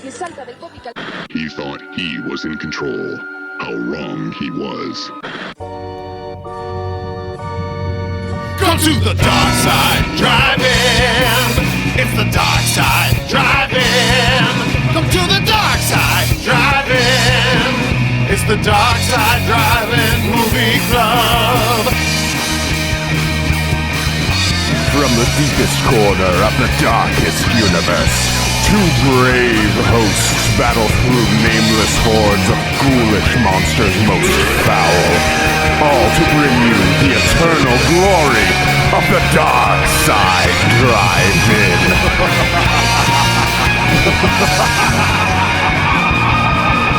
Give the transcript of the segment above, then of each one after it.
He thought he was in control. How wrong he was. Come to the dark side, drive-in. It's the dark side, drive-in. Come to the dark side, drive-in. It's the dark side, drive-in movie club. From the deepest corner of the darkest universe, two brave hosts battle through nameless hordes of ghoulish monsters most foul, all to bring you the eternal glory of the Dark Side Drive-In.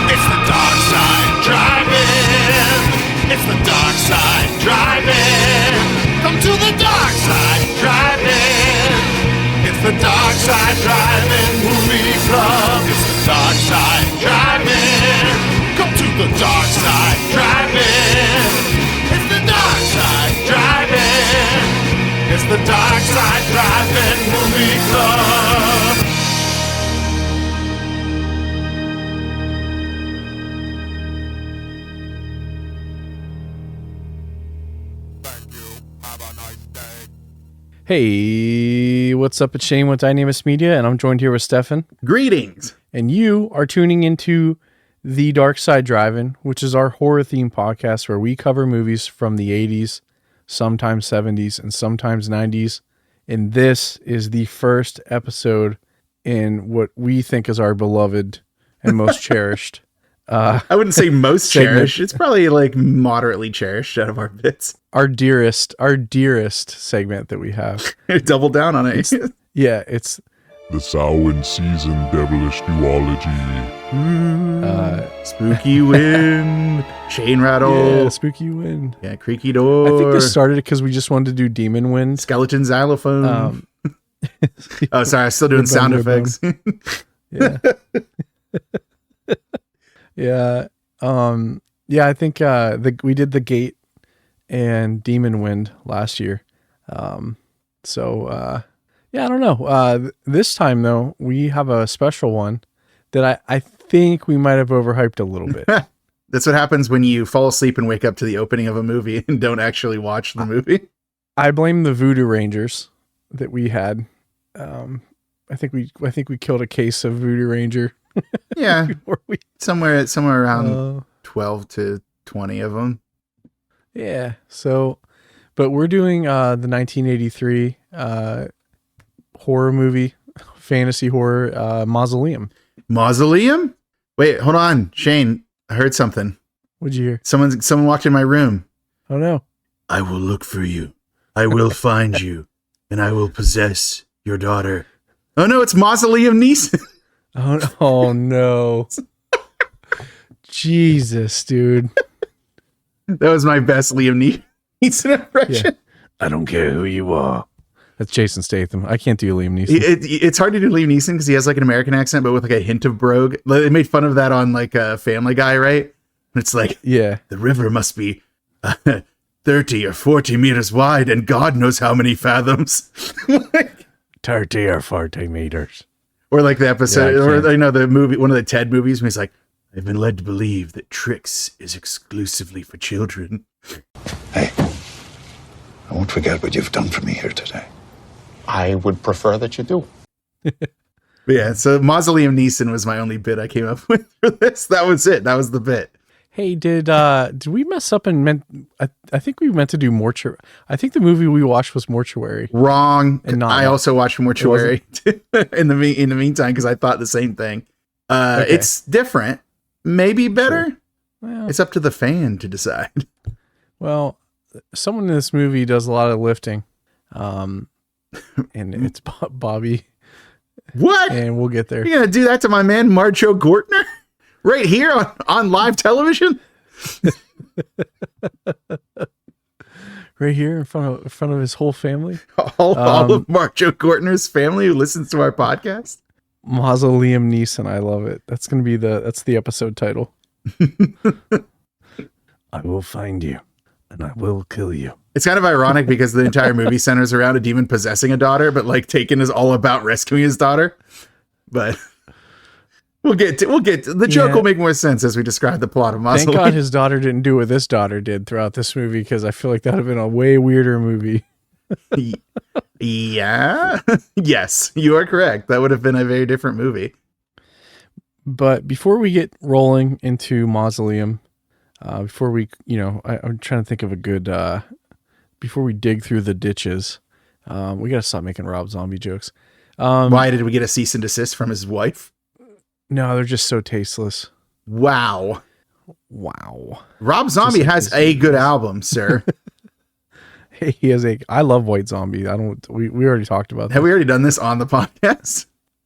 It's the dark side, drive-in. It's the dark side, drive-in. Come to the dark side, drive-in. It's the dark side, drive-in movie club. It's the dark side, drive-in. Come to the dark side, drive-in. It's the dark side, drive-in. It's the dark side, drive-in movie club. Hey, what's up? It's Shane with Dynamis Media, and I'm joined here with Stefan. Greetings. And you are tuning into The Dark Side Drive-In, which is our horror-themed podcast where we cover movies from the 80s, sometimes 70s, and sometimes 90s. And this is the first episode in what we think is our beloved and most cherished. I wouldn't say most cherished. It's probably like moderately cherished out of our bits. Our dearest segment that we have. Double down on it. It's The Samhain season Devilish Duology. Spooky wind, chain rattle. Yeah, spooky wind. Yeah, creaky door. I think this started because we just wanted to do demon wind. Skeleton xylophone. Oh, sorry. I'm still doing sound effects. Yeah. Yeah. I think we did the Gate and Demon Wind last year. I don't know. This time though, we have a special one that I think we might have overhyped a little bit. That's what happens when you fall asleep and wake up to the opening of a movie and don't actually watch the movie. I blame the Voodoo Rangers that we had. I think we killed a case of Voodoo Ranger. Yeah, somewhere around 12 to 20 of them. Yeah. So, but we're doing the 1983 horror movie, fantasy horror, Mausoleum. Mausoleum? Wait, hold on, Shane. I heard something. What'd you hear? Someone walked in my room. Oh no! I will look for you. I will find you, and I will possess your daughter. Oh no, it's Mauso-Liam-Neeson. Oh no. Jesus, dude. That was my best Liam Neeson impression. Yeah. I don't care who you are. That's Jason Statham. I can't do Liam Neeson. It's hard to do Liam Neeson because he has like an American accent, but with like a hint of brogue. They made fun of that on like a Family Guy, right? And it's like, yeah, the river must be 30 or 40 meters wide and God knows how many fathoms. 30 or 40 meters. Or like the episode, the movie, one of the Ted movies, where he's like, I've been led to believe that Tricks is exclusively for children. Hey, I won't forget what you've done for me here today. I would prefer that you do. Yeah, so Mauso-Liam-Neeson was my only bit I came up with for this. That was it. That was the bit. Hey, did we mess up and I think we meant to do Mortuary. I think the movie we watched was Mortuary. Wrong. And I also watched Mortuary in the meantime because I thought the same thing. Okay. It's different, maybe better. Sure. Well, it's up to the fan to decide. Well, someone in this movie does a lot of lifting, and it's Bobby. What? And we'll get there. You're gonna do that to my man Marcho Gortner? Right here on live television? Right here in front of his whole family. All of Marcho Gortner's family who listens to our podcast. Mauso-Liam-Neeson. I love it. That's going to be that's the episode title. I will find you and I will kill you. It's kind of ironic because the entire movie centers around a demon possessing a daughter, but like Taken is all about rescuing his daughter. But We'll get to the joke will make more sense as we describe the plot of Mausoleum. Thank God his daughter didn't do what this daughter did throughout this movie, because I feel like that would have been a way weirder movie. Yeah. Yes, you are correct. That would have been a very different movie. But before we get rolling into Mausoleum, before we, I'm trying to think of a good, before we dig through the ditches, we got to stop making Rob Zombie jokes. Why did we get a cease and desist from his wife? No, they're just so tasteless. Wow. Rob Zombie has a good album, sir. He has I love White Zombie. We already talked about that. Have we already done this on the podcast?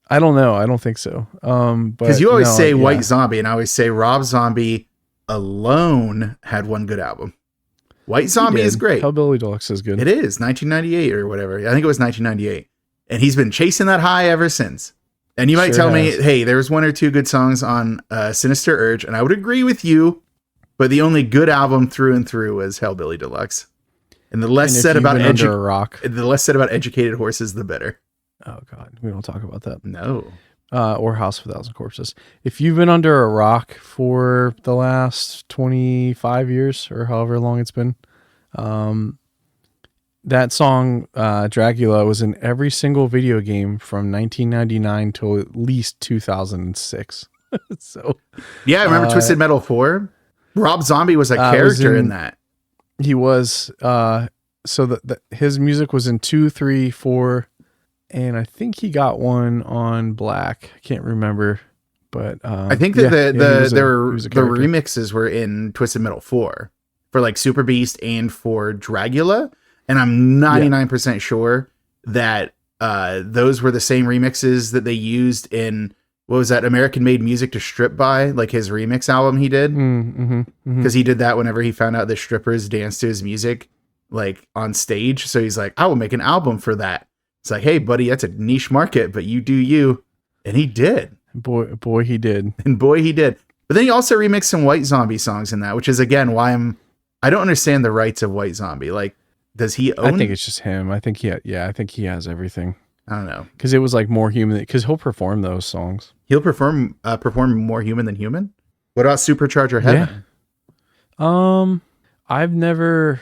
I don't know. I don't think so. Because you always say White Zombie, and I always say Rob Zombie alone had one good album. White Zombie is great. Hellbilly Deluxe is good. It is 1998 or whatever. I think it was 1998, and he's been chasing that high ever since. And you might tell me, hey, there's one or two good songs on Sinister Urge, and I would agree with you, but the only good album through and through was Hellbilly Deluxe. And the less said about Educated Horses, the better. Oh God, we don't talk about that. No. Or House of a Thousand Corpses. If you've been under a rock for the last 25 years or however long it's been, that song, Dracula, was in every single video game from 1999 till at least 2006. So, yeah, I remember Twisted Metal 4. Rob Zombie was a character in that. He was, so his music was in 2, 3, 4, and I think he got one on Black. I can't remember, but I think that the remixes were in Twisted Metal 4 for like Super Beast and for Dracula, and I'm 99% sure that those were the same remixes that they used in, what was that, American Made Music to Strip By, like his remix album he did, because he did that whenever he found out the strippers danced to his music like on stage. So he's like, I will make an album for that. It's like, hey buddy, that's a niche market, but you do you. And he did. Boy he did. And boy he did. But then he also remixed some White Zombie songs in that, which is again why I don't understand the rights of White Zombie. Like, does he own? I think it's just him. I think he has everything. I don't know, because it was like more human, because he'll perform those songs. He'll perform More Human Than Human. What about Supercharger Heaven? Yeah. I've never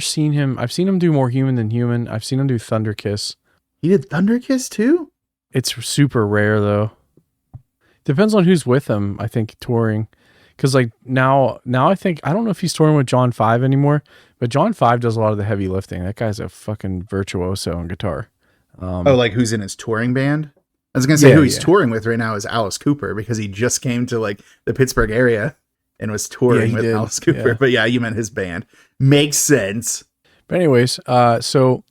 seen him. I've seen him do More Human Than Human. I've seen him do Thunder Kiss. He did Thunder Kiss too? It's super rare though. Depends on who's with him, I think, touring. Because like now I think, I don't know if he's touring with John 5 anymore, but John 5 does a lot of the heavy lifting. That guy's a fucking virtuoso on guitar. Like who's in his touring band? I was gonna say who he's touring with right now is Alice Cooper, because he just came to like the Pittsburgh area and was touring with Alice Cooper. Yeah. But yeah, you meant his band. Makes sense. But anyways, so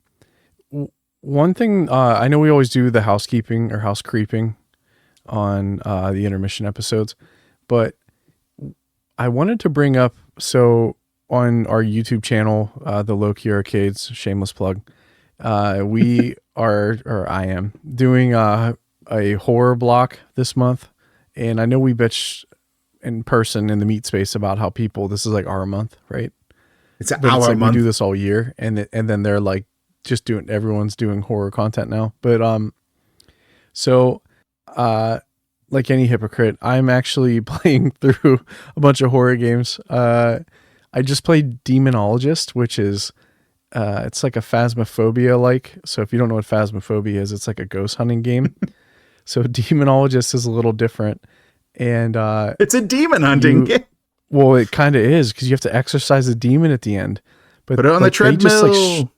one thing, I know we always do the housekeeping or house creeping on the intermission episodes, but I wanted to bring up, so on our YouTube channel, the Low-Key Arcades, shameless plug, we are, or I am, doing a horror block this month. And I know we bitch in person in the meat space about how this is like our month, right? It's our month. We do this all year, and then they're like just everyone's doing horror content now. But like any hypocrite, I'm actually playing through a bunch of horror games. I just played Demonologist, which is it's like a Phasmophobia So if you don't know what Phasmophobia is, it's like a ghost hunting game. So Demonologist is a little different, and it's a demon hunting game. Well, it kind of is, because you have to exorcise a demon at the end. But put it on the treadmill.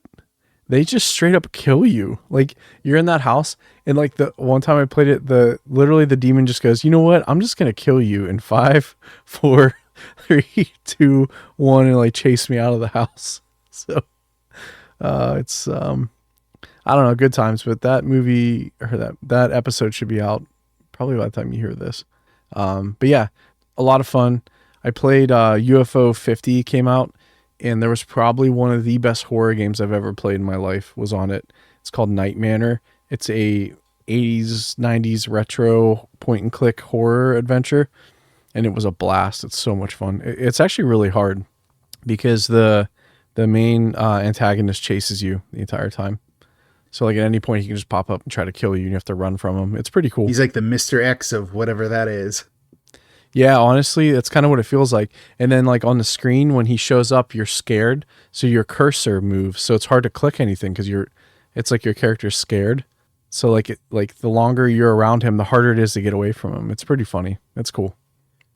They just straight up kill you. Like, you're in that house, and like the one time I played it, literally the demon just goes, you know what? I'm just gonna kill you in 5, 4, 3, 2, 1, and like chase me out of the house. So it's I don't know, good times. But that movie, or that episode should be out probably by the time you hear this. But yeah, a lot of fun. I played UFO 50 came out, and there was probably one of the best horror games I've ever played in my life was on it. It's called Night Manor. It's a 80s, 90s retro point and click horror adventure, and it was a blast. It's so much fun. It's actually really hard because the main antagonist chases you the entire time. So like at any point he can just pop up and try to kill you and you have to run from him. It's pretty cool. He's like the Mr. X of whatever that is. Yeah, honestly, that's kind of what it feels like. And then like on the screen when he shows up, you're scared. So your cursor moves. So it's hard to click anything because it's like your character's scared. So like the longer you're around him, the harder it is to get away from him. It's pretty funny. It's cool.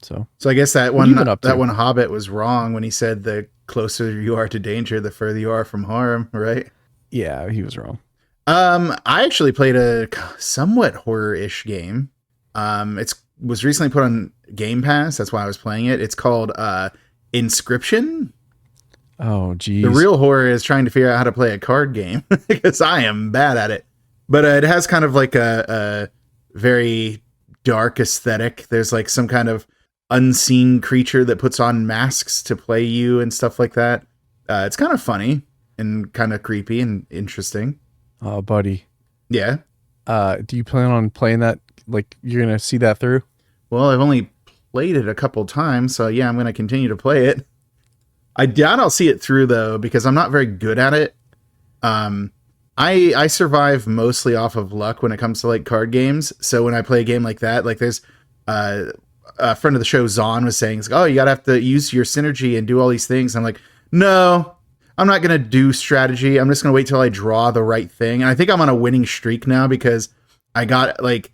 So I guess that one Hobbit was wrong when he said the closer you are to danger, the further you are from harm, right? Yeah, he was wrong. I actually played a somewhat horror-ish game. It was recently put on Game Pass. That's why I was playing it. It's called Inscription. Oh, geez. The real horror is trying to figure out how to play a card game because I am bad at it. But it has kind of like a very dark aesthetic. There's like some kind of unseen creature that puts on masks to play you and stuff like that. It's kind of funny and kind of creepy and interesting. Oh, buddy. Yeah. Do you plan on playing that? Like, you're going to see that through? Well, I've only played it a couple times, so yeah, I'm going to continue to play it. I doubt I'll see it through, though, because I'm not very good at it. I survive mostly off of luck when it comes to, like, card games. So when I play a game like that, like, there's a friend of the show, Zahn, was saying, oh, you got to have to use your synergy and do all these things. I'm like, no, I'm not going to do strategy. I'm just going to wait till I draw the right thing. And I think I'm on a winning streak now because I got, like,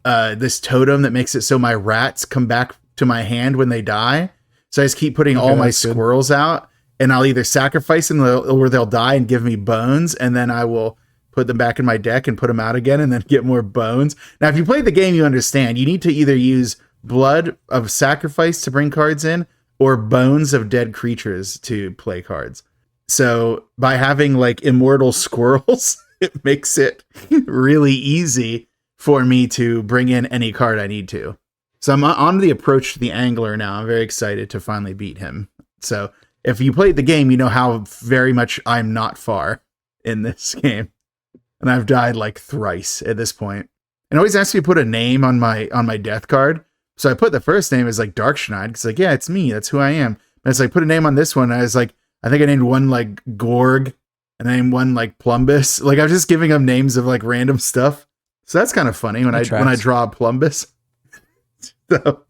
this totem that makes it so my rats come back to my hand when they die. So I just keep putting all my squirrels out, and I'll either sacrifice them or they'll die and give me bones, and then I will put them back in my deck and put them out again and then get more bones. Now, if you play the game, you understand you need to either use blood of sacrifice to bring cards in or bones of dead creatures to play cards. So by having like immortal squirrels, it makes it really easy for me to bring in any card I need to. So I'm on the approach to the Angler now. I'm very excited to finally beat him. So if you played the game, you know how very much I'm not far in this game. And I've died like thrice at this point. And it always asks me to put a name on my death card. So I put the first name as like Darkschneid, because like, yeah, it's me. That's who I am. But it's like, put a name on this one. And I was like, I think I named one like Gorg and I named one like Plumbus. Like I was just giving them names of like random stuff. So that's kind of funny when I draw Plumbus. So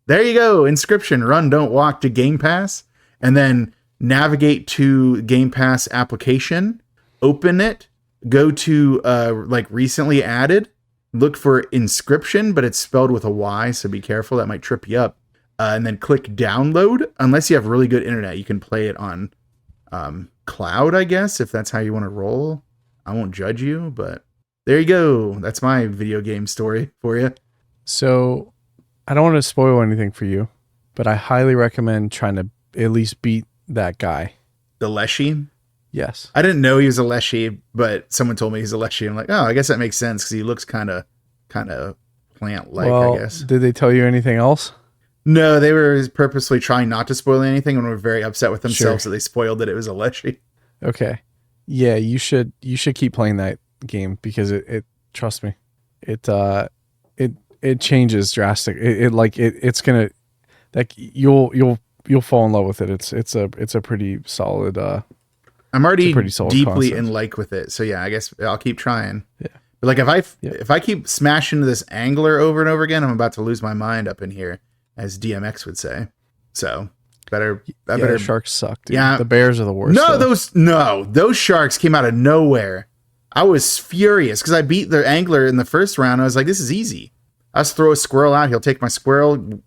there you go. Inscription, Run, Don't Walk to Game Pass. And then navigate to Game Pass application, open it, go to like recently added, look for Inscription, but it's spelled with a Y, so be careful. That might trip you up. And then click download. Unless you have really good internet, you can play it on cloud, I guess, if that's how you want to roll. I won't judge you, but there you go. That's my video game story for you. So I don't want to spoil anything for you, but I highly recommend trying to at least beat that guy. The Leshy? Yes. I didn't know he was a Leshy, but someone told me he's a Leshy. I'm like, oh, I guess that makes sense because he looks kind of plant-like, I guess. Did they tell you anything else? No, they were purposely trying not to spoil anything and were very upset with themselves that they spoiled that it was a Leshy. Okay. Yeah, you should keep playing that game because it trust me, it changes drastic. It's gonna, like, you'll fall in love with it. It's a pretty solid. I'm already deeply concept. In like with it, so yeah, I guess I'll keep trying. Yeah, but like if I keep smashing this Angler over and over again, I'm about to lose my mind up in here, as DMX would say. So better. Sharks suck, dude. Yeah, the bears are the worst. Those sharks came out of nowhere. I was furious because I beat the Angler in the first round. I was like, this is easy. I'll just throw a squirrel out. He'll take my squirrel,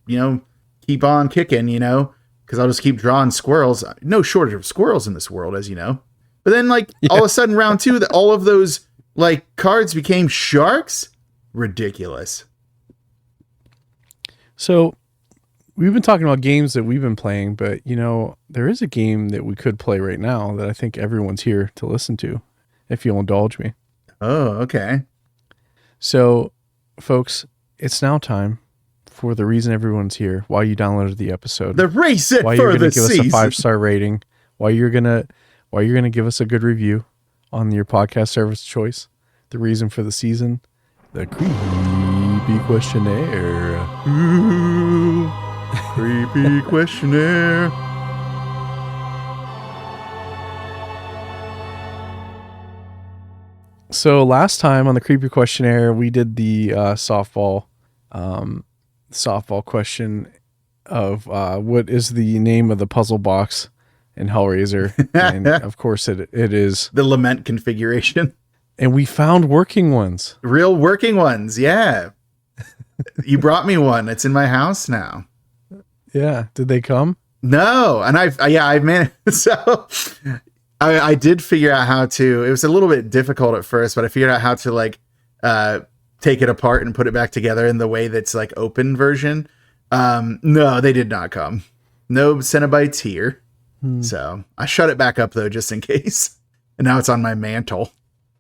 keep on kicking, because I'll just keep drawing squirrels. No shortage of squirrels in this world, as you know. But then, all of a sudden, round two, all of those, cards became sharks? Ridiculous. So, we've been talking about games that we've been playing, but, there is a game that we could play right now that I think everyone's here to listen to, if you'll indulge me. Oh, okay. So, folks, it's now time for the reason everyone's here, why you downloaded the episode, the reason why you're going to give us a 5-star rating, why you're going to give us a good review on your podcast service choice, the reason for the season, the creepy questionnaire. Ooh, creepy questionnaire. So last time on the Creepy Questionnaire, we did the softball question of what is the name of the puzzle box in Hellraiser, and of course it is the lament configuration. And we found working ones, real working ones. Yeah, you brought me one. It's in my house now. Yeah, did they come? No, and I've managed. So I did figure out how to. It was a little bit difficult at first, but I figured out how to like take it apart and put it back together in the way that's like open version. No, they did not come. No Cenobites here. So I shut it back up though, just in case. And now it's on my mantle.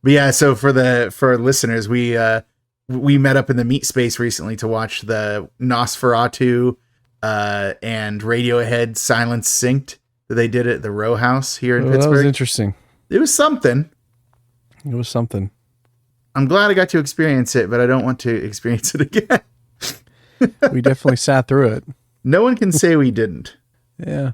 But yeah, so for listeners, we met up in the meat space recently to watch the Nosferatu and Radiohead Silence Synced that they did at the Row House here in Pittsburgh. That was interesting. It was something. I'm glad I got to experience it, but I don't want to experience it again. We definitely sat through it. No one can say we didn't. Yeah.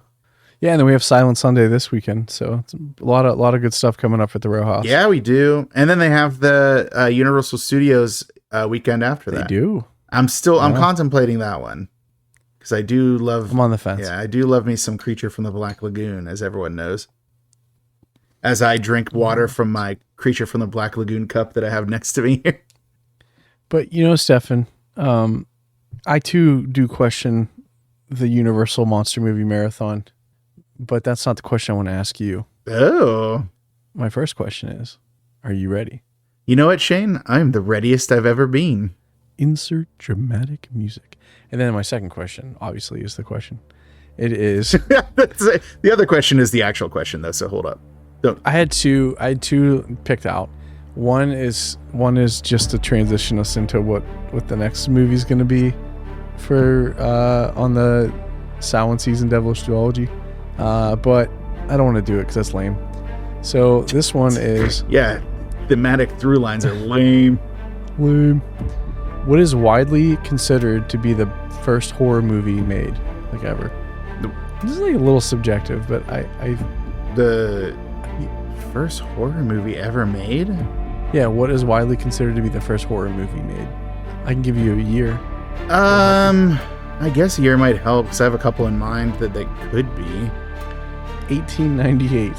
Yeah, and then we have Silent Sunday this weekend, so it's a lot of good stuff coming up at the Row House. Yeah, we do. And then they have the Universal Studios weekend after that. They do. I'm contemplating that one because I do love. I'm on the fence. Yeah, I do love me some Creature from the Black Lagoon, as everyone knows. As I drink water from my Creature from the Black Lagoon cup that I have next to me here. But Stefan, I too do question the Universal Monster Movie Marathon. But that's not the question I want to ask you. Oh. My first question is, are you ready? You know what, Shane? I'm the readiest I've ever been. Insert dramatic music. And then my second question, obviously, is the question. It is... The other question is the actual question, though, so hold up. I had two picked out. One is just to transition us into what the next movie's going to be for on the Samhain season Devilish Duology. But I don't want to do it because that's lame. So this one is... Yeah, thematic through lines are lame. Lame. What is widely considered to be the first horror movie made, like ever? This is like a little subjective, but the first horror movie ever made? Yeah, what is widely considered to be the first horror movie made? I can give you a year. I guess a year might help because I have a couple in mind that they could be. 1898.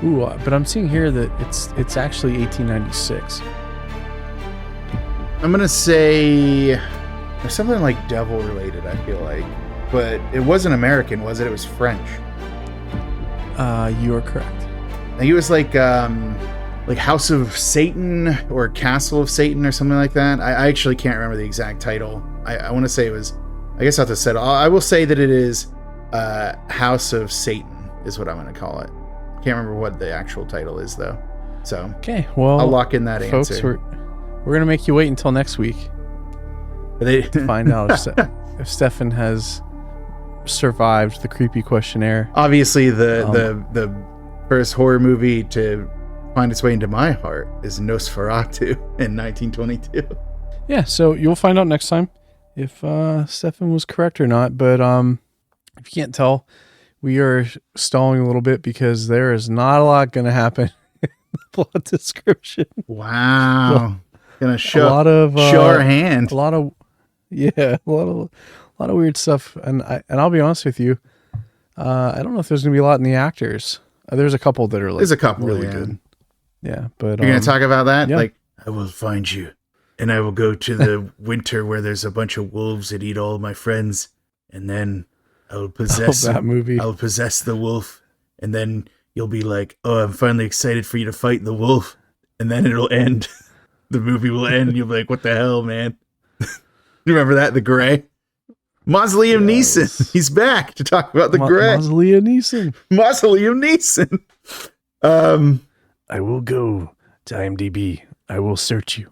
Ooh, but I'm seeing here that it's actually 1896. I'm gonna say there's something like devil related, I feel like, but it wasn't American, was it? It was French. You are correct. I think it was like House of Satan or Castle of Satan or something like that. I actually can't remember the exact title. I want to say it was, I guess I'll have to settle. I will say that it is House of Satan is what I'm going to call it. Can't remember what the actual title is though. So okay, well, I'll lock in that folks, answer. We're going to make you wait until next week to find out if Stefan has survived the creepy questionnaire. Obviously, the first horror movie to find its way into my heart is Nosferatu in 1922. Yeah, so you'll find out next time if Stefan was correct or not. But if you can't tell, we are stalling a little bit because there is not a lot going to happen in the plot description. Wow. Gonna show show our hand. A lot of weird stuff. And I'll be honest with you, I don't know if there's gonna be a lot in the actors. There's a couple that are like, there's a couple really yeah. good. Yeah, but you're gonna talk about that? Yeah. Like, I will find you, and I will go to the winter where there's a bunch of wolves that eat all of my friends, and then I will possess that movie. I'll possess the wolf, and then you'll be like, "Oh, I'm finally excited for you to fight the wolf," and then it'll end. The movie will end, and you'll be like, "What the hell, man?" You remember that? The Gray. Mauso-Liam-Neeson. He's back to talk about the Gray. Mauso-Liam-Neeson. Mauso-Liam-Neeson. I will go to IMDb. I will search you.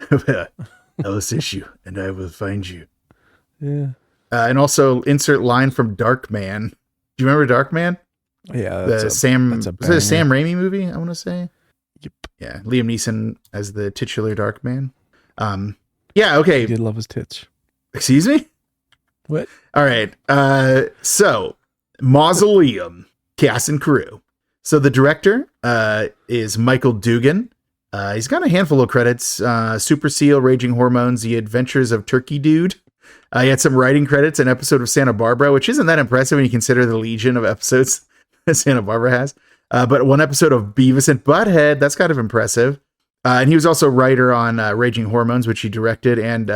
I will search you, and I will find you. Yeah. And also insert line from Darkman. Do you remember Darkman? Yeah. Was it a Sam Raimi movie, I want to say? Yep. Yeah. Liam Neeson as the titular Darkman. Yeah, okay. He did love his tits. Excuse me? What? All right. So Mausoleum, cast and crew. So the director is Michael Dugan. He's got a handful of credits. Super Seal, Raging Hormones, The Adventures of Turkey Dude. He had some writing credits, an episode of Santa Barbara, which isn't that impressive when you consider the legion of episodes that Santa Barbara has. But one episode of Beavis and Butthead, that's kind of impressive. And he was also a writer on Raging Hormones, which he directed. And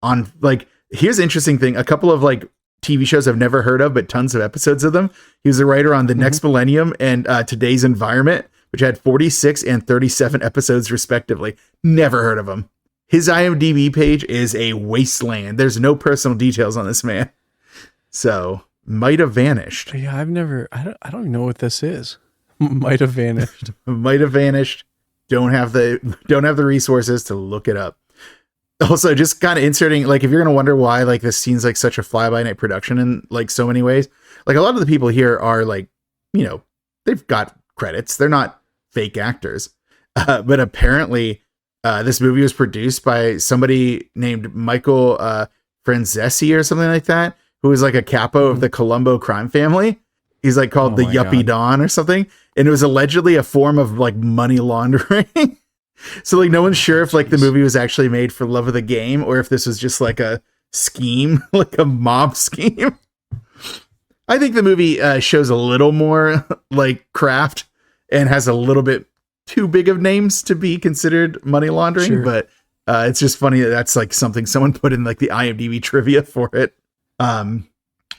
on, like, here's an interesting thing. A couple of, like, TV shows I've never heard of, but tons of episodes of them. He was a writer on The Next Millennium and Today's Environment, which had 46 and 37 episodes respectively. Never heard of him. His IMDb page is a wasteland. There's no personal details on this man. So, might have vanished. Yeah, I don't even know what this is. Might have vanished. Might have vanished. Don't have the resources to look it up. Also, just kind of inserting, like, if you're going to wonder why, like, this seems like such a fly-by-night production in, like, so many ways, like, a lot of the people here are, like, you know, they've got credits. They're not fake actors. But apparently, this movie was produced by somebody named Michael Franzesi or something like that, who was, like, a capo of the Colombo crime family. He's, like, called the Yuppie Don or something. And it was allegedly a form of, like, money laundering. So, like, no one's sure if, like, the movie was actually made for love of the game or if this was just, like, a scheme, like a mob scheme. I think the movie shows a little more, like, craft and has a little bit too big of names to be considered money laundering. Sure. But it's just funny that that's, like, something someone put in, like, the IMDb trivia for it. But,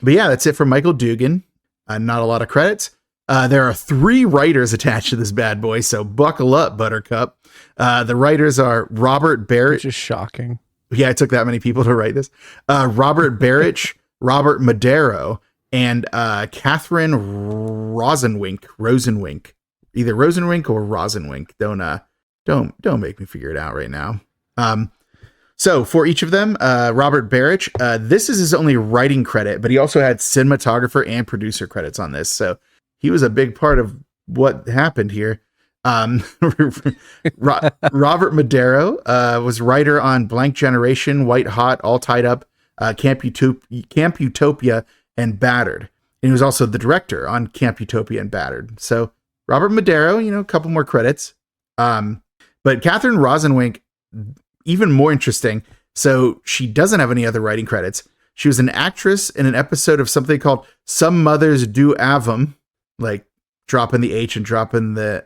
yeah, that's it for Michael Dugan. Not a lot of credits. There are 3 writers attached to this bad boy, so buckle up, Buttercup. The writers are Robert Barrett. Just shocking. Yeah, it took that many people to write this. Robert Barrett, Robert Madero, and Catherine Rosenwink. Either Rosenwink or Rosenwink. Don't make me figure it out right now. So for each of them, Robert Barrett, this is his only writing credit, but he also had cinematographer and producer credits on this. So he was a big part of what happened here. Robert Madero was writer on Blank Generation, White Hot, All Tied Up, Camp Utopia, and Battered. And he was also the director on Camp Utopia and Battered. So Robert Madero, you know, a couple more credits. But Catherine Rosenwink, even more interesting. So she doesn't have any other writing credits. She was an actress in an episode of something called Some Mothers Do Avum, like dropping the H and dropping the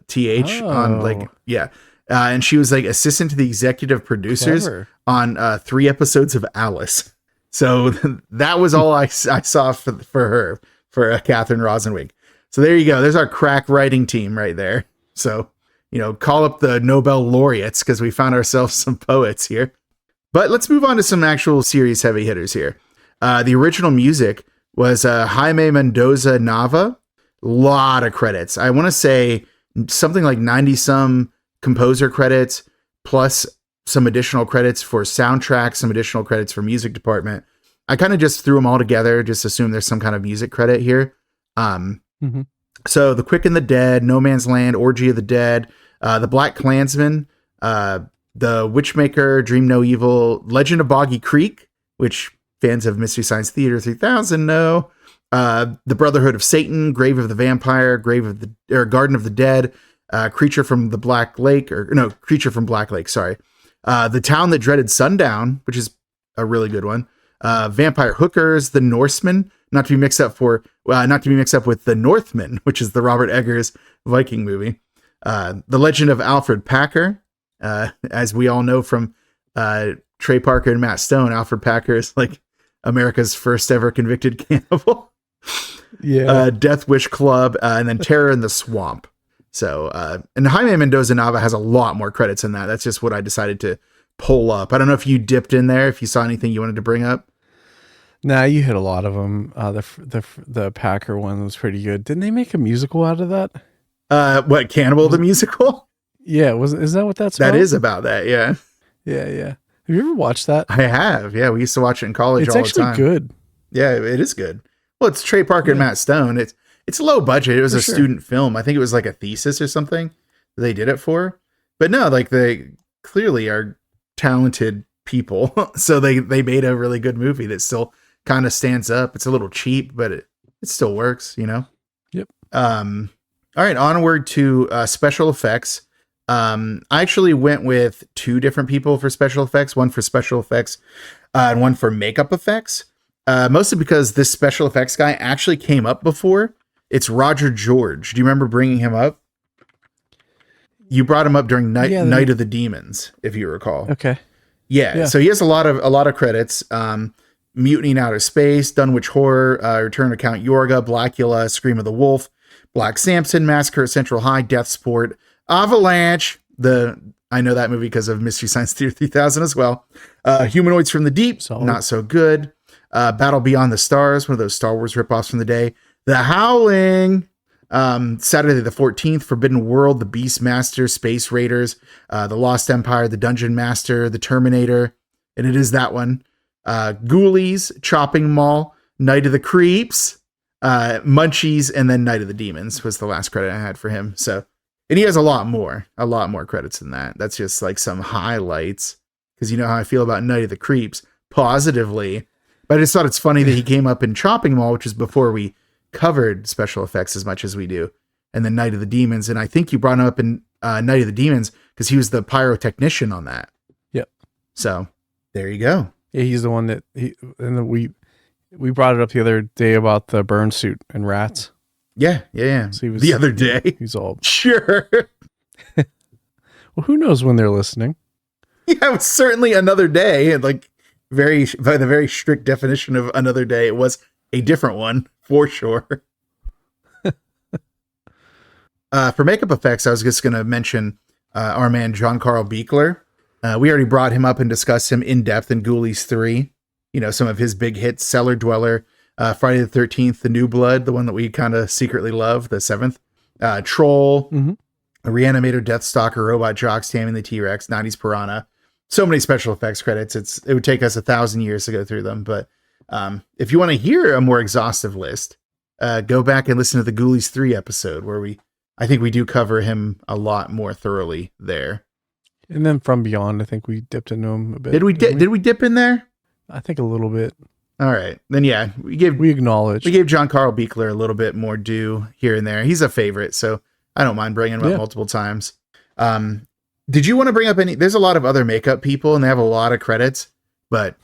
TH on, like, yeah. And she was, like, assistant to the executive producers on 3 episodes of Alice. So that was all I saw for her, for Catherine Rosenwink. So there you go. There's our crack writing team right there. So, you know, call up the Nobel laureates because we found ourselves some poets here. But let's move on to some actual series heavy hitters here. The original music was Jaime Mendoza Nava. Lot of credits. I want to say something like 90 some composer credits, plus some additional credits for soundtrack, some additional credits for music department. I kind of just threw them all together, just assume there's some kind of music credit here. So The Quick and the Dead, No Man's Land, Orgy of the Dead, The Black Klansman, The Witchmaker, Dream No Evil, Legend of Boggy Creek, which fans of Mystery Science Theater 3000 know. The Brotherhood of Satan, Grave of the Vampire, Garden of the Dead, Creature from Black Lake, sorry. The Town That Dreaded Sundown, which is a really good one. Vampire Hookers, The Norseman, not to be mixed up with The Northman, which is the Robert Eggers Viking movie. The Legend of Alfred Packer, as we all know from Trey Parker and Matt Stone, Alfred Packer is, like, America's first ever convicted cannibal. Yeah. Death Wish Club, and then Terror in the Swamp. So, and Jaime Mendoza Nava has a lot more credits than that. That's just what I decided to pull up. I don't know if you dipped in there, if you saw anything you wanted to bring up. Nah, you hit a lot of them. The Packer one was pretty good. Didn't they make a musical out of that? What, Cannibal the Musical? Yeah, is that what that's about? That is about that, yeah. Yeah. Have you ever watched that? I have, yeah. We used to watch it in college all the time. It's actually good. Yeah, it is good. Well, it's Trey Parker and Matt Stone. It's low budget. It was student film. I think it was like a thesis or something they did it for. But no, like, they clearly are talented people. So they made a really good movie that still kind of stands up. It's a little cheap, but it still works, you know? Yep. All right, onward to special effects. I actually went with two different people for special effects, one for special effects and one for makeup effects. Mostly because this special effects guy actually came up before. It's Roger George. Do you remember bringing him up? You brought him up during Night of the Demons, if you recall. Okay. Yeah. So he has a lot of credits. Mutiny in Outer Space, Dunwich Horror, Return of Count Yorga, Blackula, Scream of the Wolf, Black Samson, Massacre at Central High, Death Sport, Avalanche. I know that movie because of Mystery Science Theater 3000 as well. Humanoids from the Deep, not so good. Battle Beyond the Stars, one of those Star Wars ripoffs from the day. The Howling, Saturday the 14th, Forbidden World, The Beastmaster, Space Raiders, The Lost Empire, The Dungeon Master, The Terminator, and it is that one. Ghoulies, Chopping Mall, Night of the Creeps, Munchies, and then Night of the Demons was the last credit I had for him. So, and he has a lot more credits than that. That's just like some highlights, because you know how I feel about Night of the Creeps positively. But I just thought it's funny that he came up in Chopping Mall, which is before we covered special effects as much as we do, and then Night of the Demons. And I think you brought him up in Night of the Demons because he was the pyrotechnician on that. Yep. So there you go. Yeah, he's the one that we brought it up the other day about the burn suit and rats. Yeah. So the other day. He's all sure. Well, who knows when they're listening? Yeah, it was certainly another day, and like by the very strict definition of another day, it was a different one for sure. For makeup effects, I was just going to mention our man John Carl Buechler. We already brought him up and discussed him in depth in Ghoulies 3. You know, some of his big hits: Cellar Dweller, Friday the 13th, The New Blood, the one that we kind of secretly love, the 7th, Troll, Reanimator, Deathstalker, Robot Jocks, Taming the T-Rex, 90s Piranha. So many special effects credits. It would take us 1,000 years to go through them. But if you want to hear a more exhaustive list, go back and listen to the Ghoulies 3 episode, where I think we do cover him a lot more thoroughly there. And then From Beyond, I think we dipped into him a bit. Did we dip in there? I think a little bit. All right. Then yeah, we gave John Carl Buechler a little bit more due here and there. He's a favorite, so I don't mind bringing him up multiple times. Did you want to bring up there's a lot of other makeup people and they have a lot of credits, but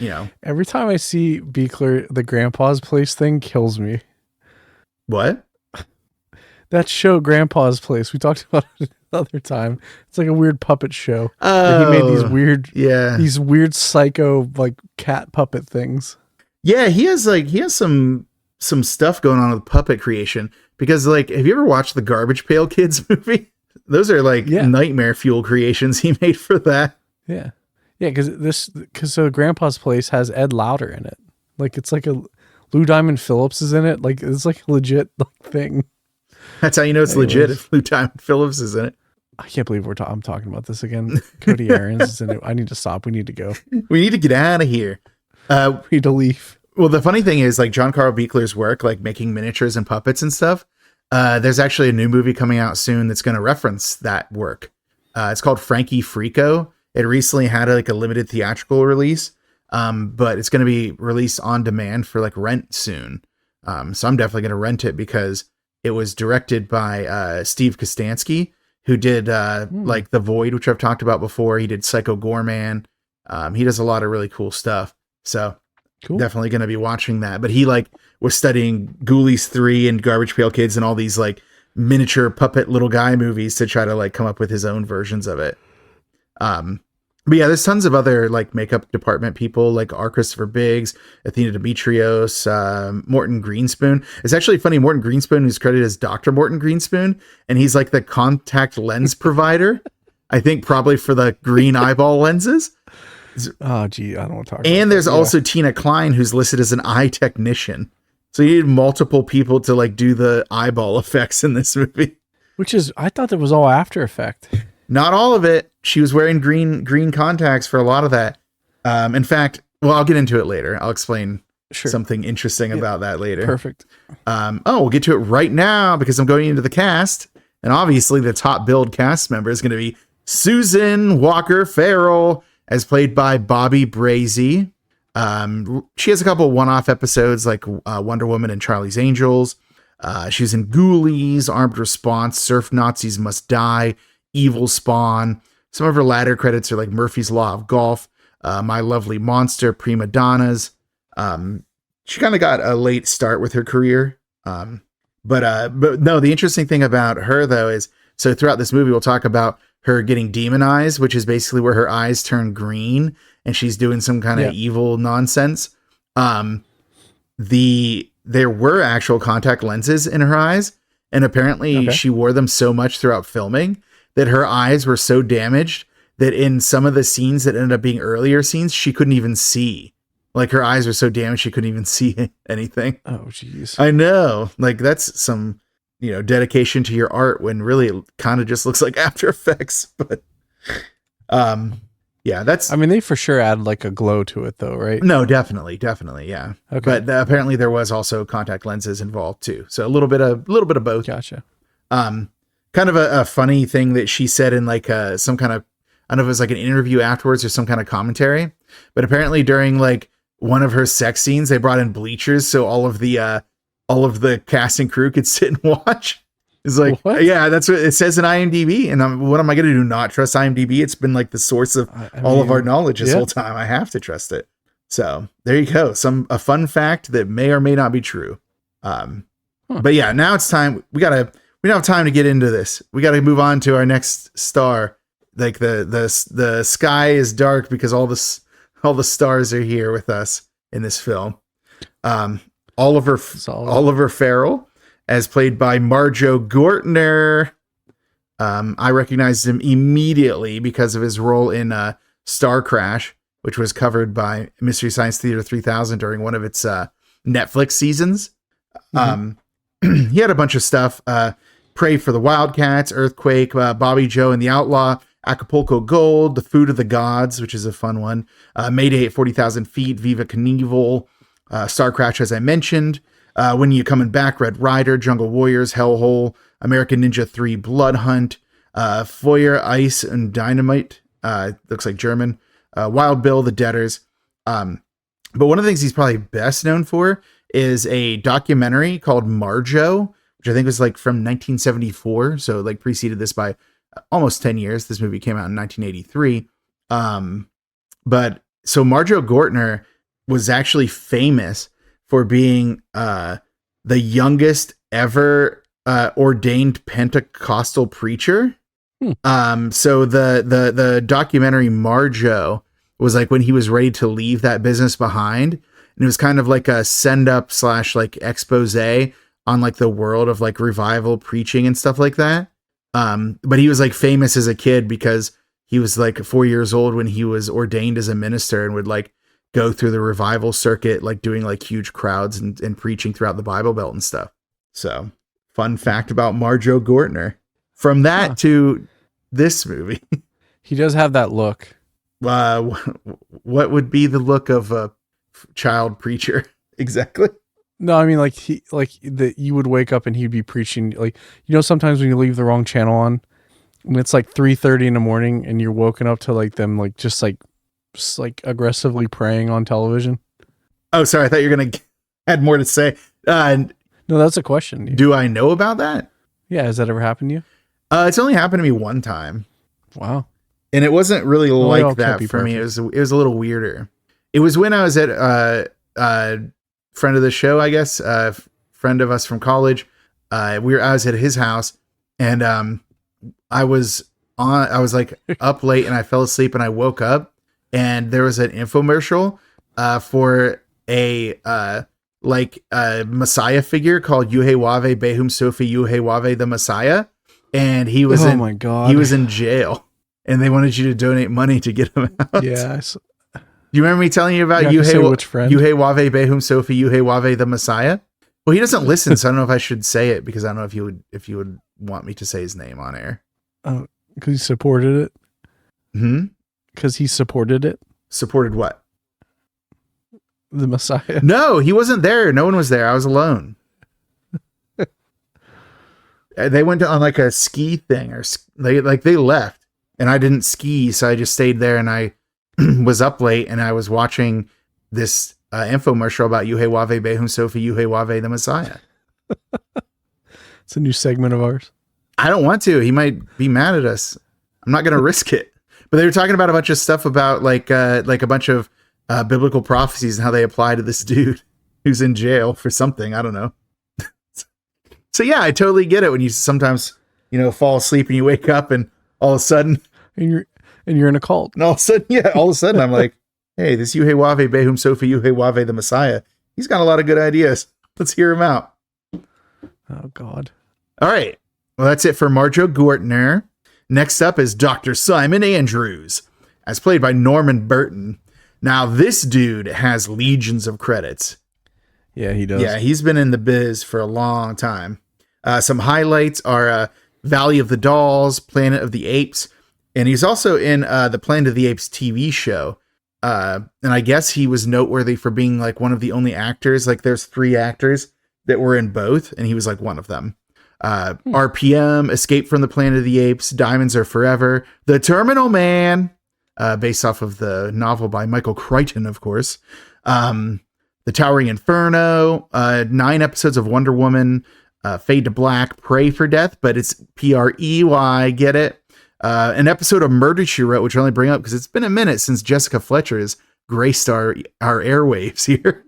you know, every time I see Buechler, the Grandpa's Place thing kills me. What? That show, Grandpa's Place, we talked about it another time. It's like a weird puppet show. Oh, he made these weird psycho like cat puppet things. Yeah, he has some stuff going on with puppet creation, because like, have you ever watched the Garbage Pail Kids movie? Those are like nightmare fuel creations he made for that. Yeah. Yeah, because Grandpa's Place has Ed Lauder in it. Like, it's like Lou Diamond Phillips is in it. Like, it's like a legit thing. That's how you know it's legit if Lou Diamond Phillips is in it. I can't believe I'm talking about this again. Cody Aarons is in it. I need to stop. We need to go. We need to get out of here. We need to leave. Well, the funny thing is, like, John Carl Buechler's work, like making miniatures and puppets and stuff, there's actually a new movie coming out soon that's going to reference that work. It's called Frankie Frico. It recently had a limited theatrical release, but it's going to be released on demand for like rent soon. So I'm definitely going to rent it, because it was directed by Steve Kostansky, who did like The Void, which I've talked about before. He did Psycho Gorman. He does a lot of really cool stuff. So definitely going to be watching that. But he was studying Ghoulies 3 and Garbage Pail Kids and all these like miniature puppet little guy movies to try to come up with his own versions of it. But yeah, there's tons of other like makeup department people, like R. Christopher Biggs, Athena Demetrios, Morton Greenspoon. It's actually funny. Morton Greenspoon is credited as Dr. Morton Greenspoon, and he's like the contact lens provider. I think probably for the green eyeball lenses. Oh, gee, I don't want to talk about And there's also Tina Klein, who's listed as an eye technician. So you need multiple people to like do the eyeball effects in this movie. I thought that was all After Effect. Not all of it. She was wearing green contacts for a lot of that. In fact, well, I'll get into it later. I'll explain something interesting about that later. Perfect. We'll get to it right now, because I'm going into the cast. And obviously the top billed cast member is going to be Susan Walker Farrell, as played by Bobby Brazy. She has a couple one-off episodes like Wonder Woman and Charlie's Angels. She was in Ghoulies, Armed Response, Surf Nazis Must Die, Evil Spawn. Some of her latter credits are like Murphy's Law of Golf, My Lovely Monster, Prima Donnas. She kind of got a late start with her career. But no, the interesting thing about her though is, so throughout this movie, we'll talk about her getting demonized, which is basically where her eyes turn green and she's doing some kind of evil nonsense. There were actual contact lenses in her eyes, and apparently she wore them so much throughout filming that her eyes were so damaged that in some of the scenes that ended up being earlier scenes, she couldn't even see. Like her eyes were so damaged she couldn't even see anything. Oh, jeez. I know. Like that's some, dedication to your art when really it kind of just looks like After Effects. But yeah, that's. I mean, they for sure add like a glow to it, though, right? No, definitely, yeah. Okay. But apparently there was also contact lenses involved too, so a little bit of both. Gotcha. Kind of a funny thing that she said in like some kind of, I don't know if it was like an interview afterwards or some kind of commentary, but apparently during like one of her sex scenes, they brought in bleachers so all of the cast and crew could sit and watch. It's like, what? Yeah, that's what it says in IMDb. And what am I going to do? Not trust IMDb? It's been like the source of all of our knowledge this whole time. I have to trust it. So there you go. A fun fact that may or may not be true. But yeah, now it's time. We don't have time to get into this. We got to move on to our next star. Like the sky is dark because all the stars are here with us in this film. Oliver Farrell, as played by Marjoe Gortner. I recognized him immediately because of his role in Star Crash, which was covered by Mystery Science Theater 3000 during one of its Netflix seasons. Mm-hmm. He had a bunch of stuff. Pray for the Wildcats, Earthquake, Bobby Joe and the Outlaw, Acapulco Gold, The Food of the Gods, which is a fun one. Mayday at 40,000 Feet, Viva Knievel, Star Crash, as I mentioned. When You Coming Back, Red Rider, Jungle Warriors, Hellhole, American Ninja 3, Blood Hunt, Feuer, Ice, and Dynamite. Looks like German. Wild Bill, The Debtors. But one of the things he's probably best known for is a documentary called Marjoe, which I think was like from 1974. So like preceded this by almost 10 years. This movie came out in 1983. But so Marjoe Gortner was actually famous for being the youngest ever ordained Pentecostal preacher. So the documentary Marjoe was like when he was ready to leave that business behind, and it was kind of like a send up / like expose on like the world of like revival preaching and stuff like that. But he was like famous as a kid because he was like 4 years old when he was ordained as a minister and would like go through the revival circuit, like doing like huge crowds and preaching throughout the Bible Belt and stuff. So fun fact about Marjoe Gortner. From that to this movie. He does have that look. What would be the look of a child preacher? Exactly. No, I mean you would wake up and he'd be preaching, like, sometimes when you leave the wrong channel on and it's like 3:30 in the morning and you're woken up to like them like just aggressively praying on television. Oh, sorry. I thought you were going to add more to say. No, that's a question. Do I know about that? Yeah. Has that ever happened to you? It's only happened to me one time. Wow. And it wasn't really like that for me. It was a little weirder. It was when I was at friend of the show, I guess, friend of us from college. I was at his house, and I was like up late, and I fell asleep, and I woke up, and there was an infomercial for a Messiah figure called Yuhewave Behum Sophie Yuhewave the Messiah, and he was he was in jail, and they wanted you to donate money to get him out. Yeah. Do you remember me telling you about Yuhewave Behum Sophie Yuhewave the Messiah? Well, he doesn't listen, so I don't know if I should say it because I don't know if you would want me to say his name on air. Oh, because he supported it. Because he supported it. Supported what? The Messiah. No, he wasn't there. No one was there. I was alone. They went on like a ski thing, or they left, and I didn't ski, so I just stayed there, and I was up late, and I was watching this infomercial about Yuhei Wave Behum Sophie Yuhei Wave the Messiah. It's a new segment of ours. I don't want to. He might be mad at us. I'm not going to risk it. But they were talking about a bunch of stuff about like a bunch of biblical prophecies and how they apply to this dude who's in jail for something. I don't know. So yeah, I totally get it when you sometimes, fall asleep and you wake up and all of a sudden and you're in a cult. And all of a sudden I'm like, hey, this Yuhei Wave Behum Sophie Yuhei Wave the Messiah. He's got a lot of good ideas. Let's hear him out. Oh God. All right. Well, that's it for Marjo Gortner. Next up is Dr. Simon Andrews, as played by Norman Burton. Now, this dude has legions of credits. Yeah, he does. Yeah, he's been in the biz for a long time. Some highlights are Valley of the Dolls, Planet of the Apes, and he's also in the Planet of the Apes TV show. And I guess he was noteworthy for being like one of the only actors. Like there's 3 actors that were in both, and he was like one of them. RPM, Escape from the Planet of the Apes, Diamonds Are Forever, The Terminal Man, based off of the novel by Michael Crichton, of course. The Towering Inferno, 9 episodes of Wonder Woman, Fade to Black, Pray for Death, but it's Prey, get it? An episode of Murder, She Wrote, which I only bring up because it's been a minute since Jessica Fletcher has graced our airwaves here.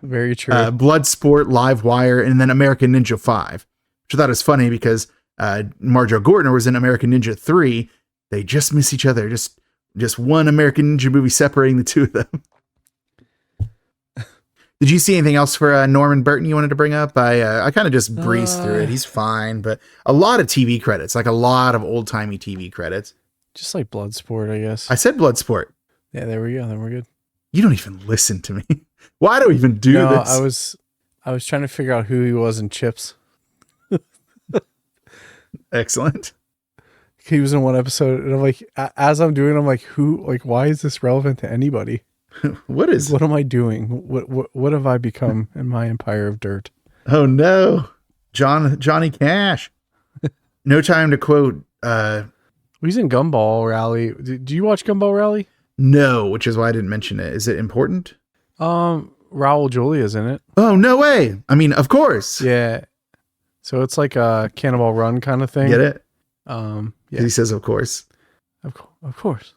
Very true. Bloodsport, Live Wire, and then American Ninja 5. Which I thought was funny because Marjo Gortner was in American Ninja 3. They just miss each other. Just one American Ninja movie separating the two of them. Did you see anything else for Norman Burton you wanted to bring up? I kind of just breezed through it. He's fine, but a lot of TV credits, like a lot of old-timey TV credits. Just like Bloodsport, I guess. I said Bloodsport. Yeah, there we go. Then we're good. You don't even listen to me. Why do I even do this? I was trying to figure out who he was in Chips. Excellent. He was in one episode, and I'm like, as I'm doing, I'm like, why is this relevant to anybody? What am I doing? What have I become in my empire of dirt? Oh no, Johnny Cash. No Time to Quote. He's in Gumball Rally. Do you watch Gumball Rally? No, which is why I didn't mention it. Is it important? Raul Julia's in it. Oh no way! I mean, of course. Yeah. So it's like a Cannonball Run kind of thing. Get it? Yeah. He says, of course. Of course.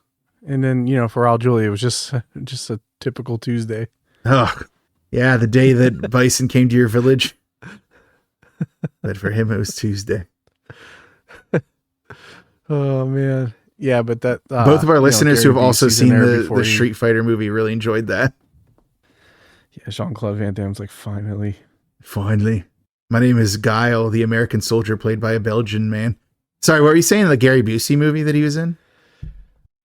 And then, for Raul Julia, it was just a typical Tuesday. Oh, yeah. The day that Bison came to your village. But for him, it was Tuesday. Oh, man. Yeah, but that... both of our listeners who have also seen the Street Fighter movie really enjoyed that. Yeah, Jean-Claude Van Damme's like, finally. My name is Guile, the American soldier played by a Belgian man. Sorry, what were you saying? The Gary Busey movie that he was in?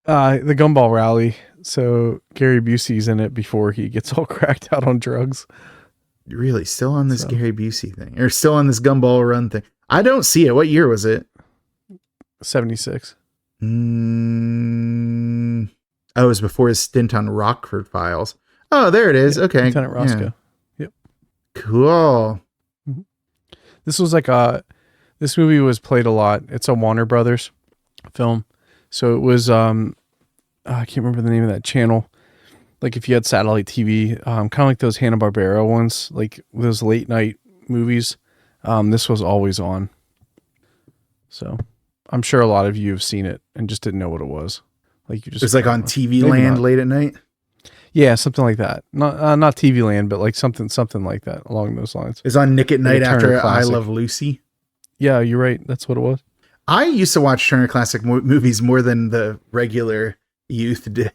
The Gumball Rally. So Gary Busey's in it before he gets all cracked out on drugs. Really? Still on this Gary Busey thing? Or still on this Gumball Run thing? I don't see it. What year was it? 76. Oh, it was before his stint on Rockford Files. Oh, there it is. Yeah, okay. Lieutenant Roscoe. Yeah. Yep. Cool. This was like this movie was played a lot. It's a Warner Brothers film. So it was, I can't remember the name of that channel. Like if you had satellite TV, kind of like those Hanna-Barbera ones, like those late night movies. This was always on. So I'm sure a lot of you have seen it and just didn't know what it was. Like you just, it's like on TV Land late at night. Yeah, something like that. Not TV Land, but like something like that along those lines. It's on Nick at Night after I Love Lucy. Yeah, you're right. That's what it was. I used to watch Turner Classic movies more than the regular youth did.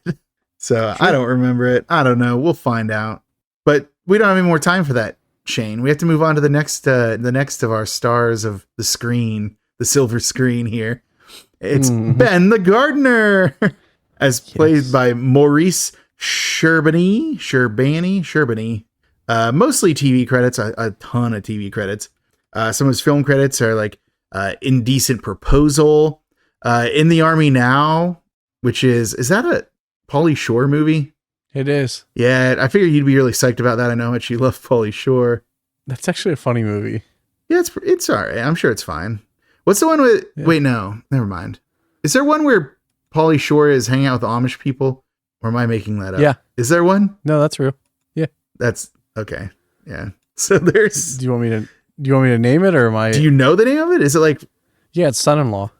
So sure. I don't remember it. I don't know. We'll find out. But we don't have any more time for that, Shane. We have to move on to the next of our stars of the screen, the silver screen here. It's Ben the Gardener, as played by Maurice Sherbany. Mostly TV credits, a ton of TV credits. Some of his film credits are like Indecent Proposal, In the Army Now, which is that a Pauly Shore movie? It is. Yeah, I figured you'd be really psyched about that. I know how much you love Pauly Shore. That's actually a funny movie. Yeah, it's all right. I'm sure it's fine. What's the one with... Yeah. Wait, no. Never mind. Is there one where Pauly Shore is hanging out with Amish people? Or am I making that up? Yeah. Is there one? No, that's real. Yeah. That's okay. Yeah. So there's. Do you want me to name it, or am I? Do you know the name of it? Is it like? Yeah, it's Son-in-Law.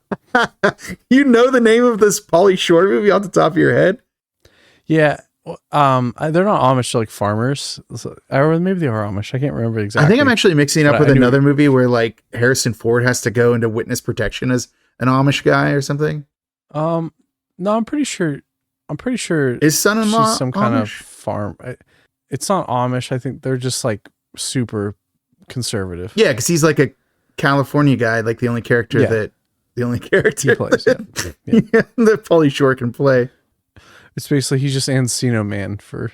You know the name of this Pauly Shore movie off the top of your head? Yeah. They're not Amish, they're like farmers. Or maybe they are Amish. I can't remember exactly. I think I'm actually mixing up with another movie where like Harrison Ford has to go into witness protection as an Amish guy or something. No, I'm pretty sure. Is Son-in-Law she's some kind Amish? of farm. It's not Amish. I think they're just like super conservative. Yeah, because he's like a California guy, like the only character he plays. Yeah. That Pauly Shore can play. It's basically he's just Encino Man for.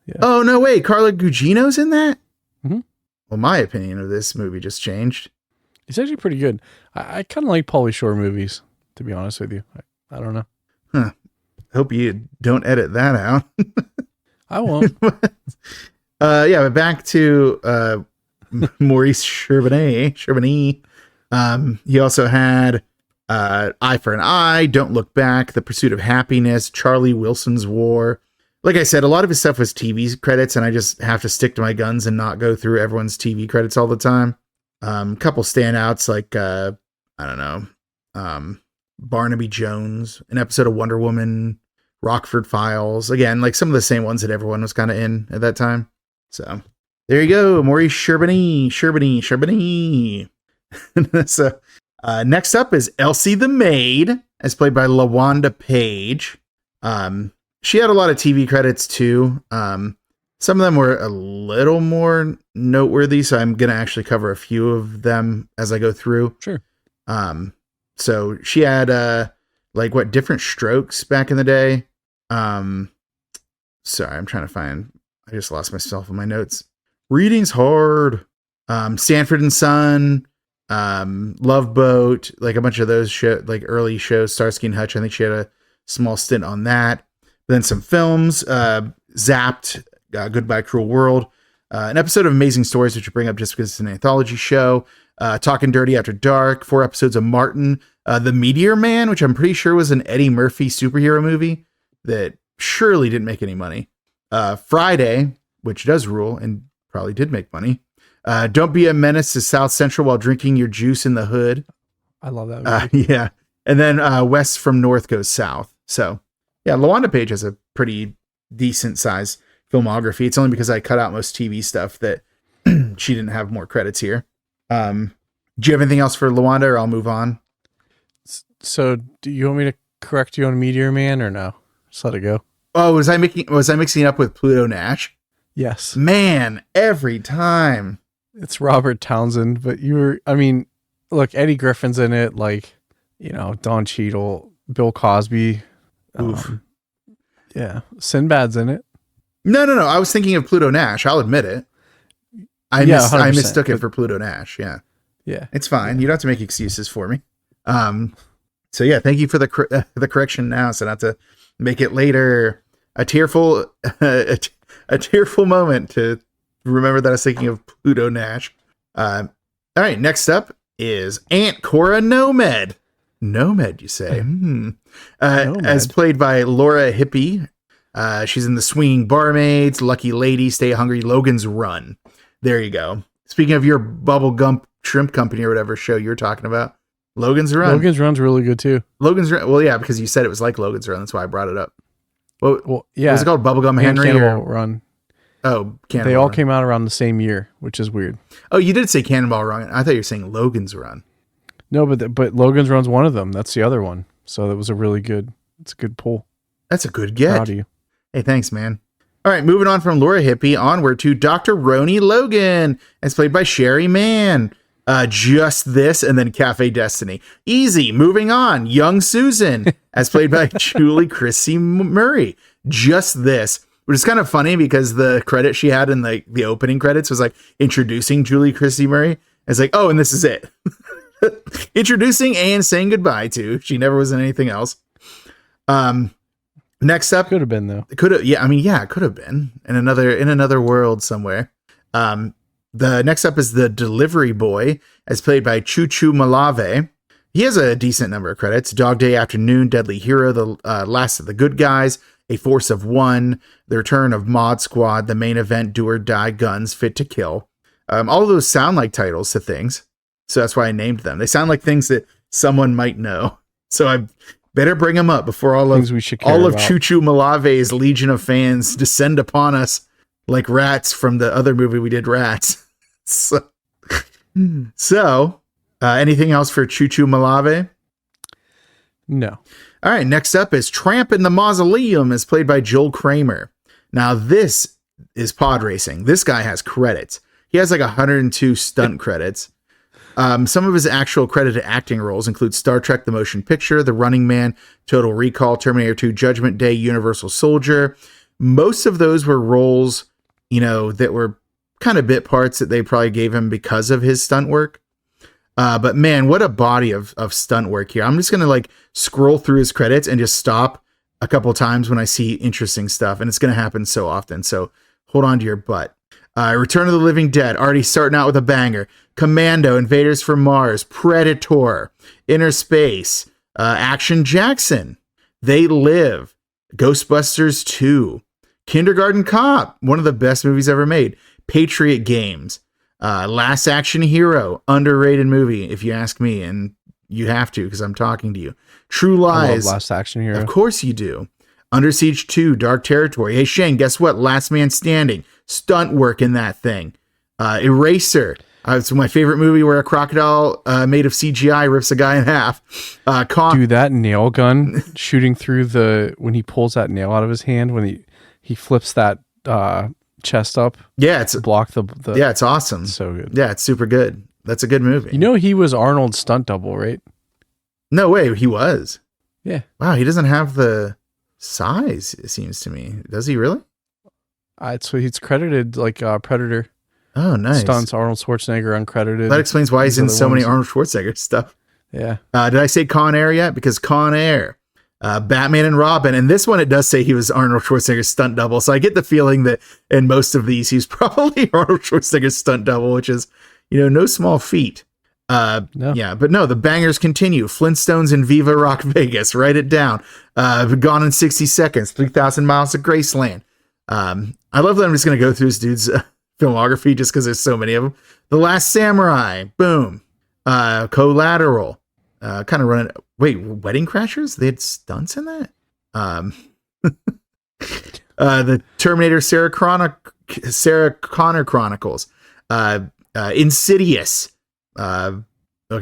Yeah. Oh no! Wait, Carla Gugino's in that. Mm-hmm. Well, my opinion of this movie just changed. It's actually pretty good. I kind of like Pauly Shore movies, to be honest with you. I don't know. Huh. Hope you don't edit that out. I won't. Yeah, but back to Maurice Charbonnet. He also had Eye for an Eye, Don't Look Back, The Pursuit of Happiness, Charlie Wilson's War. Like I said, a lot of his stuff was TV credits, and I just have to stick to my guns and not go through everyone's TV credits all the time. Couple standouts like Barnaby Jones, an episode of Wonder Woman, Rockford Files. Again, like some of the same ones that everyone was kind of in at that time. So there you go, Maurice Charbonnet. So next up is Elsie the Maid, as played by LaWanda Page. She had a lot of TV credits too. Some of them were a little more noteworthy, so I'm going to actually cover a few of them as I go through. Sure. So she had Different Strokes back in the day. Sorry, I'm trying to find. I just lost myself in my notes. Reading's hard. Sanford and Son, Love Boat, like a bunch of those early shows. Starsky and Hutch. I think she had a small stint on that. Then some films. Zapped. Goodbye Cruel World. An episode of Amazing Stories, which I bring up just because it's an anthology show. Talking Dirty After Dark, 4 episodes of Martin, The Meteor Man, which I'm pretty sure was an Eddie Murphy superhero movie that surely didn't make any money. Friday, which does rule and probably did make money. Don't Be a Menace to South Central While Drinking Your Juice in the Hood. I love that movie. Yeah. And then West from North Goes South. So yeah, LaWanda Page has a pretty decent size filmography. It's only because I cut out most TV stuff that she didn't have more credits here. Do you have anything else for LaWanda, or I'll move on? So do you want me to correct you on Meteor Man or no? Just let it go. Oh, was I mixing it up with Pluto Nash? Yes. Man, every time. It's Robert Townsend, but look, Eddie Griffin's in it, Don Cheadle, Bill Cosby. Yeah. Sinbad's in it. No. I was thinking of Pluto Nash. I'll admit it. I mistook it for Pluto Nash. Yeah. Yeah. It's fine. You don't have to make excuses for me. So yeah, thank you for the correction now, so not to make it later a tearful moment to remember that I was thinking of Pluto Nash. All right, next up is Aunt Cora Nomed. Nomed, you say? Nomed. As played by Laura Hippie. She's in The Swinging Barmaids, Lucky Lady, Stay Hungry, Logan's Run. There you go. Speaking of your Bubblegum Shrimp Company or whatever show you're talking about, Logan's Run. Logan's Run's really good too. Logan's Run. Well, yeah, because you said it was like Logan's Run. That's why I brought it up. Well, yeah. Was it called Bubblegum Henry? Cannonball Run. Oh, Cannonball They all Run. came out around the same year, which is weird. Oh, you did say Cannonball Run. I thought you were saying Logan's Run. No, but Logan's Run's one of them. That's the other one. So that was it's a good pull. That's a good get. Proud of you. Hey, thanks, man. All right, moving on from Laura Hippie onward to Dr. Roni Logan, as played by Sherry Mann. Just This, and then Cafe Destiny. Easy. Moving on. Young Susan, as played by Julie Christie Murray. Just This, which is kind of funny because the credit she had in the opening credits was introducing Julie Christie Murray. It's oh, and this is it. Introducing and saying goodbye to. She never was in anything else. Next up, could have been though. Could have, yeah. I mean, yeah, it could have been in another world somewhere. The next up is The Delivery Boy, as played by Choo Choo Malave. He has a decent number of credits. Dog Day Afternoon, Deadly Hero, The Last of the Good Guys, A Force of One, The Return of Mod Squad, The Main Event, Do or Die, Guns, Fit to Kill. All of those sound like titles to things. So that's why I named them. They sound like things that someone might know. So I better bring them up before all of Choo Choo Malave's legion of fans descend upon us like rats from the other movie we did, Rats. So anything else for Choo Choo Malave? No. All right, next up is Tramp in the Mausoleum, is played by Joel Kramer. Now, this is pod racing. This guy has credits. He has like 102 stunt credits. Some of his actual credited acting roles include Star Trek: The Motion Picture, The Running Man, Total Recall, Terminator 2, Judgment Day, Universal Soldier. Most of those were roles, that were kind of bit parts that they probably gave him because of his stunt work. But man, what a body of stunt work here. I'm just going to scroll through his credits and just stop a couple times when I see interesting stuff. And it's going to happen so often. So hold on to your butt. Return of the Living Dead, already starting out with a banger. Commando, Invaders from Mars, Predator, Inner Space, Action Jackson, They Live, Ghostbusters 2, Kindergarten Cop, one of the best movies ever made. Patriot Games, Last Action Hero, underrated movie, if you ask me, and you have to because I'm talking to you. True Lies. I love Last Action Hero. Of course you do. Under Siege 2, Dark Territory. Hey, Shane, guess what? Last Man Standing. Stunt work in that thing. Eraser. It's my favorite movie where a crocodile made of CGI rips a guy in half. Dude, that nail gun shooting through when he pulls that nail out of his hand, when he flips that chest up. Yeah, it's block the yeah, it's awesome. It's so good. Yeah, it's super good. That's a good movie. He was Arnold's stunt double, right? No way, he was. Yeah. Wow, he doesn't have the size, it seems to me. Does he really? So he's credited like Predator. Oh, nice. Stunts, Arnold Schwarzenegger uncredited. That explains why he's in so many Arnold Schwarzenegger stuff. Yeah. Did I say Con Air yet? Because Con Air, Batman and Robin, and this one it does say he was Arnold Schwarzenegger's stunt double. So I get the feeling that in most of these he's probably Arnold Schwarzenegger's stunt double, which is, no small feat. No. Yeah, but no, the bangers continue. Flintstones and Viva Rock Vegas. Write it down. Gone in 60 Seconds. 3,000 Miles of Graceland. I love that I'm just going to go through this dude's filmography just because there's so many of them. The Last Samurai. Boom. Collateral. Kind of running. Wait, Wedding Crashers? They had stunts in that? The Terminator Sarah Connor Chronicles. Insidious. Okay,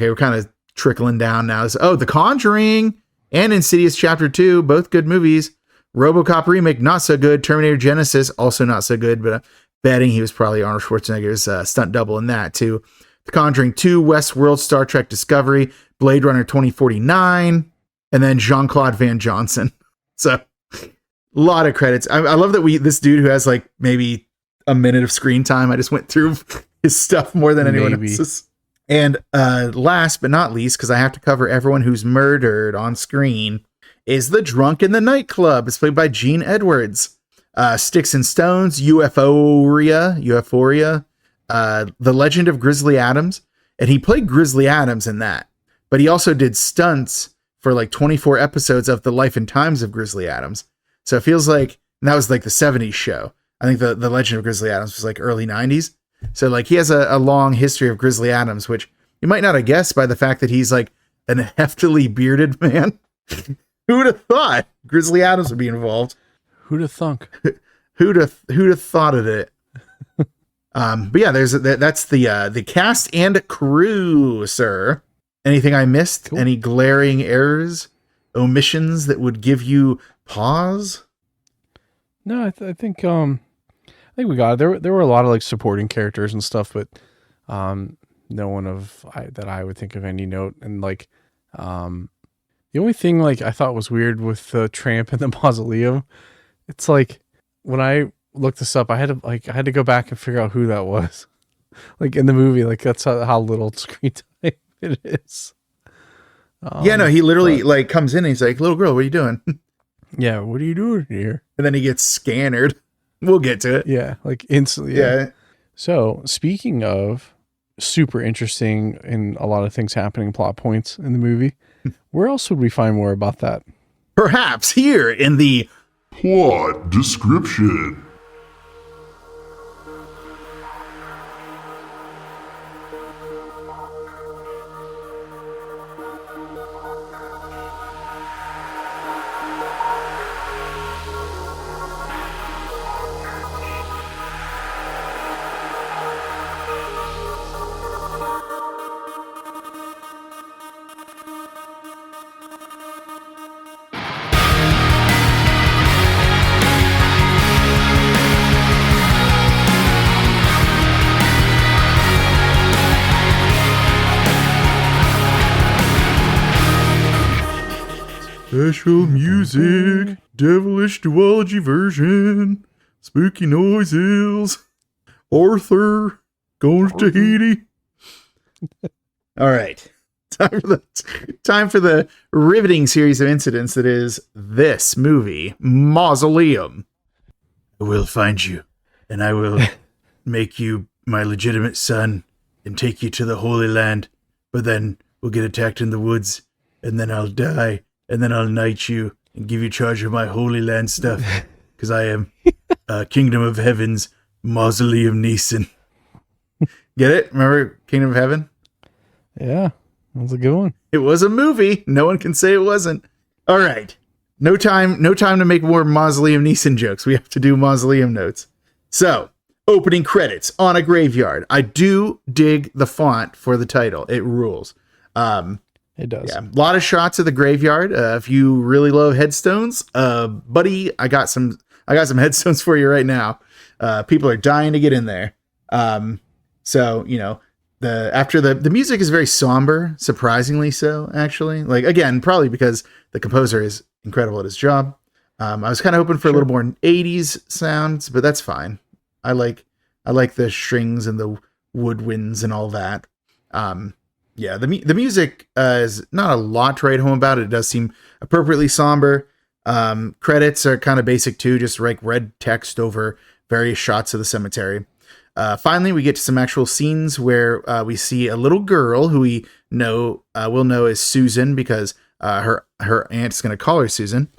we're kind of trickling down now. The Conjuring and Insidious Chapter 2, both good movies. RoboCop remake, not so good. Terminator Genesis, also not so good, but I'm betting he was probably Arnold Schwarzenegger's stunt double in that too. The Conjuring 2, Westworld, Star Trek Discovery, Blade Runner 2049, and then Jean-Claude Van Johnson. So a lot of credits. I love that this dude who has maybe a minute of screen time, I just went through his stuff more than anyone else's. And last but not least, because I have to cover everyone who's murdered on screen, is The Drunk in the Nightclub. It's played by Gene Edwards. Sticks and Stones, Euphoria, The Legend of Grizzly Adams. And he played Grizzly Adams in that. But he also did stunts for 24 episodes of The Life and Times of Grizzly Adams. So it feels like, and that was the 70s show. I think the Legend of Grizzly Adams was early 90s. So he has a long history of Grizzly Adams, which you might not have guessed by the fact that he's an heftily bearded man. Who'd have thought Grizzly Adams would be involved? Who'd have thunk? Who'd have thought of it? But yeah, that's the cast and crew, sir. Anything I missed? Cool. Any glaring errors, omissions that would give you pause? No, I think we got it. There were a lot of supporting characters and stuff, but no one that I would think of any note. And the only thing I thought was weird with the Tramp and the Mausoleum, it's when I looked this up, I had to go back and figure out who that was. In the movie, that's how little screen time it is. Yeah, no, he literally comes in and he's like, "Little girl, what are you doing?" Yeah, what are you doing here? And then he gets scanned. We'll get to it. Yeah, instantly. Yeah. So speaking of super interesting and a lot of things happening, plot points in the movie. Where else would we find more about that? Perhaps here in the Plot description. special music, Devilish Duology version, spooky noises, Arthur going to Tahiti. All right. Time for the riveting series of incidents that is this movie, Mausoleum. I will find you, and I will make you my legitimate son and take you to the Holy Land, but then we'll get attacked in the woods, and then I'll die, and then I'll knight you and give you charge of my Holy Land stuff, because I am Kingdom of Heaven's Mauso-Liam-Neeson. Get it? Remember Kingdom of Heaven? Yeah, that was a good one. It was a movie. No one can say it wasn't. All right. No time to make more Mauso-Liam-Neeson jokes. We have to do Mausoleum notes. So, opening credits on a graveyard. I do dig the font for the title. It rules. It does. Yeah, a lot of shots of the graveyard. If you really love headstones, buddy, I got some headstones for you right now. People are dying to get in there. So, you know, the music is very somber, surprisingly so, actually. Like, again, probably because the composer is incredible at his job. I was kind of hoping for a little more 80s sounds, but that's fine. I like the strings and the woodwinds and all that. Yeah, the music is not a lot to write home about. It does seem appropriately somber. Credits are kind of basic too, just like red text over various shots of the cemetery. Finally, we get to some actual scenes where we see a little girl who we will know as Susan, because her aunt's going to call her Susan.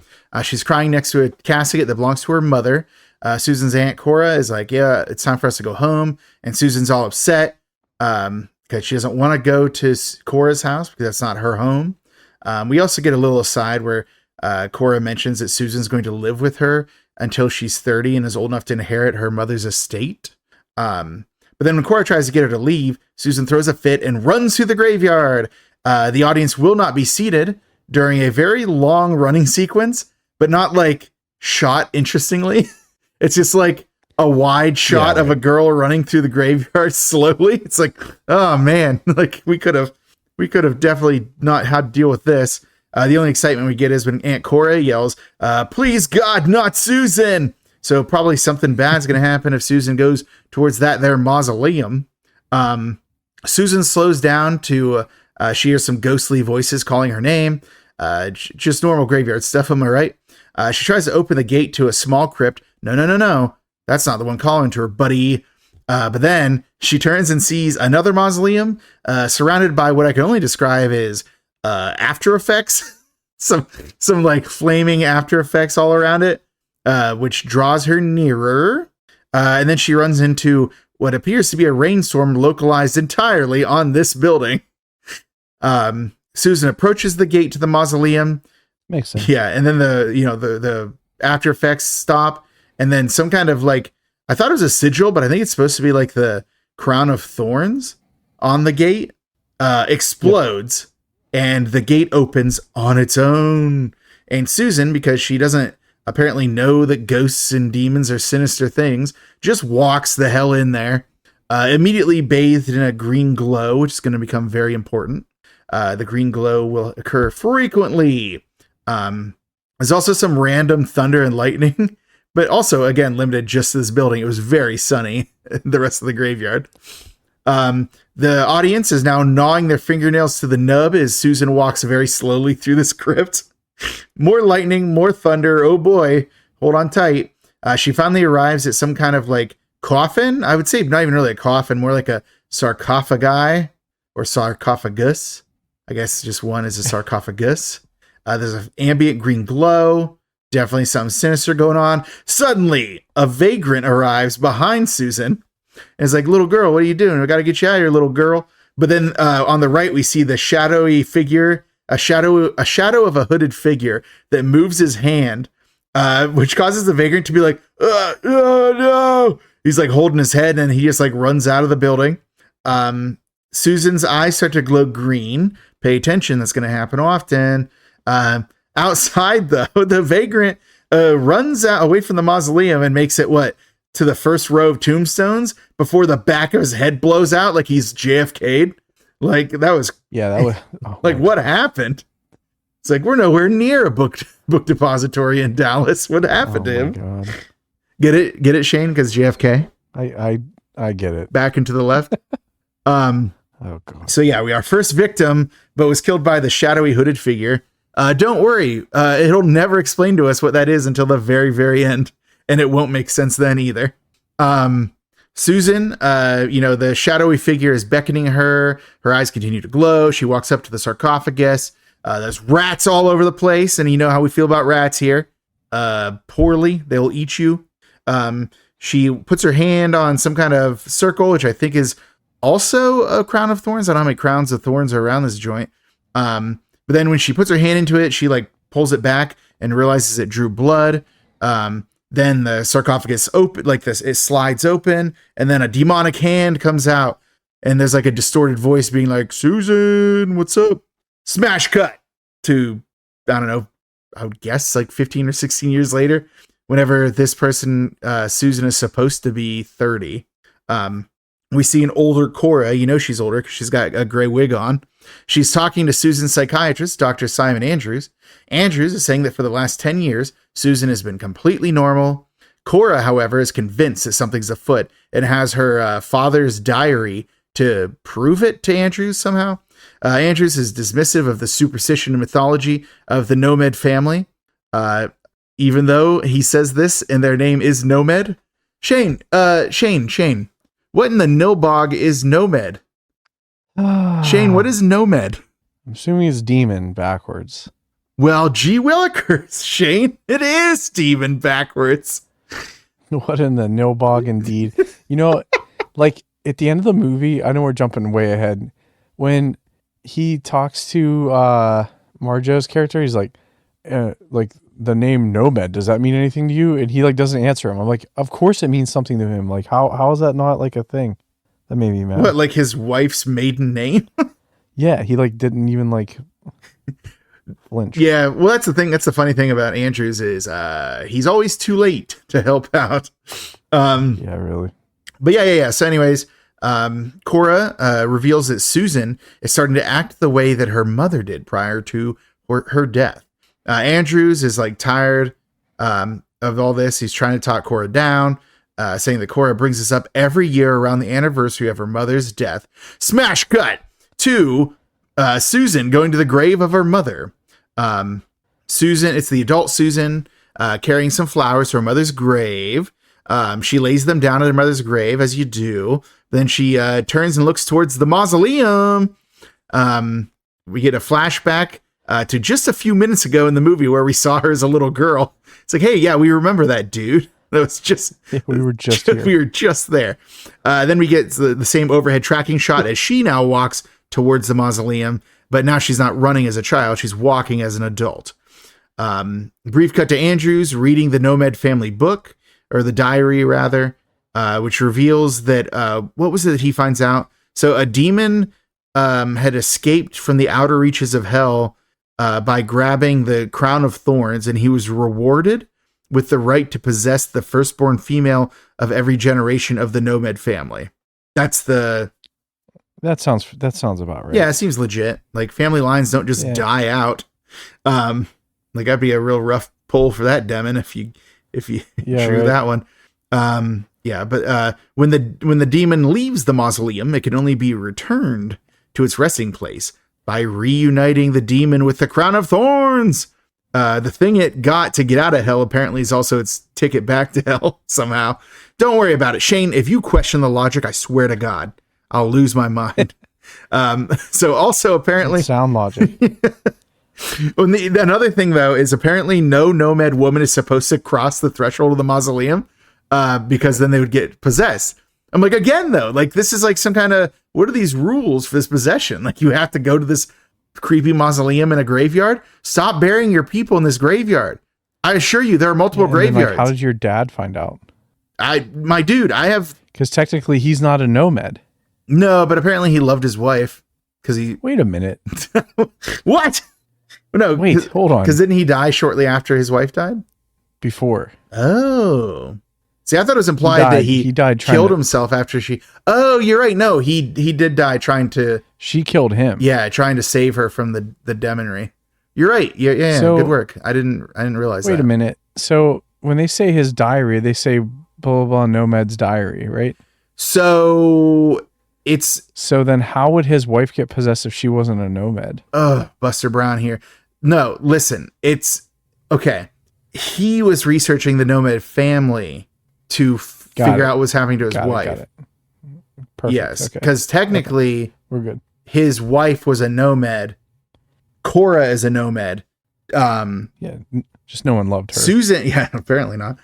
She's crying next to a casket that belongs to her mother. Susan's aunt Cora is like, yeah, it's time for us to go home. And Susan's all upset because she doesn't want to go to Cora's house because that's not her home. We also get a little aside where Cora mentions that Susan's going to live with her until she's 30 and is old enough to inherit her mother's estate. But then when Cora tries to get her to leave, Susan throws a fit and runs through the graveyard. The audience will not be seated during a very long running sequence, but not like shot interestingly. It's just like a wide shot of a girl running through the graveyard slowly. It's like, oh man, like we could have definitely not had to deal with this. The only excitement we get is when Aunt Cora yells, please God, not Susan. So probably something bad's going to happen if Susan goes towards that there mausoleum. Susan slows down to, she hears some ghostly voices calling her name. Just normal graveyard stuff, am I right? She tries to open the gate to a small crypt. No. That's not the one calling to her, buddy. But then she turns and sees another mausoleum surrounded by what I can only describe as After Effects. some like flaming After Effects all around it. Which draws her nearer. And then she runs into what appears to be a rainstorm localized entirely on this building. Susan approaches the gate to the mausoleum. Makes sense. Yeah, and then the After Effects stop, and then some kind of like, I thought it was a sigil, but I think it's supposed to be like the crown of thorns on the gate, explodes, and the gate opens on its own. And Susan, because she doesn't apparently know that ghosts and demons are sinister things, just walks the hell in there, immediately bathed in a green glow, which is going to become very important. The green glow will occur frequently. There's also some random thunder and lightning, but also, again, limited just to this building. It was very sunny, the rest of the graveyard. The audience is now gnawing their fingernails to the nub as Susan walks very slowly through this crypt. More lightning, more thunder. Oh boy, hold on tight. She finally arrives at some kind of like coffin. I would say not even really a coffin, more like a sarcophagi or sarcophagus. I guess just one is a sarcophagus. There's an ambient green glow. Definitely something sinister going on. Suddenly, a vagrant arrives behind Susan. And is like, little girl, what are you doing? We got to get you out of here, little girl. But then on the right, we see the shadowy figure, a shadow of a hooded figure that moves his hand, which causes the vagrant to be like, no. He's like holding his head and he just like runs out of the building. Susan's eyes start to glow green. Pay attention. That's going to happen often. Outside, though, the vagrant runs out away from the mausoleum and makes it to the first row of tombstones before the back of his head blows out like he's JFK'd. Like that was like what happened? It's like we're nowhere near a book depository in Dallas. What happened to him? God. Get it, Shane? Because JFK. I get it. Back and to the left. Oh God. So yeah, our first victim, but was killed by the shadowy hooded figure. Don't worry, it'll never explain to us what that is until the very, very end, and it won't make sense then either. Susan, the shadowy figure is beckoning her. Her eyes continue to glow. She walks up to the sarcophagus. There's rats all over the place, and you know how we feel about rats here. Poorly, they'll eat you. She puts her hand on some kind of circle, which I think is also a crown of thorns. I don't know how many crowns of thorns are around this joint. But then when she puts her hand into it, she like pulls it back and realizes it drew blood. Then the sarcophagus it slides open, and then a demonic hand comes out, and there's like a distorted voice being like, Susan, what's up? Smash cut to, I don't know, I would guess like 15 or 16 years later, whenever this person, Susan, is supposed to be 30. We see an older Cora. You know she's older because she's got a gray wig on. She's talking to Susan's psychiatrist, Dr. Simon Andrews. Andrews is saying that for the last 10 years, Susan has been completely normal. Cora, however, is convinced that something's afoot and has her father's diary to prove it to Andrews somehow. Andrews is dismissive of the superstition and mythology of the Nomed family, even though he says this and their name is Nomed. Shane, what in the Nilbog is Nomed? Shane, what is Nomed? I'm assuming it's demon backwards. Well, gee willikers, Shane. It is demon backwards. What in the Nilbog indeed. Like at the end of the movie, I know we're jumping way ahead. When he talks to Marjo's character, he's like the name Nomed, does that mean anything to you? And he like doesn't answer him. I'm like, of course it means something to him. Like how is that not like a thing? That made me mad. What, like his wife's maiden name? Yeah, he like didn't even like flinch. Yeah, well that's the thing. That's the funny thing about Andrews is he's always too late to help out. Yeah, really. But yeah. So anyways, Cora reveals that Susan is starting to act the way that her mother did prior to her death. Andrews is like tired of all this. He's trying to talk Cora down, saying that Cora brings this up every year around the anniversary of her mother's death. Smash cut to Susan going to the grave of her mother. Susan, it's the adult Susan, carrying some flowers to her mother's grave. She lays them down at her mother's grave, as you do. Then she turns and looks towards the mausoleum. We get a flashback to just a few minutes ago in the movie where we saw her as a little girl. It's like, hey, yeah, we remember that dude. That was just we were just here. We were just there. Then we get the same overhead tracking shot as she now walks towards the mausoleum, but now she's not running as a child; she's walking as an adult. Brief cut to Andrews reading the Nomed family book, or the diary rather, which reveals that what was it that he finds out? So a demon had escaped from the outer reaches of hell by grabbing the crown of thorns, and he was rewarded with the right to possess the firstborn female of every generation of the Nomed family. That sounds about right. Yeah, it seems legit. Like family lines don't just die out. Like that'd be a real rough pull for that demon if you drew that one. But when the demon leaves the mausoleum, it can only be returned to its resting place by reuniting the demon with the crown of thorns. The thing it got to get out of hell apparently is also its ticket back to hell somehow. Don't worry about it. Shane, if you question the logic, I swear to God, I'll lose my mind. So also apparently... That's sound logic. Another thing, though, is apparently no Nomed woman is supposed to cross the threshold of the mausoleum because then they would get possessed. I'm like, again, though, like this is like some kind of, what are these rules for this possession? Like you have to go to this creepy mausoleum in a graveyard? Stop burying your people in this graveyard. I assure you, there are multiple graveyards. How did your dad find out? My dude, I have... Because technically he's not a Nomed. No, but apparently he loved his wife because he... Wait a minute. What? No, wait, hold on. Because didn't he die shortly after his wife died? Before. Oh. See, I thought it was implied that he killed himself after she... Oh, you're right. No, he did die trying to... She killed him. Yeah, trying to save her from the demonry. You're right. Yeah, so, good work. I didn't realize that. Wait a minute. So when they say his diary, they say blah, blah, blah, Nomed's diary, right? So it's... So then how would his wife get possessed if she wasn't a Nomed? Buster Brown here. No, listen, it's... Okay. He was researching the Nomed family to figure out what's happening to his wife. Got it. Perfect. Yes, because technically... We're good. His wife was a Nomed. Cora is a Nomed. Yeah, just no one loved her. Susan, yeah, apparently not.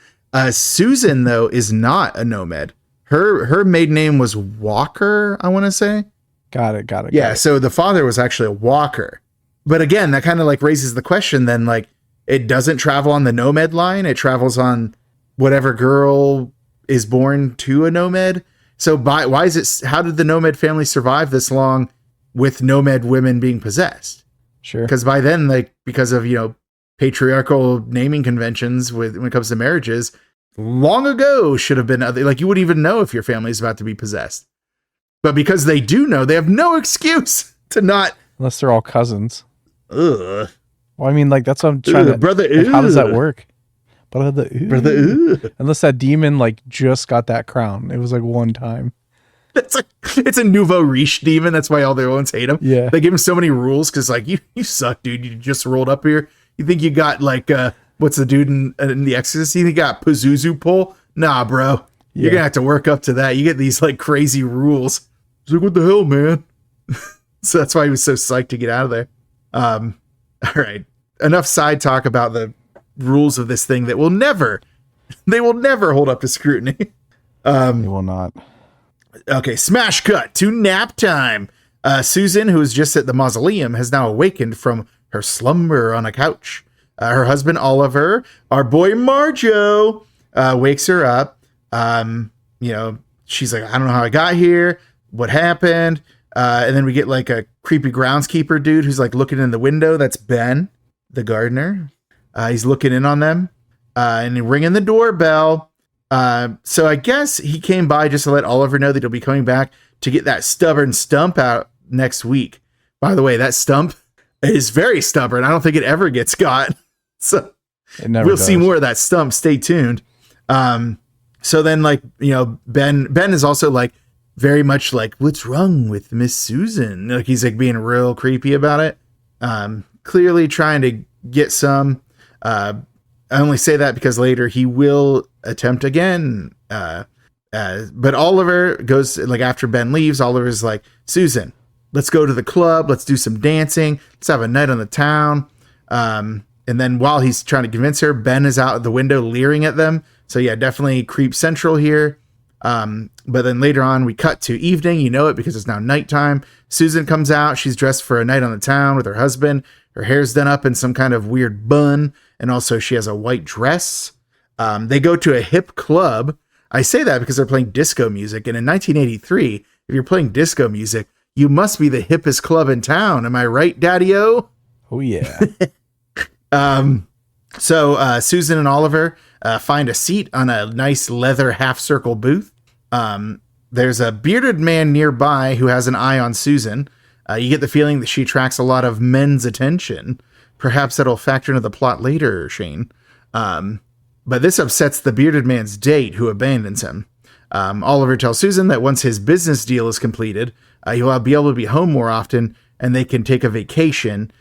Susan, though, is not a Nomed. Her maiden name was Walker, I want to say. Got it. Yeah, so the father was actually a Walker. But again, that kind of like raises the question then, like, it doesn't travel on the Nomed line. It travels on whatever girl is born to a Nomed. So why is it, how did the Nomed family survive this long with Nomed women being possessed? Sure. Because by then, like, because of, patriarchal naming conventions when it comes to marriages, long ago should have been other, like, you wouldn't even know if your family is about to be possessed. But because they do know, they have no excuse to not. Unless they're all cousins. Ugh. Well, I mean, like, that's what I'm trying to. Brother, like, how does that work? Brother, ugh. Unless that demon, like, just got that crown. It was like one time. It's a nouveau riche demon. That's why all the ones hate him. Yeah. They give him so many rules because, like, you suck, dude. You just rolled up here. You think you got, like, what's the dude in The Exorcist? You think you got Pazuzu pull? Nah, bro. Yeah. You're going to have to work up to that. You get these, like, crazy rules. He's like, what the hell, man? So that's why he was so psyched to get out of there. All right. Enough side talk about the rules of this thing that will never hold up to scrutiny. They will not. Okay, smash cut to nap time. Susan, who was just at the mausoleum, has now awakened from her slumber on a couch. Her husband, Oliver, our boy Marjo, wakes her up. She's like, I don't know how I got here. What happened? And then we get like a creepy groundskeeper dude who's like looking in the window. That's Ben, the gardener. He's looking in on them and ringing the doorbell. So I guess he came by just to let Oliver know that he'll be coming back to get that stubborn stump out next week. By the way, that stump is very stubborn. I don't think it ever gets got. So we'll see more of that stump. Stay tuned. So then, like, Ben is also like very much like, what's wrong with Miss Susan? Like, he's like being real creepy about it. Clearly trying to get some. I only say that because later he will attempt again. But Oliver goes, like, after Ben leaves, Oliver's like, Susan, let's go to the club. Let's do some dancing. Let's have a night on the town. And then while he's trying to convince her, Ben is out the window leering at them. So yeah, definitely creep central here. But then later on we cut to evening, it because it's now nighttime. Susan comes out. She's dressed for a night on the town with her husband. Her hair's done up in some kind of weird bun. And also she has a white dress. They go to a hip club. I say that because they're playing disco music. And in 1983, if you're playing disco music, you must be the hippest club in town. Am I right, Daddy-O? Oh, yeah. So Susan and Oliver find a seat on a nice leather half-circle booth. There's a bearded man nearby who has an eye on Susan. You get the feeling that she attracts a lot of men's attention. Perhaps that'll factor into the plot later, Shane. But this upsets the bearded man's date, who abandons him. Oliver tells Susan that once his business deal is completed, he'll be able to be home more often, and they can take a vacation.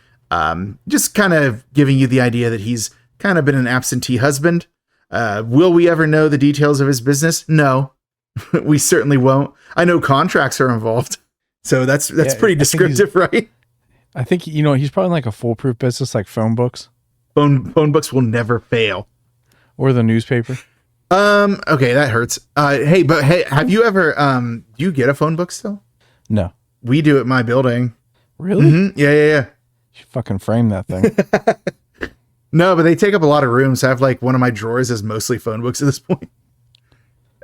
Just kind of giving you the idea that he's kind of been an absentee husband. Will we ever know the details of his business? No, we certainly won't. I know contracts are involved. So that's pretty descriptive, right? I think, he's probably like a foolproof business, like phone books. Phone books will never fail. Or the newspaper. Okay, that hurts. Hey, have you ever, do you get a phone book still? No. We do at my building. Really? Mm-hmm. Yeah. You should fucking frame that thing. No, but they take up a lot of room. So I have like one of my drawers is mostly phone books at this point.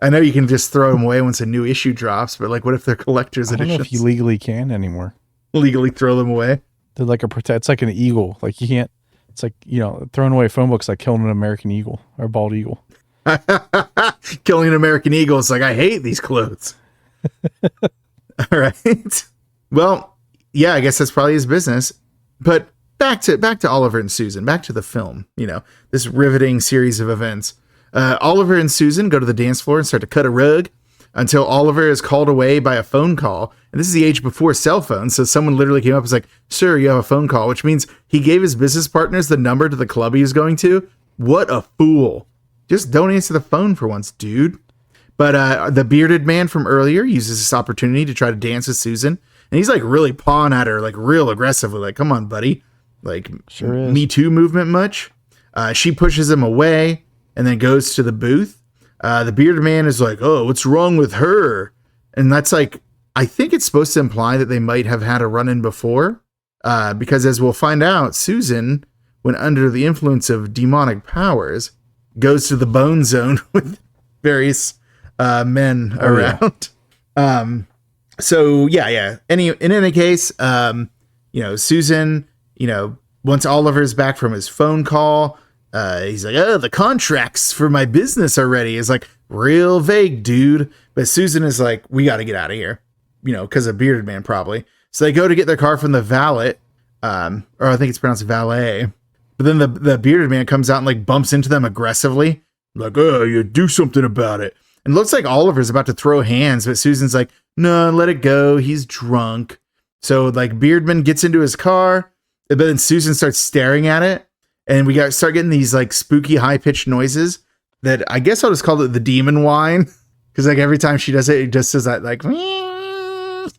I know you can just throw them away once a new issue drops, but like, what if they're collector's editions? I don't know if you legally can anymore. Legally throw them away. They're like it's like an eagle. Like you can't, it's like, throwing away phone books like killing an American eagle or bald eagle. Killing an American eagle. It's like, I hate these clothes. All right. Well, yeah, I guess that's probably his business. But back to Oliver and Susan, back to the film, this riveting series of events. Oliver and Susan go to the dance floor and start to cut a rug until Oliver is called away by a phone call. And this is the age before cell phones. So someone literally came up and was like, sir, you have a phone call, which means he gave his business partners the number to the club he was going to. What a fool. Just don't answer the phone for once, dude. But the bearded man from earlier uses this opportunity to try to dance with Susan. And he's like really pawing at her, like real aggressively, like, come on, buddy. Like, sure is. Me Too movement much? She pushes him away and then goes to the booth. The bearded man is like, oh, what's wrong with her? And that's like, I think it's supposed to imply that they might have had a run-in before. Because as we'll find out, Susan, when under the influence of demonic powers, goes to the bone zone with various men around. Yeah. So yeah. In any case, Susan, once Oliver's back from his phone call, he's like, oh, the contracts for my business already is like real vague, dude. But Susan is like, we got to get out of here, because of bearded man probably. So they go to get their car from the valet, or I think it's pronounced valet. But then the bearded man comes out and like bumps into them aggressively. Like, oh, you do something about it. And it looks like Oliver's about to throw hands, but Susan's like, no, let it go. He's drunk. So like Beardman gets into his car, but then Susan starts staring at it. And we start getting these like spooky high pitched noises that I guess I'll just call it the demon whine. Cause like every time she does it, it just does that like,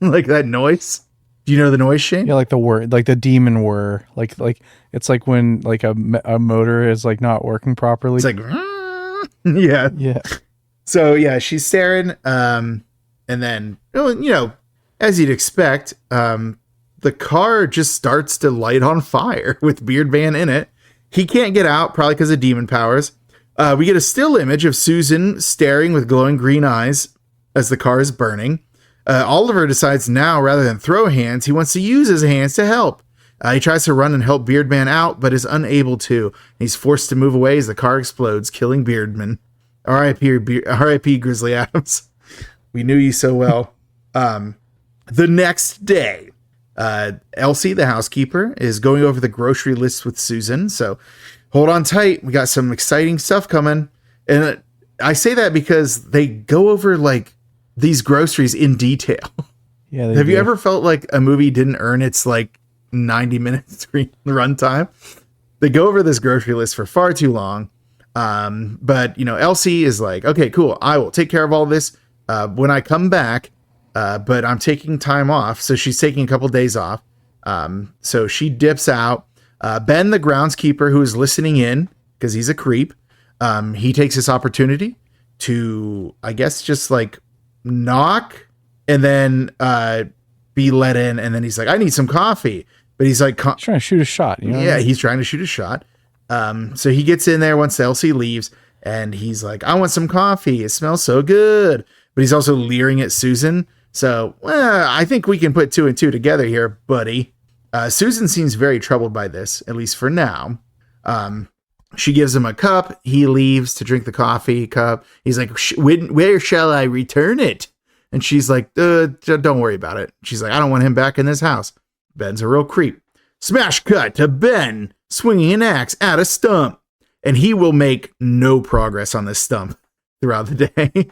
like that noise. Do you know the noise, Shane? Yeah, like the word, like the demon whir, like it's like when like a motor is like not working properly. It's like, yeah. So yeah, she's staring, and then as you'd expect, the car just starts to light on fire with Beardman in it. He can't get out, probably because of demon powers. We get a still image of Susan staring with glowing green eyes as the car is burning. Oliver decides now, rather than throw hands, he wants to use his hands to help. He tries to run and help Beardman out, but is unable to. He's forced to move away as the car explodes, killing Beardman. R.I.P. Grizzly Adams. We knew you so well. The next day, Elsie, the housekeeper, is going over the grocery list with Susan. So hold on tight. We got some exciting stuff coming. And I say that because they go over like these groceries in detail. Yeah. Have you ever felt like a movie didn't earn its like 90-minute screen runtime? They go over this grocery list for far too long. But Elsie is like, okay, cool. I will take care of all this when I come back. But I'm taking time off. So she's taking a couple days off. So she dips out. Ben, the groundskeeper, who is listening in because he's a creep, he takes this opportunity to, I guess, just like knock and then be let in. And then he's like, I need some coffee. But he's like, he's trying to shoot a shot. He's trying to shoot a shot. So he gets in there once Elsie leaves and he's like, I want some coffee. It smells so good. But he's also leering at Susan. So, I think we can put 2 and 2 together here, buddy. Susan seems very troubled by this, at least for now. She gives him a cup. He leaves to drink the coffee cup. He's like, where shall I return it? And she's like, don't worry about it. She's like, I don't want him back in this house. Ben's a real creep. Smash cut to Ben swinging an axe at a stump. And he will make no progress on this stump throughout the day.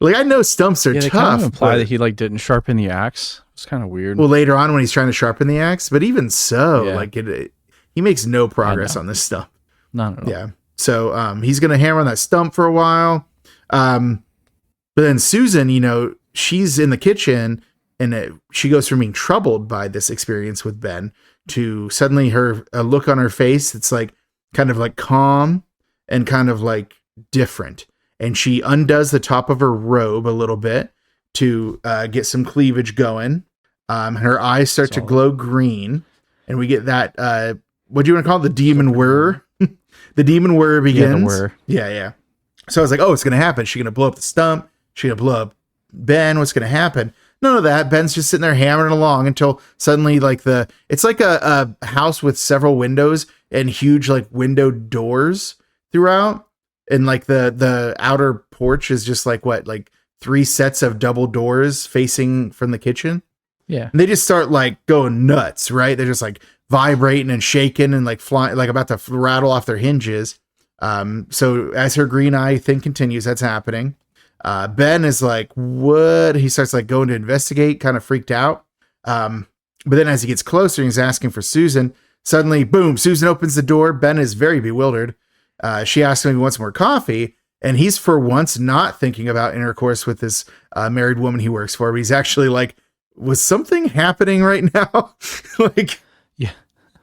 Like, I know stumps are they tough. kind of imply that he like didn't sharpen the axe. It's kind of weird. Well, later on when he's trying to sharpen the axe, but even so, like he makes no progress on this stump. Not at all. Yeah. So he's gonna hammer on that stump for a while. But then Susan, you know, she's in the kitchen and she goes from being troubled by this experience with Ben to suddenly a look on her face. It's like kind of like calm and kind of like different. And she undoes the top of her robe a little bit to get some cleavage going. Her eyes start to glow green, and we get that, what do you want to call it? The demon whir. The demon whir begins. Yeah, the whir. Yeah. So I was like, oh, it's going to happen. She's going to blow up the stump. She's going to blow up Ben. What's going to happen? None of that. Ben's just sitting there hammering along until suddenly like it's like a house with several windows and huge like window doors throughout. And like the outer porch is just like like 3 sets of double doors facing from the kitchen. Yeah. And they just start like going nuts, right? They're just like vibrating and shaking and like flying, like about to rattle off their hinges. So as her green eye thing continues, that's happening. Ben is like, what? He starts like going to investigate, kind of freaked out. But then as he gets closer, he's asking for Susan. Suddenly, boom, Susan opens the door. Ben is very bewildered. She asks him if he wants more coffee. And he's for once not thinking about intercourse with this married woman he works for. But he's actually like, was something happening right now? Like, yeah.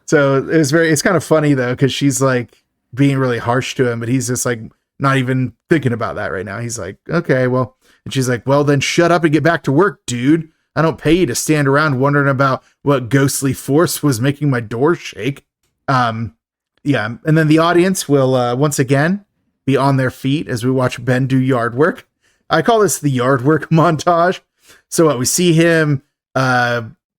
So it's kind of funny though, because she's like being really harsh to him, but he's just like not even thinking about that right now. He's like, okay, well, and she's like, well, then shut up and get back to work, dude. I don't pay you to stand around wondering about what ghostly force was making my door shake. Yeah. And then the audience will once again be on their feet as we watch Ben do yard work. I call this the yard work montage. So we see him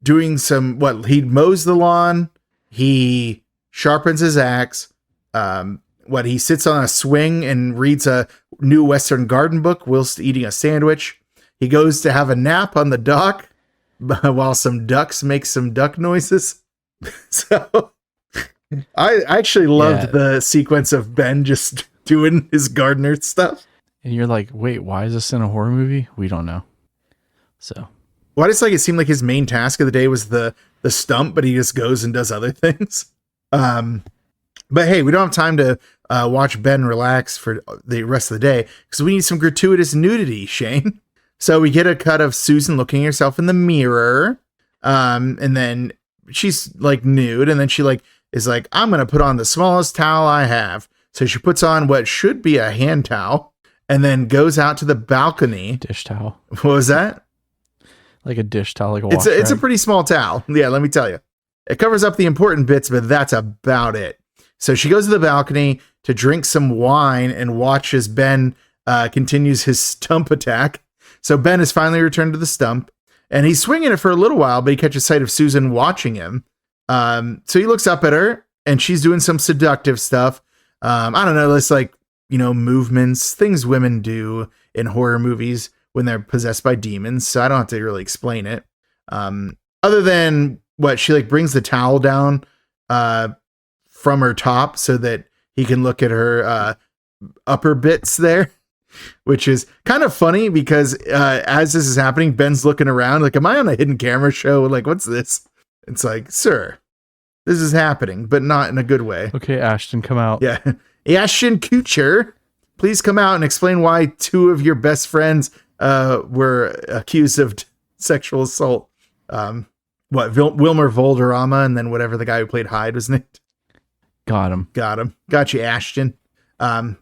doing he mows the lawn, he sharpens his axe, he sits on a swing and reads a new Western garden book whilst eating a sandwich. He goes to have a nap on the dock while some ducks make some duck noises. So I actually loved the sequence of Ben just doing his gardener stuff. And you're like, wait, why is this in a horror movie? We don't know. So why does it seem like his main task of the day was the stump, but he just goes and does other things? But hey, we don't have time to watch Ben relax for the rest of the day because we need some gratuitous nudity, Shane. So we get a cut of Susan looking at herself in the mirror. And then she's like nude. And then she is like, I'm going to put on the smallest towel I have. So she puts on what should be a hand towel and then goes out to the balcony. Dish towel. What was that? Like a dish towel, like a wash It's a pretty small towel. Yeah, let me tell you. It covers up the important bits, but that's about it. So she goes to the balcony to drink some wine and watch as Ben continues his stump attack. So Ben has finally returned to the stump, and he's swinging it for a little while, but he catches sight of Susan watching him. So he looks up at her, and she's doing some seductive stuff. I don't know, it's like, movements, things women do in horror movies when they're possessed by demons. So I don't have to really explain it. Other than she brings the towel down from her top so that he can look at her upper bits there, which is kind of funny because as this is happening, Ben's looking around like, am I on a hidden camera show? Like, what's this? It's like, sir, this is happening, but not in a good way. Okay, Ashton, come out. Yeah. Ashton Kutcher, please come out and explain why 2 of your best friends were accused of sexual assault. Wilmer Valderrama and then whatever the guy who played Hyde was named. Got him. Got you, Ashton. But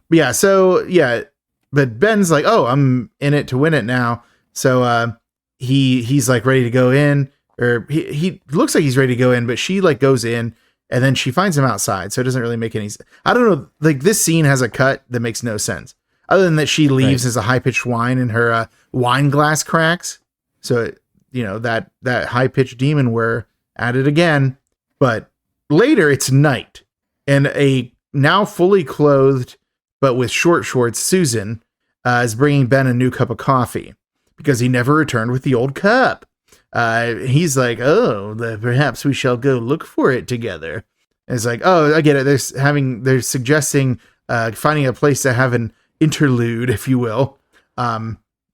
Ben's like, oh, I'm in it to win it now. So he's like ready to go in, or he looks like he's ready to go in, but she like goes in and then she finds him outside. So it doesn't really make any sense. I don't know. Like this scene has a cut that makes no sense other than that she leaves as a high pitched whine and her wine glass cracks. So, that high pitched demon were at it again, but later it's night and a now fully clothed, but with short shorts, Susan is bringing Ben a new cup of coffee because he never returned with the old cup. He's like, oh, perhaps we shall go look for it together. And it's like, oh, I get it. They're suggesting finding a place to have an interlude, if you will.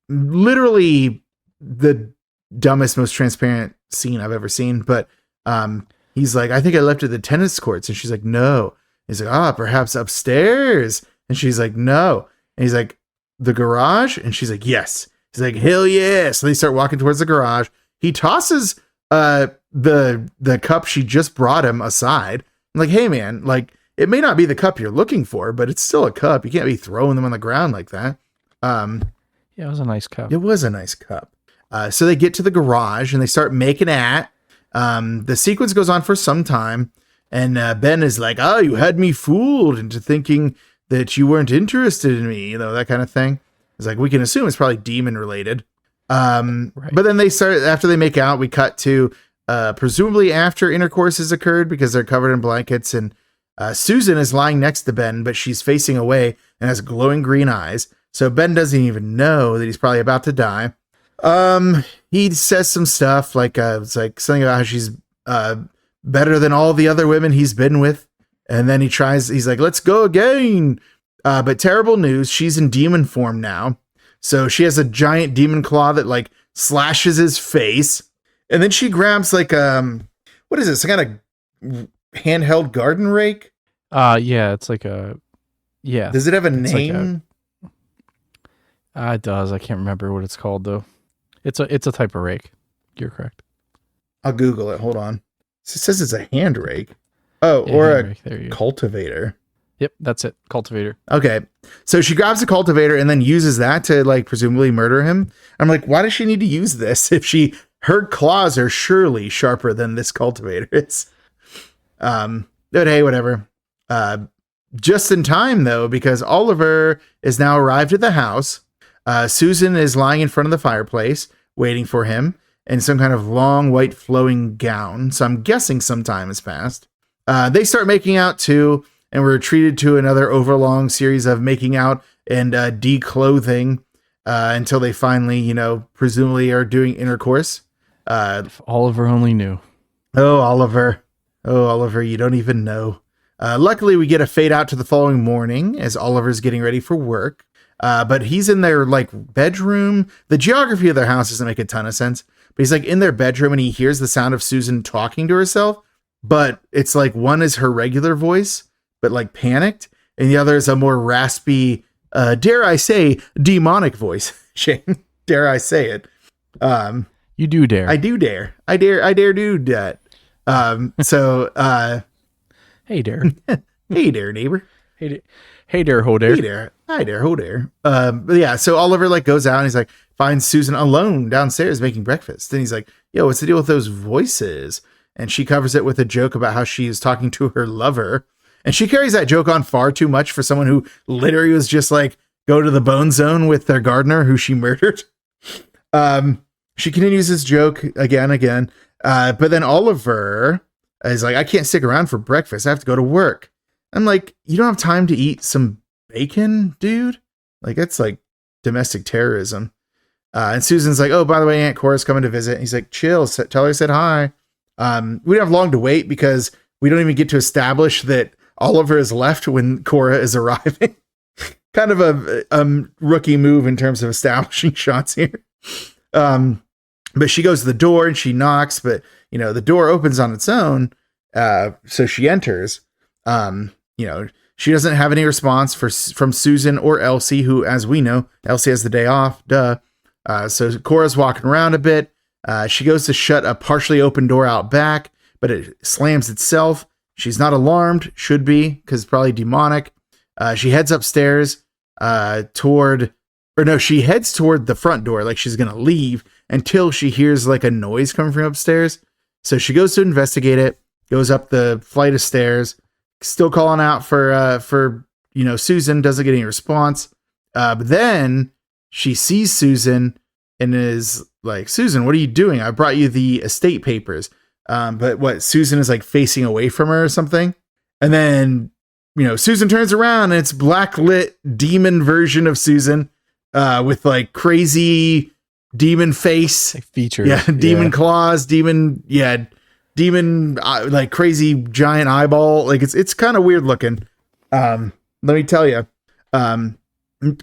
literally the dumbest, most transparent scene I've ever seen. But he's like, I think I left it at the tennis courts. And she's like, no. He's like, perhaps upstairs. And she's like, no. And he's like, the garage? And she's like, yes. He's like, hell yeah. So they start walking towards the garage. He tosses the cup she just brought him aside. I'm like, hey man, like, it may not be the cup you're looking for, but it's still a cup. You can't be throwing them on the ground like that. Yeah, it was a nice cup. It was a nice cup. So they get to the garage and they start making at. The sequence goes on for some time. And Ben is like, oh, you had me fooled into thinking that you weren't interested in me, you know, that kind of thing. It's like, we can assume it's probably demon related. Right. But then they start, after they make out, we cut to presumably after intercourse has occurred because they're covered in blankets. And Susan is lying next to Ben, but she's facing away and has glowing green eyes. So Ben doesn't even know that he's probably about to die. He says some stuff like, it's like something about how she's better than all the other women he's been with. And then he's like, let's go again. But terrible news. She's in demon form now. So she has a giant demon claw that like slashes his face. And then she grabs like, what is this? Some kind of handheld garden rake? Yeah, it's like yeah. Does it have a name? It does. I can't remember what it's called though. It's a type of rake. You're correct. I'll Google it. Hold on. It says it's a hand rake. Oh, yeah, or a cultivator. Yep, that's it. Cultivator. Okay. So she grabs a cultivator and then uses that to like presumably murder him. I'm like, why does she need to use this if her claws are surely sharper than this cultivator is? But hey, whatever. Just in time though, because Oliver is now arrived at the house. Susan is lying in front of the fireplace waiting for him in some kind of long white flowing gown. So I'm guessing some time has passed. They start making out too, and we're treated to another overlong series of making out and declothing until they finally, you know, presumably are doing intercourse. If Oliver only knew. Oh, Oliver, you don't even know. Luckily, we get a fade out to the following morning as Oliver's getting ready for work. But he's in their like bedroom. The geography of their house doesn't make a ton of sense, but he's like in their bedroom and he hears the sound of Susan talking to herself. But it's like one is her regular voice, but like panicked. And the other is a more raspy, dare I say, demonic voice. Shane, dare I say it? You do dare. I do dare. I dare do that. Hey dare. Hey dare, neighbor. Hey dare, ho dare. Hey dare. Hi there, ho dare. But yeah, so Oliver like goes out and he's like, finds Susan alone downstairs making breakfast. And he's like, yo, what's the deal with those voices? And she covers it with a joke about how she is talking to her lover. And she carries that joke on far too much for someone who literally was just like, go to the bone zone with their gardener who she murdered. She continues this joke again. But then Oliver is like, I can't stick around for breakfast. I have to go to work. I'm like, you don't have time to eat some bacon, dude? Like, that's like domestic terrorism. And Susan's like, oh, by the way, Aunt Cora's coming to visit. And he's like, chill, tell her I said hi. We don't have long to wait because we don't even get to establish that Oliver is left when Cora is arriving. Kind of a rookie move in terms of establishing shots here. But she goes to the door and she knocks, but you know, the door opens on its own. So she enters. She doesn't have any response from Susan or Elsie, who, as we know, Elsie has the day off. Duh. So Cora's walking around a bit. She goes to shut a partially open door out back, but it slams itself. She's not alarmed, should be, because it's probably demonic. She heads upstairs she heads toward the front door, like she's going to leave until she hears like a noise coming from upstairs. So she goes to investigate it, goes up the flight of stairs, still calling out for Susan, doesn't get any response. But then she sees Susan and is like, Susan, what are you doing? I brought you the estate papers. But Susan is like facing away from her or something. And then, Susan turns around and it's blacklit demon version of Susan, with like crazy demon face, like features. Yeah. Demon claws, demon, like crazy giant eyeball. Like it's kind of weird looking. Let me tell you.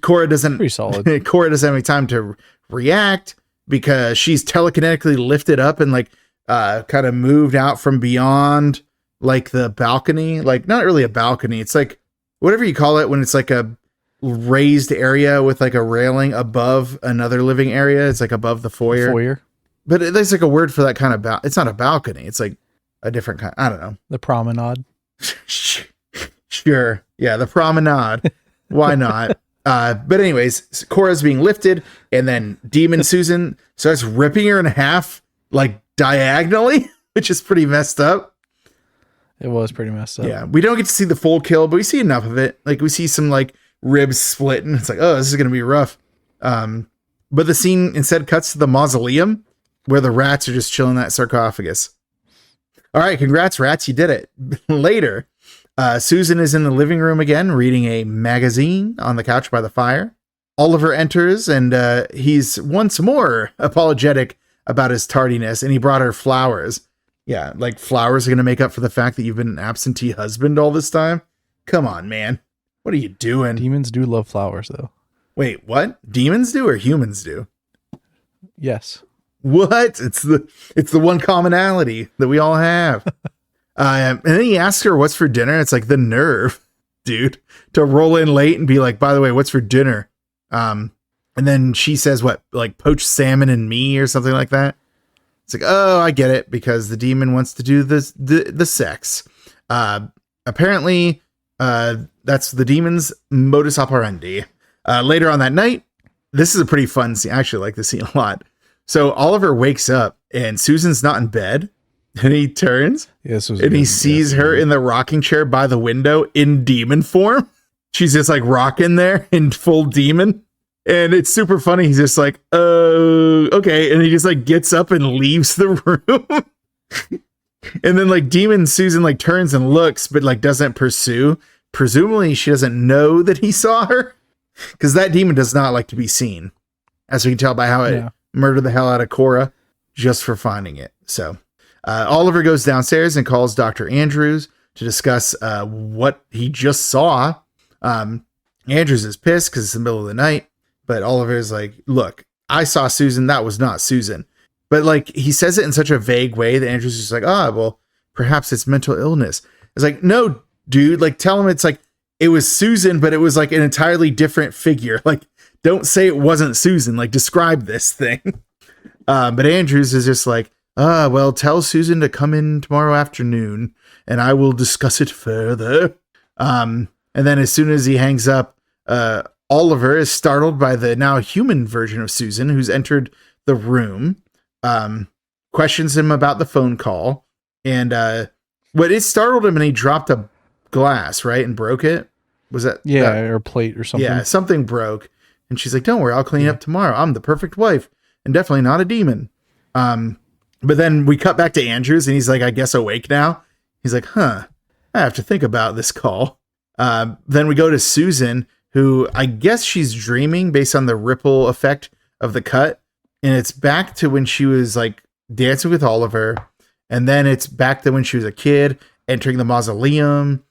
Cora doesn't pretty solid. Cora doesn't have any time to react because she's telekinetically lifted up and like kind of moved out from beyond like the balcony, like not really a balcony. It's like whatever you call it when it's like a raised area with like a railing above another living area. It's like above the foyer. But there's like a word for that kind of it's not a balcony. It's like a different kind. I don't know. The promenade. Sure. Yeah. The promenade. Why not? But anyways, Cora's being lifted and then Demon Susan starts ripping her in half, like diagonally, which is pretty messed up. It was pretty messed up. Yeah. We don't get to see the full kill, but we see enough of it. Like we see some like ribs splitting. It's like, oh, this is going to be rough. But the scene instead cuts to the mausoleum where the rats are just chilling in that sarcophagus. All right. Congrats, rats. You did it. Later. Susan is in the living room again, reading a magazine on the couch by the fire. Oliver enters and he's once more apologetic about his tardiness, and he brought her flowers. Yeah, like flowers are going to make up for the fact that you've been an absentee husband all this time? Come on, man. What are you doing? Demons do love flowers, though. Wait, what? Demons do or humans do? Yes. What? It's the one commonality that we all have. And then he asks her what's for dinner. It's like the nerve, dude, to roll in late and be like, by the way, what's for dinner? And then she says what, like poached salmon and me or something like that. It's like, oh, I get it, because the demon wants to do the sex. Apparently, that's the demon's modus operandi. Later on that night, this is a pretty fun scene. I actually like this scene a lot. So Oliver wakes up and Susan's not in bed. And he turns and he sees her in the rocking chair by the window in demon form. She's just like rocking there in full demon. And it's super funny. He's just like, oh, okay. And he just like gets up and leaves the room. And then like demon Susan like turns and looks, but like doesn't pursue. Presumably she doesn't know that he saw her, because that demon does not like to be seen, as we can tell by how it murdered the hell out of Cora just for finding it. So Oliver goes downstairs and calls Dr. Andrews to discuss what he just saw. Andrews is pissed because it's the middle of the night, but Oliver's like, look, I saw Susan. That was not Susan. But like he says it in such a vague way that Andrews is like, well, perhaps it's mental illness. It's like, no, dude, like tell him it's like, it was Susan, but it was like an entirely different figure. Like, don't say it wasn't Susan. Like, describe this thing. But Andrews is just like, well, tell Susan to come in tomorrow afternoon and I will discuss it further. And then as soon as he hangs up, Oliver is startled by the now human version of Susan, who's entered the room, questions him about the phone call. And what it startled him and he dropped a glass, right? And broke it. Was that? Yeah, or a plate or something. Yeah, something broke. And she's like, don't worry, I'll clean it up tomorrow. I'm the perfect wife and definitely not a demon. But then we cut back to Andrews and he's like, I guess awake now. He's like, I have to think about this call. Then we go to Susan, who I guess she's dreaming based on the ripple effect of the cut. And it's back to when she was like dancing with Oliver. And then it's back to when she was a kid entering the mausoleum.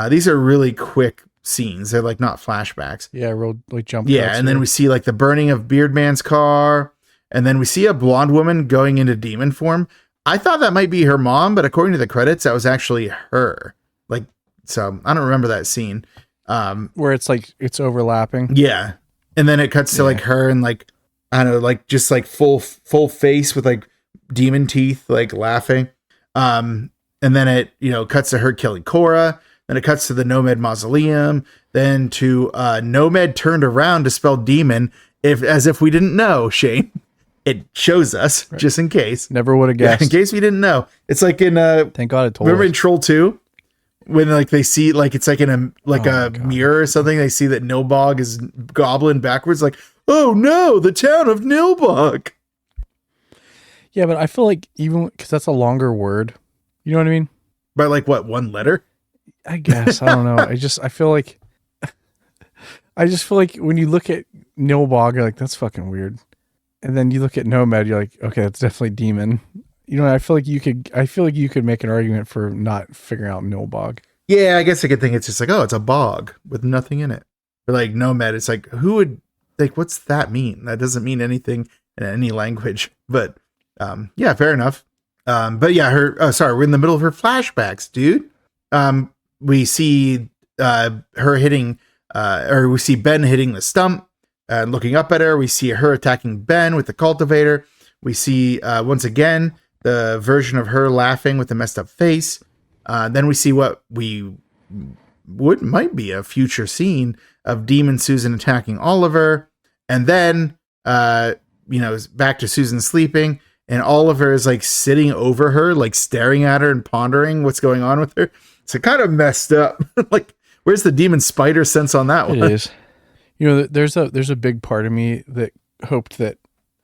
These are really quick scenes. They're like not flashbacks. Yeah, real like jump. Yeah. And then we see like the burning of Beardman's car. And then we see a blonde woman going into demon form. I thought that might be her mom, but according to the credits, that was actually her. Like, so I don't remember that scene. Where it's like, it's overlapping. Yeah. And then it cuts to like her and like, I don't know, like just like full face with like demon teeth, like laughing. And then it, cuts to her killing Cora. Then it cuts to the Nomed mausoleum. Then to Nomed turned around to spell demon, as if we didn't know, Shane. It shows us, just in case. Never would have guessed. Yeah, in case we didn't know. It's like in thank God it told remember us. In Troll 2? When like they see like it's like in a mirror or something, they see that Nilbog is goblin backwards, like, oh no, the town of Nilbog. Yeah, but I feel like even because that's a longer word, you know what I mean? By like what, one letter? I guess. I don't know. I just feel like when you look at Nilbog, you're like, that's fucking weird. And then you look at Nomed, you're like, okay, that's definitely demon. I feel like you could make an argument for not figuring out Nilbog. Yeah, I guess I could think it's just like, oh, it's a bog with nothing in it. for like Nomed. It's like, who would like, what's that mean? That doesn't mean anything in any language, but yeah, fair enough. But yeah, we're in the middle of her flashbacks, dude. We see her hitting, or we see Ben hitting the stump and looking up at her. We see her attacking Ben with the cultivator. We see, once again, the version of her laughing with the messed up face. Then we see what might be a future scene of Demon Susan attacking Oliver. And then, back to Susan sleeping, and Oliver is like sitting over her, like staring at her and pondering what's going on with her. It's kind of messed up. Like, where's the demon spider sense on that one? It is. There's a big part of me that hoped that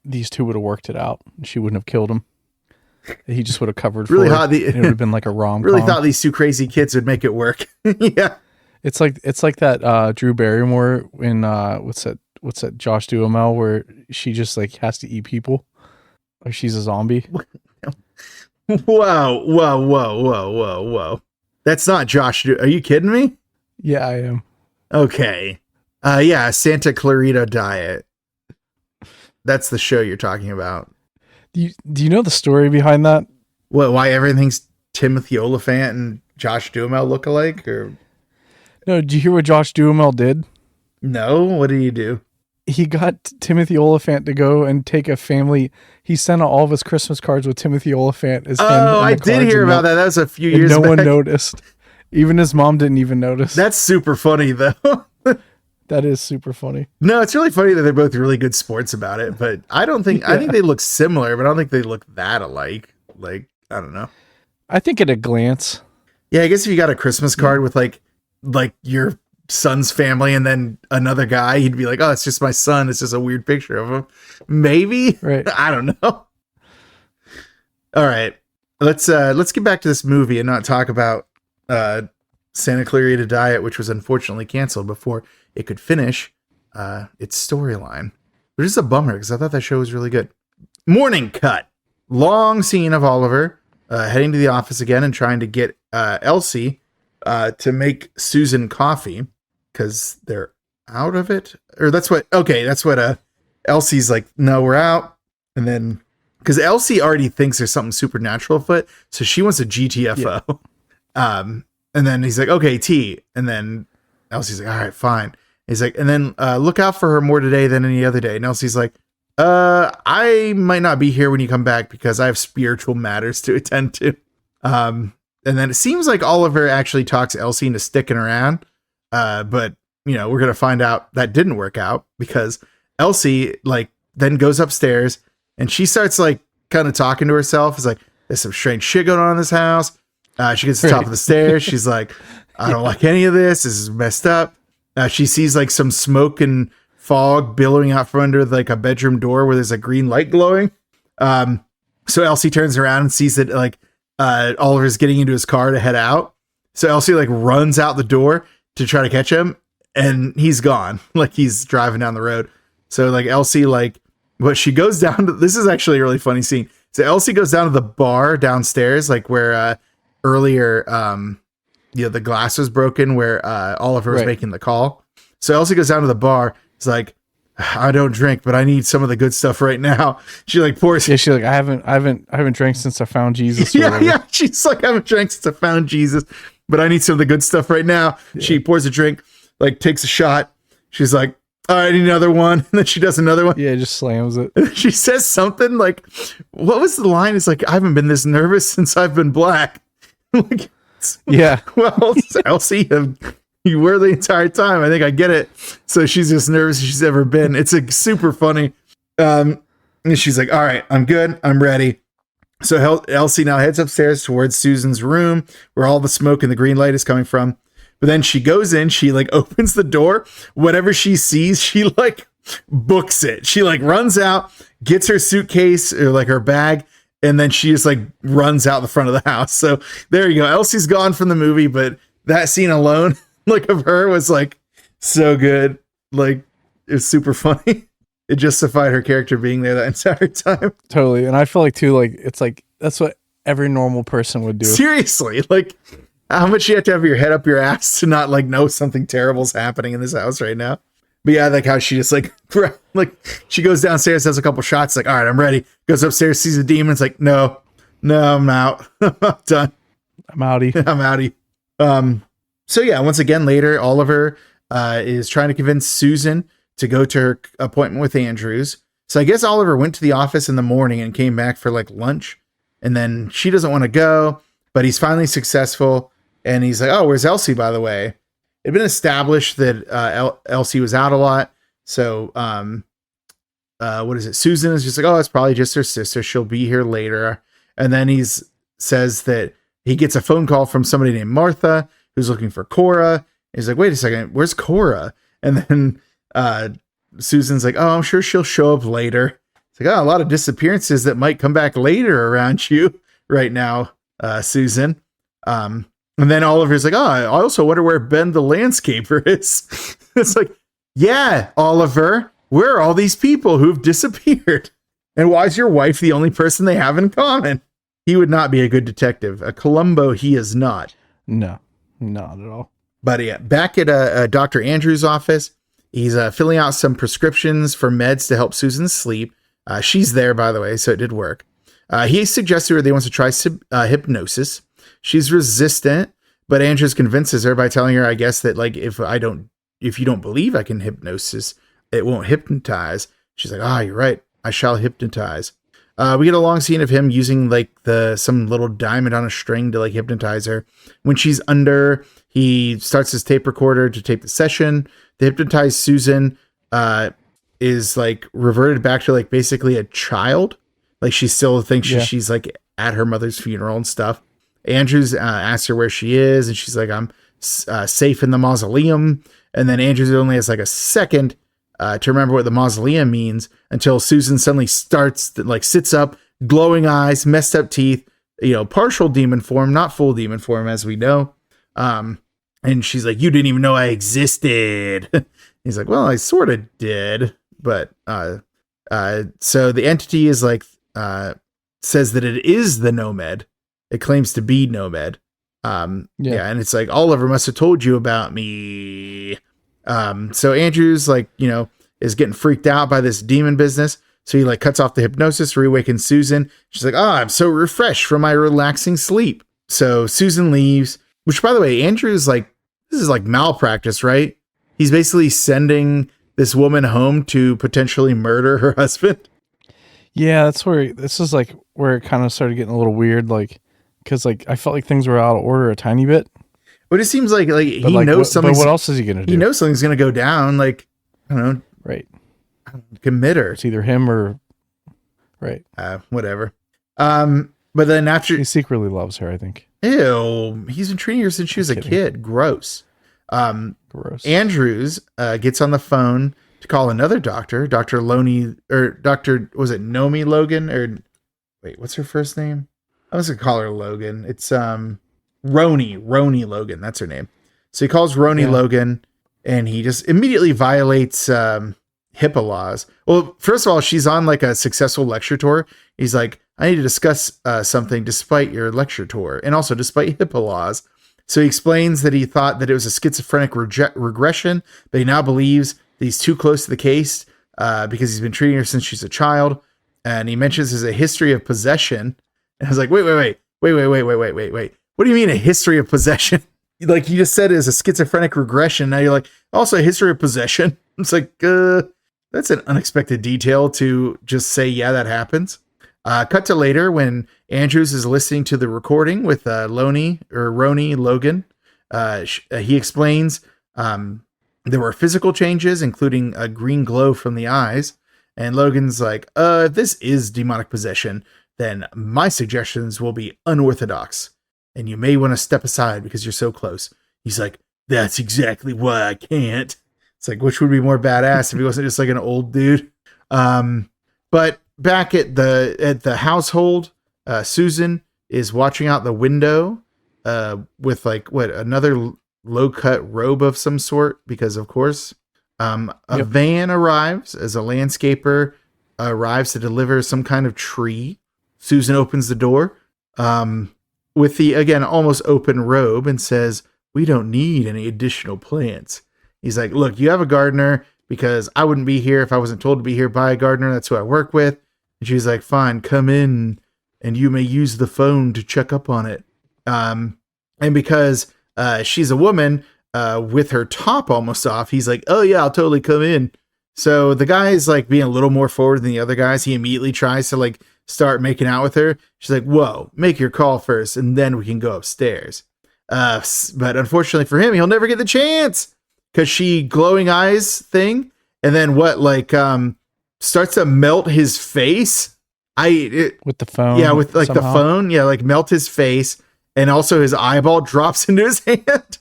these two would have worked it out and she wouldn't have killed him. He just would have covered really for hot. It would have been like a rom-com. Really thought these two crazy kids would make it work. Yeah. It's like that Drew Barrymore in what's that Josh Duhamel where she just like has to eat people. Like she's a zombie. Whoa. That's not Josh. Are you kidding me? Yeah, I am. Okay. Yeah, Santa Clarita Diet. That's the show you're talking about. Do you know the story behind that? What? Why everything's Timothy Olyphant and Josh Duhamel look alike? Or no? Did you hear what Josh Duhamel did? No. What did he do? He got Timothy Olyphant to go and take a family. He sent out all of his Christmas cards with Timothy Olyphant as him. Oh, I did hear about that. That was a few years back. No one noticed. Even his mom didn't even notice. That's super funny, though. That is super funny. No, it's really funny that they're both really good sports about it, but I think they look similar, but I don't think they look that alike. Like, I don't know. I think at a glance. Yeah, I guess if you got a Christmas card with like your son's family and then another guy, he'd be like, oh, it's just my son. It's just a weird picture of him. Maybe. Right. I don't know. All right. Let's get back to this movie and not talk about Santa Clarita Diet, which was unfortunately canceled before it could finish its storyline. Which is a bummer because I thought that show was really good. Morning cut. Long scene of Oliver heading to the office again and trying to get Elsie to make Susan coffee because they're out of it. Or that's what Elsie's like, no, we're out. And then, because Elsie already thinks there's something supernatural afoot, so she wants a GTFO. Yeah. And then he's like, okay, tea. And then Elsie's like, all right, fine. He's like, and then look out for her more today than any other day. And Elsie's like, I might not be here when you come back because I have spiritual matters to attend to. And then it seems like Oliver actually talks Elsie into sticking around. But, we're going to find out that didn't work out because Elsie then goes upstairs and she starts kind of talking to herself. It's like, there's some strange shit going on in this house. She gets to the top of the stairs. She's like, I don't like any of this. This is messed up. She sees like some smoke and fog billowing out from under like a bedroom door where there's a green light glowing. So Elsie turns around and sees that Oliver's getting into his car to head out. So Elsie runs out the door to try to catch him and he's gone. He's driving down the road. So Elsie, but she goes down to, this is actually a really funny scene. So Elsie goes down to the bar downstairs, where, earlier, the glass was broken where Oliver was making the call. So Elsie goes down to the bar. It's like, I don't drink, but I need some of the good stuff right now. She pours. Yeah, she's like, I haven't drank since I found Jesus. Yeah. She's like, I haven't drank since I found Jesus, but I need some of the good stuff right now. Yeah. She pours a drink, takes a shot. She's like, all right, I need another one. And then she does another one. Yeah, just slams it. She says something what was the line? It's like, I haven't been this nervous since I've been black. Yeah. Well, Elsie, you were the entire time. I think I get it. So she's just nervous as she's ever been. It's super funny. And she's like, all right, I'm good. I'm ready. So Elsie now heads upstairs towards Susan's room where all the smoke and the green light is coming from. But then she goes in, she opens the door. Whatever she sees, she books it. She runs out, gets her suitcase or her bag, and then she just runs out the front of the house. So there you go. Elsie's gone from the movie, but that scene alone, of her was so good. It's super funny. It justified her character being there that entire time. Totally. And I feel too, it's that's what every normal person would do. Seriously. How much you have to have your head up your ass to not like know something terrible's happening in this house right now? But yeah, like how she just like she goes downstairs, has a couple shots, like, all right, I'm ready. Goes upstairs, sees the demon. It's like, no, I'm out. I'm done. I'm outie. So yeah, once again, later, Oliver is trying to convince Susan to go to her appointment with Andrews. So I guess Oliver went to the office in the morning and came back for like lunch. And then she doesn't want to go, but he's finally successful. And he's like, oh, where's Elsie, by the way? It'd been established that Elsie was out a lot. So what is it? Susan is just like, oh, it's probably just her sister. She'll be here later. And then says that he gets a phone call from somebody named Martha who's looking for Cora. He's like, wait a second, where's Cora? And then Susan's like, oh, I'm sure she'll show up later. It's like, oh, a lot of disappearances that might come back later around you right now, Susan. And then Oliver's like, oh, I also wonder where Ben the landscaper is. It's like, yeah, Oliver, where are all these people who've disappeared? And why is your wife the only person they have in common? He would not be a good detective. A Columbo, he is not. No, not at all. But yeah, back at Dr. Andrews' office, he's filling out some prescriptions for meds to help Susan sleep. She's there, by the way, so it did work. He suggests to her they want to try hypnosis. She's resistant, but Andrews convinces her by telling her, I guess, that like if you don't believe I can hypnosis, it won't hypnotize. She's like, you're right. I shall hypnotize. We get a long scene of him using like some little diamond on a string to like hypnotize her. When she's under, he starts his tape recorder to tape the session. The hypnotized Susan is like reverted back to like basically a child. Like she still thinks she's like at her mother's funeral and stuff. Andrews asks her where she is, and she's like, I'm safe in the Mausoleum. And then Andrews only has like a second to remember what the Mausoleum means until Susan suddenly sits up, glowing eyes, messed up teeth, partial demon form, not full demon form, as we know. And she's like, you didn't even know I existed. He's like, well, I sort of did. But so the entity is like, says that it is the Nomed. It claims to be Nomed. And it's like, Oliver must have told you about me. So Andrews is getting freaked out by this demon business. So he like cuts off the hypnosis, reawakens Susan. She's like, I'm so refreshed from my relaxing sleep. So Susan leaves, which by the way, Andrews like, this is like malpractice, right? He's basically sending this woman home to potentially murder her husband. Yeah, that's where this is like where it kind of started getting a little weird. Like, cause like, I felt like things were out of order a tiny bit. But it seems like he knows something. But what else is he going to do? He knows something's going to go down. Like, I don't know. Right. Commit her. It's either him or. Right. Whatever. But then after. He secretly loves her, I think. Ew. He's been treating her since she was a kid. Gross. Gross. Andrews gets on the phone to call another doctor. Dr. Loney, or Dr. Was it Nomi Logan? Or wait, what's her first name? I was going to call her Logan. It's, Roni Logan. That's her name. So he calls Roni Logan, and he just immediately violates HIPAA laws. Well, first of all, she's on like a successful lecture tour. He's like, I need to discuss something despite your lecture tour, and also despite HIPAA laws. So he explains that he thought that it was a schizophrenic regression, but he now believes that he's too close to the case because he's been treating her since she's a child. And he mentions there's a history of possession. And I was like, wait. What do you mean a history of possession? Like you just said it is a schizophrenic regression. Now you're like, also a history of possession. It's like, that's an unexpected detail to just say, yeah, that happens. Cut to later when Andrews is listening to the recording with Roni Logan. He explains there were physical changes, including a green glow from the eyes. And Logan's like, if this is demonic possession, then my suggestions will be unorthodox. And you may want to step aside because you're so close. He's like, that's exactly why I can't. It's like, which would be more badass if he wasn't just like an old dude. But back at the household, Susan is watching out the window with like another low cut robe of some sort, because of course, a van arrives as a landscaper arrives to deliver some kind of tree. Susan opens the door. with the, again, almost open robe and says, "We don't need any additional plants." He's like, "Look, you have a gardener because I wouldn't be here if I wasn't told to be here by a gardener. That's who I work with." And she's like, "Fine, come in and you may use the phone to check up on it." And because she's a woman with her top almost off, he's like, "Oh yeah, I'll totally come in." So the guy is like being a little more forward than the other guys. He immediately tries to like start making out with her. She's like, "Whoa, make your call first and then we can go upstairs." But unfortunately for him, he'll never get the chance because she glowing eyes thing. And then starts to melt his face. With the phone. Yeah, with like somehow. the phone. Yeah, like melt his face. And also his eyeball drops into his hand.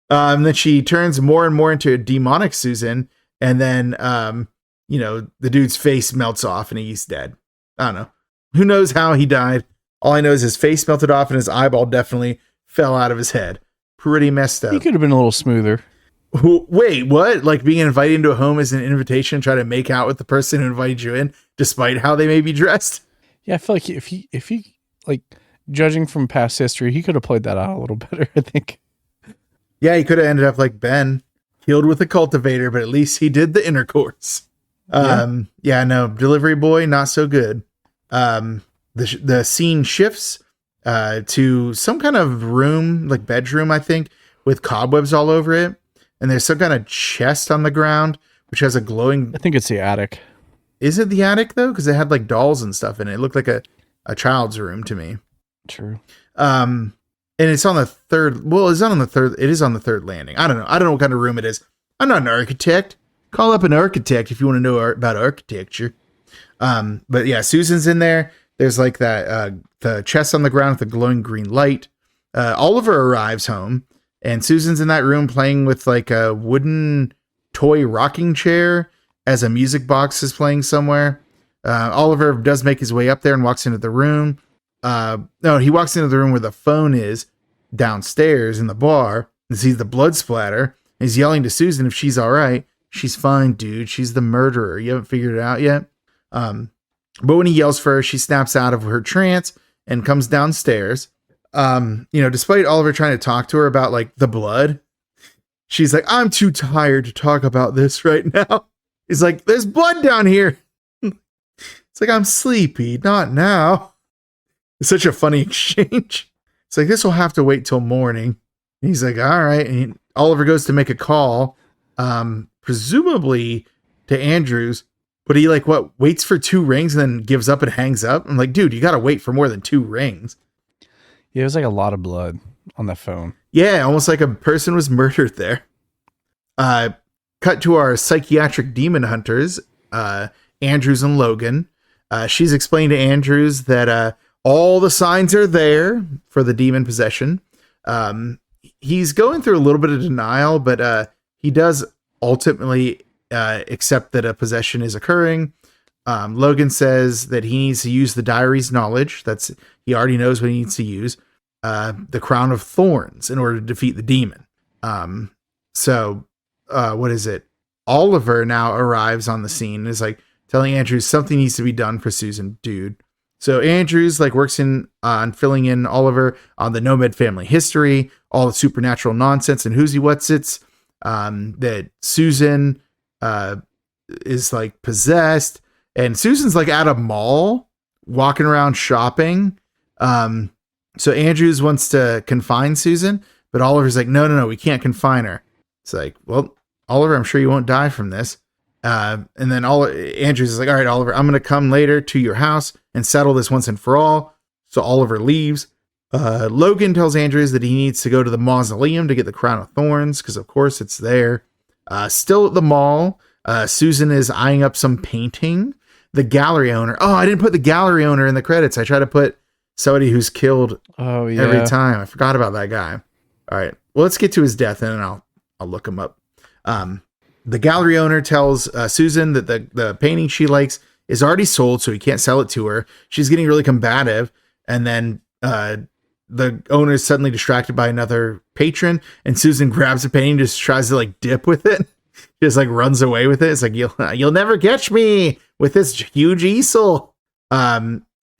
Then she turns more and more into a demonic Susan. And then, the dude's face melts off and he's dead. I don't know. Who knows how he died? All I know is his face melted off and his eyeball definitely fell out of his head. Pretty messed up. He could have been a little smoother. Wait, what? Like being invited into a home is an invitation to try to make out with the person who invited you in, despite how they may be dressed? Yeah, I feel like if he like, judging from past history, he could have played that out a little better, I think. Yeah, he could have ended up like Ben, healed with a cultivator, but at least he did the intercourse. Delivery boy, not so good. The scene shifts to some kind of room, like bedroom, I think, with cobwebs all over it. And there's some kind of chest on the ground, which has a glowing... I think it's the attic. Is it the attic, though? Because it had like dolls and stuff in it. It looked like a child's room to me. True. And it's on the third... Well, it's not on the third... It is on the third landing. I don't know. I don't know what kind of room it is. I'm not an architect. Call up an architect if you want to know about architecture. But yeah, Susan's in there. There's like that... the chest on the ground with the glowing green light. Oliver arrives home. And Susan's in that room playing with like a wooden toy rocking chair as a music box is playing somewhere. Oliver does make his way up there and walks into the room. He walks into the room where the phone is downstairs in the bar and sees the blood splatter. He's yelling to Susan if she's all right. She's fine, dude. She's the murderer. You haven't figured it out yet. But when he yells for her, she snaps out of her trance and comes downstairs. Despite Oliver trying to talk to her about like the blood, she's like, "I'm too tired to talk about this right now." He's like, "There's blood down here." It's like, "I'm sleepy, not now." It's such a funny exchange. It's like, "This will have to wait till morning." And he's like, "All right." And Oliver goes to make a call, presumably to Andrews, but he waits for 2 rings and then gives up and hangs up. I'm like, dude, you got to wait for more than 2 rings. Yeah, it was like a lot of blood on that phone. Yeah, almost like a person was murdered there. Cut to our psychiatric demon hunters, Andrews and Logan. She's explained to Andrews that all the signs are there for the demon possession. He's going through a little bit of denial, but he does ultimately accept that a possession is occurring. Logan says that he needs to use the diary's knowledge. He already knows what he needs to use. The crown of thorns in order to defeat the demon. What is it? Oliver now arrives on the scene and is like telling Andrews something needs to be done for Susan, dude. So Andrews works on filling in Oliver on the Nomed family history, all the supernatural nonsense and who's he what's it's, that Susan is possessed. And Susan's at a mall walking around shopping. So Andrews wants to confine Susan, but Oliver's like, no, we can't confine her. It's like, well, Oliver, I'm sure you won't die from this. And then Andrews is like, all right, Oliver, I'm going to come later to your house and settle this once and for all. So Oliver leaves. Logan tells Andrews that he needs to go to the Mausoleum to get the crown of thorns, because of course it's there. Still at the mall, Susan is eyeing up some painting. The gallery owner. Oh, I didn't put the gallery owner in the credits. I try to put somebody who's killed every time. I forgot about that guy. All right. Well, let's get to his death and then I'll look him up. The gallery owner tells Susan that the painting she likes is already sold, so he can't sell it to her. She's getting really combative. And then the owner is suddenly distracted by another patron, and Susan grabs the painting, just tries to dip with it. Just runs away with it. It's like, you'll never catch me with this huge easel.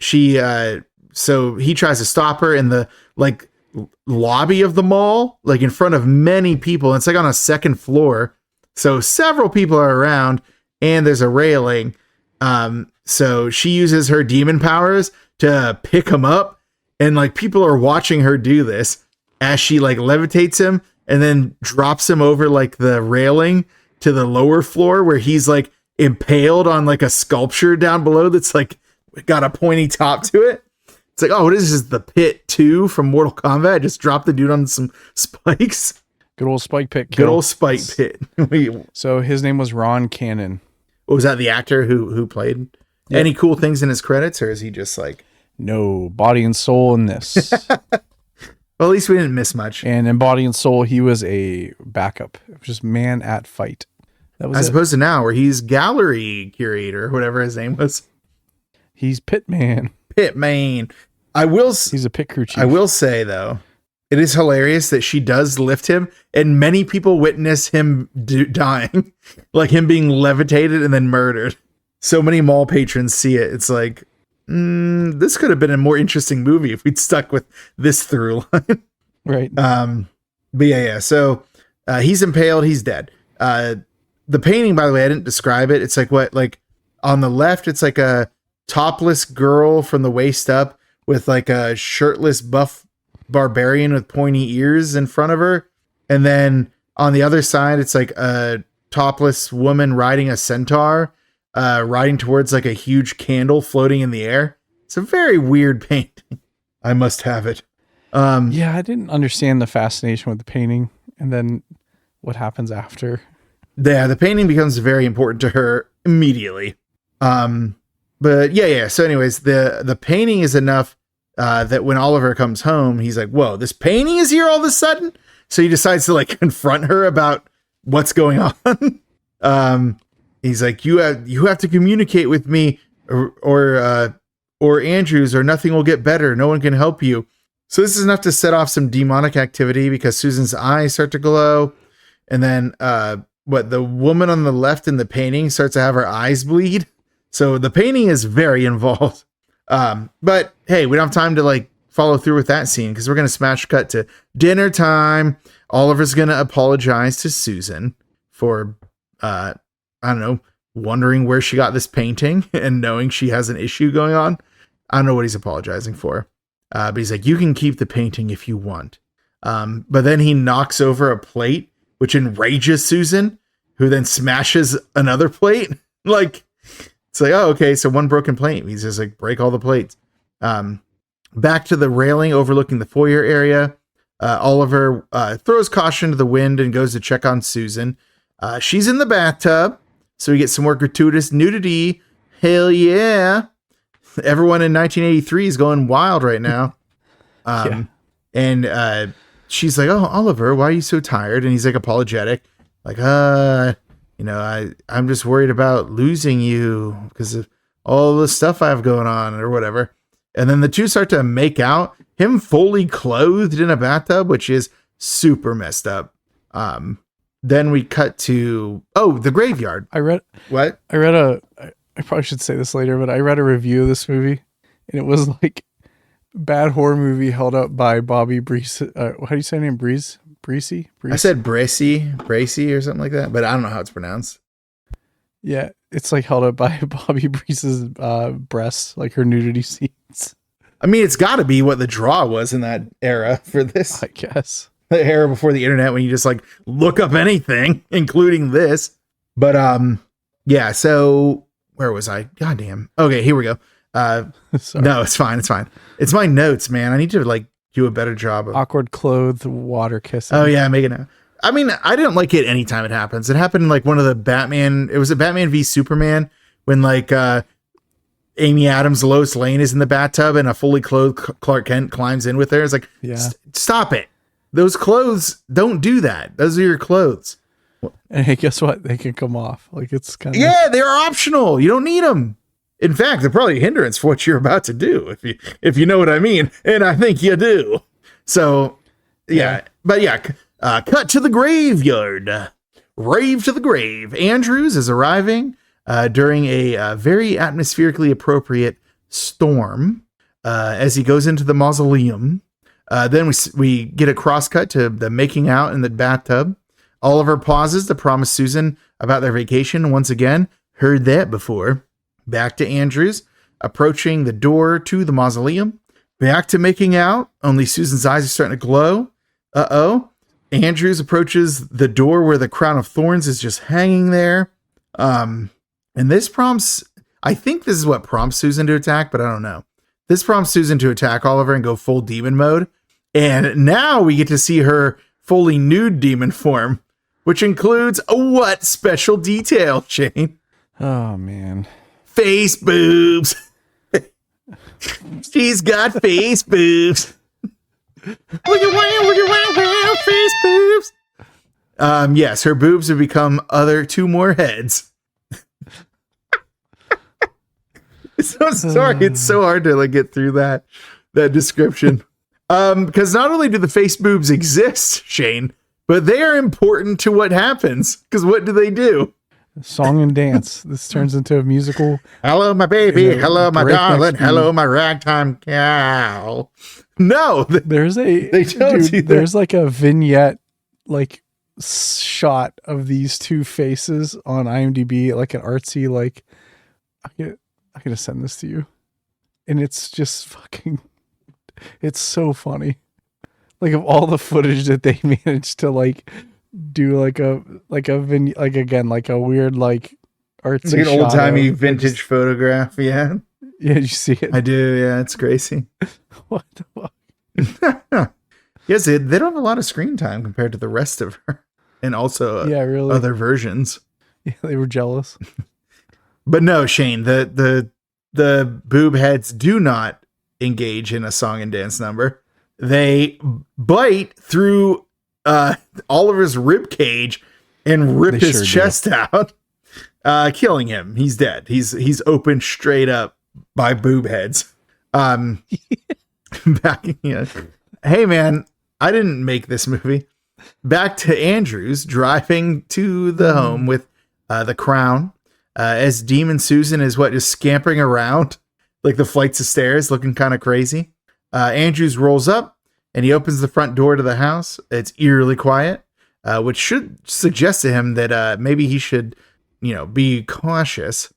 She so he tries to stop her in the like lobby of the mall, like in front of many people. It's like on a second floor. So several people are around and there's a railing. So she uses her demon powers to pick him up, and like people are watching her do this as she like levitates him and then drops him over like the railing to the lower floor where he's like impaled on like a sculpture down below that's like got a pointy top to it. It's like, oh, what is this? The Pit 2 from Mortal Kombat? Just drop the dude on some spikes. Good old Spike Pit kill. Good old Spike Pit. So his name was Ron Cannon. Was that the actor who played? Yep. Any cool things in his credits, or is he just like... No, body and soul in this. Well, at least we didn't miss much. And in Body and Soul, he was a backup. It was just man at fight. That was As opposed to now, where he's gallery curator, whatever his name was. He's Pitman. Pitman. He's a pit crew chief. I will say, though, it is hilarious that she does lift him, and many people witness him dying. Like him being levitated and then murdered. So many mall patrons see it. It's like, this could have been a more interesting movie if we'd stuck with this through line. Right. But yeah. So he's impaled. He's dead. The painting, by the way, I didn't describe it. It's like what, like on the left, it's like a topless girl from the waist up with like a shirtless buff barbarian with pointy ears in front of her. And then on the other side, it's like a topless woman riding a centaur, riding towards like a huge candle floating in the air. It's a very weird painting. I must have it. Yeah, I didn't understand the fascination with the painting and then what happens after. Yeah, the painting becomes very important to her immediately. But yeah. So anyways, the painting is enough that when Oliver comes home, he's like, whoa, this painting is here all of a sudden? So he decides to like confront her about what's going on. He's like, you have to communicate with me or Andrews, or nothing will get better. No one can help you. So this is enough to set off some demonic activity because Susan's eyes start to glow. And then the woman on the left in the painting starts to have her eyes bleed. So the painting is very involved. But hey, we don't have time to like follow through with that scene because we're going to smash cut to dinner time. Oliver's going to apologize to Susan for, I don't know, wondering where she got this painting and knowing she has an issue going on. I don't know what he's apologizing for. But he's like, you can keep the painting if you want. But then he knocks over a plate, which enrages Susan, who then smashes another plate. Like, it's like, oh, okay. So one broken plate. He's just like, break all the plates. Back to the railing overlooking the foyer area. Oliver throws caution to the wind and goes to check on Susan. She's in the bathtub. So we get some more gratuitous nudity. Hell yeah. Everyone in 1983 is going wild right now. And she's like, oh, Oliver, why are you so tired? And he's like apologetic. Like, I'm just worried about losing you because of all the stuff I have going on or whatever. And then the two start to make out, him fully clothed in a bathtub, which is super messed up. Then we cut to, the graveyard. I probably should say this later, but I read a review of this movie and it was like bad horror movie held up by Bobby Breese. How do you say her name? Breese? I said Bracey or something like that, but I don't know how it's pronounced. Yeah, it's like held up by Bobby Breeze's breasts, like her nudity scenes. I mean, it's got to be what the draw was in that era for this. I guess. The era before the internet when you just like look up anything, including this. But yeah, so where was I? Goddamn. Okay, here we go. No, it's fine. It's my notes, man. I need to like do a better job of awkward clothed water kissing. Oh yeah, make it now. I mean, I didn't like it anytime it happens. It happened in like one of the Batman. It was a Batman v Superman when like Amy Adams, Lois Lane is in the bathtub and a fully clothed Clark Kent climbs in with her. It's like, stop it. Those clothes don't do that. Those are your clothes. And hey, guess what? They can come off. Like it's kind of they're optional. You don't need them. In fact, they're probably a hindrance for what you're about to do, if you know what I mean. And I think you do. So yeah. But yeah, cut to the graveyard. Rave to the grave. Andrews is arriving during a very atmospherically appropriate storm. as he goes into the mausoleum. Then we get a cross cut to the making out in the bathtub. Oliver pauses to promise Susan about their vacation once again. Heard that before. Back to Andrews, approaching the door to the mausoleum. Back to making out, only Susan's eyes are starting to glow. Uh-oh. Andrews approaches the door where the crown of thorns is just hanging there. And this prompts, I think this is what prompts Susan to attack, but I don't know. This prompts Susan to attack Oliver and go full demon mode. And now we get to see her fully nude demon form, which includes a what special detail, Shane? Oh, man. Face boobs. She's got face boobs. Face boobs. Yes, her boobs have become two more heads. So sorry, it's so hard to get through that description. Because not only do the face boobs exist, Shane, but they are important to what happens. Because what do they do? Song and dance. This turns into a musical. Hello, my baby. Hello, my darling. Hello, my ragtime cow. No, there's there's like a vignette, shot of these two faces on IMDb, like an artsy, I'm gonna send this to you, and it's just fucking. It's so funny. Of all the footage that they managed to do a weird artsy, an old timey vintage photograph. Yeah. Yeah, did you see it? I do. Yeah, it's crazy. What the fuck? Yes, they don't have a lot of screen time compared to the rest of her, and also really other versions. Yeah, they were jealous. But no, Shane, the boob heads do not engage in a song and dance number. They bite through Oliver's rib cage and rip his chest out, killing him. He's dead. He's opened straight up by boob heads. Hey man, I didn't make this movie. Back to Andrews driving to the home with the crown. As Demon Susan is just scampering around the flights of stairs, looking kind of crazy. Andrews rolls up and he opens the front door to the house. It's eerily quiet, which should suggest to him that maybe he should, be cautious.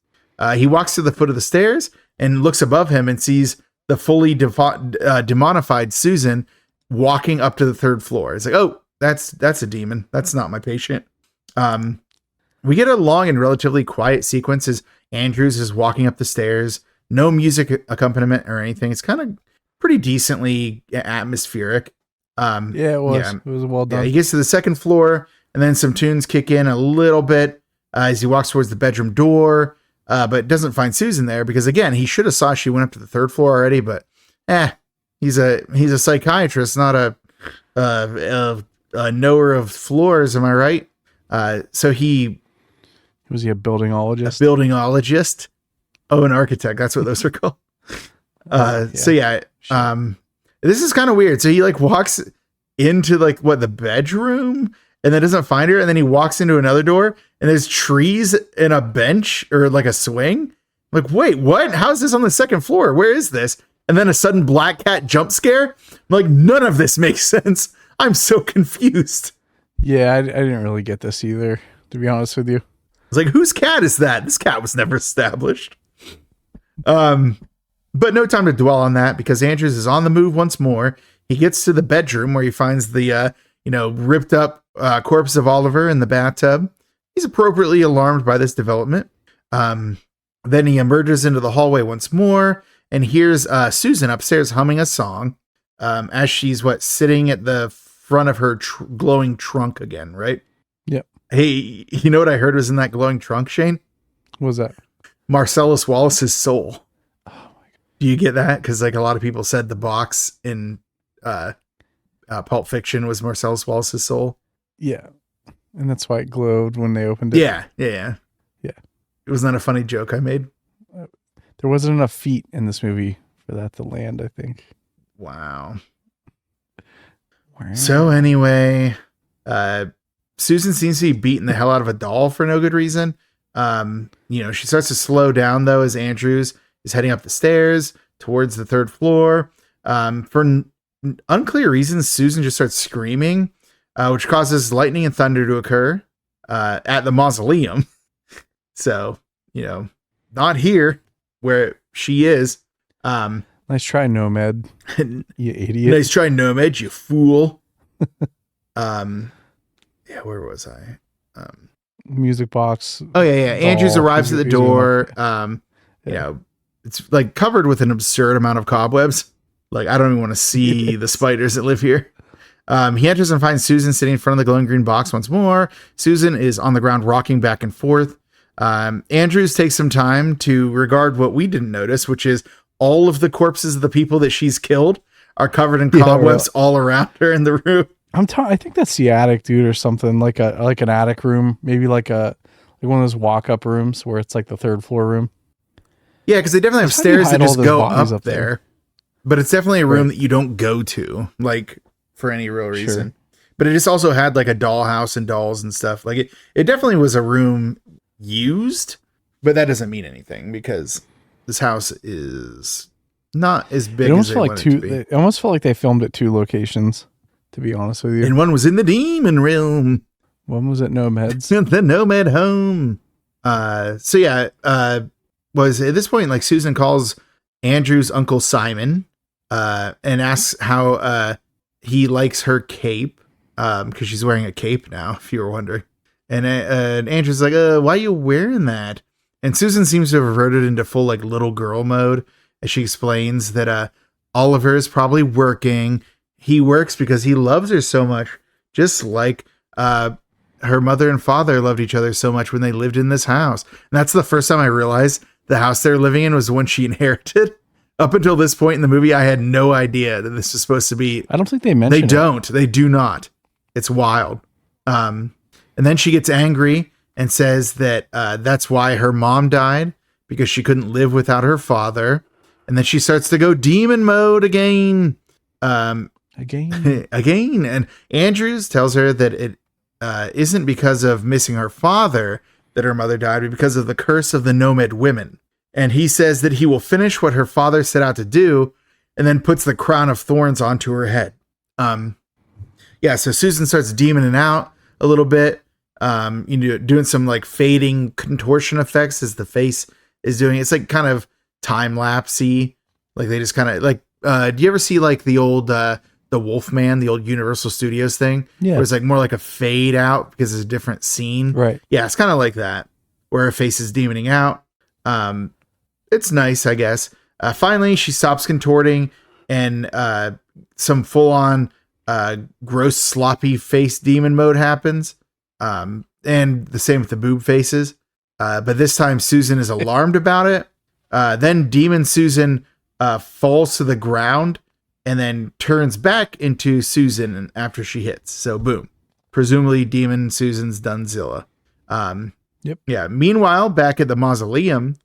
He walks to the foot of the stairs and looks above him and sees the fully demonified Susan walking up to the third floor. It's oh, that's a demon. That's not my patient. We get a long and relatively quiet sequence as Andrews is walking up the stairs. No music accompaniment or anything. It's kind of pretty decently atmospheric. Yeah, it was. Yeah. It was well done. Yeah, he gets to the second floor, and then some tunes kick in a little bit as he walks towards the bedroom door, but doesn't find Susan there because, again, he should have saw she went up to the third floor already. But he's a psychiatrist, not a knower of floors. Am I right? So was he a buildingologist? A buildingologist. Oh, an architect. That's what those are called. So yeah, this is kind of weird. So he walks into the bedroom and then doesn't find her. And then he walks into another door and there's trees and a bench or a swing. Wait, what? How is this on the second floor? Where is this? And then a sudden black cat jump scare. None of this makes sense. I'm so confused. Yeah, I didn't really get this either, to be honest with you. It's whose cat is that? This cat was never established. But no time to dwell on that because Andrews is on the move once more. He gets to the bedroom where he finds the, ripped up corpse of Oliver in the bathtub. He's appropriately alarmed by this development. Then he emerges into the hallway once more and hears Susan upstairs humming a song as she's sitting at the front of her glowing trunk again, right? Yep. Hey, you know what I heard was in that glowing trunk, Shane? What was that? Marcellus Wallace's soul. Oh my God. Do you get that? Because a lot of people said the box in Pulp Fiction was Marcellus Wallace's soul. Yeah. And that's why it glowed when they opened it. Yeah. It was not a funny joke I made. There wasn't enough feet in this movie for that to land, I think. Wow. So anyway, Susan seems to be beating the hell out of a doll for no good reason. She starts to slow down though as Andrews is heading up the stairs towards the third floor. For unclear reasons, Susan just starts screaming, which causes lightning and thunder to occur at the mausoleum. So, not here where she is. Nice try, Nomed. You idiot. Nice try, Nomed, you fool. Yeah, where was I? Music box. Oh yeah. Andrews arrives at the door. It's like covered with an absurd amount of cobwebs. Like, I don't even want to see the spiders that live here. He enters and finds Susan sitting in front of the glowing green box once more. Susan is on the ground rocking back and forth. Andrews takes some time to regard what we didn't notice, which is all of the corpses of the people that she's killed are covered in cobwebs all around her in the room. I think that's the attic, dude, or something, like an attic room, maybe like one of those walk-up rooms where it's like the third floor room. Yeah, because they definitely have stairs that just go up there. But it's definitely a room that you don't go to, like, for any real reason. Sure. But it just also had like a dollhouse and dolls and stuff. Like it definitely was a room used, but that doesn't mean anything because this house is not as big as they want it to be. It almost felt like they filmed at 2 locations, to be honest with you. And one was in the demon realm. One was at Nomed's. the Nomed home. Was at this point, like, Susan calls Andrew's Uncle Simon and asks how he likes her cape, because she's wearing a cape now, if you were wondering. And Andrew's like, why are you wearing that? And Susan seems to have reverted into full, like, little girl mode as she explains that Oliver is probably working. He works because he loves her so much, just like her mother and father loved each other so much when they lived in this house. And that's the first time I realized the house they're living in was the one she inherited. Up until this point in the movie, I had no idea that this was supposed to be. I don't think they mentioned it. They do not. It's wild. And then she gets angry and says that that's why her mom died, because she couldn't live without her father. And then she starts to go demon mode again. Again. And Andrews tells her that it isn't because of missing her father that her mother died, but because of the curse of the Nomed women. And he says that he will finish what her father set out to do, and then puts the crown of thorns onto her head. So Susan starts demoning out a little bit, doing some like fading contortion effects as the face is doing. It's like kind of time-lapsey. Like they just kind of like, do you ever see like the old, the Wolfman, the old Universal Studios thing? Yeah. Where it's like more like a fade out because it's a different scene. Right. Yeah. It's kind of like that where her face is demoning out. It's nice, I guess. Finally, she stops contorting and some full-on gross, sloppy face demon mode happens. And the same with the boob faces. But this time, Susan is alarmed about it. Then Demon Susan falls to the ground and then turns back into Susan after she hits. So, boom. Presumably, Demon Susan's Dunzilla. Yep. Yeah. Meanwhile, back at the Mausoleum,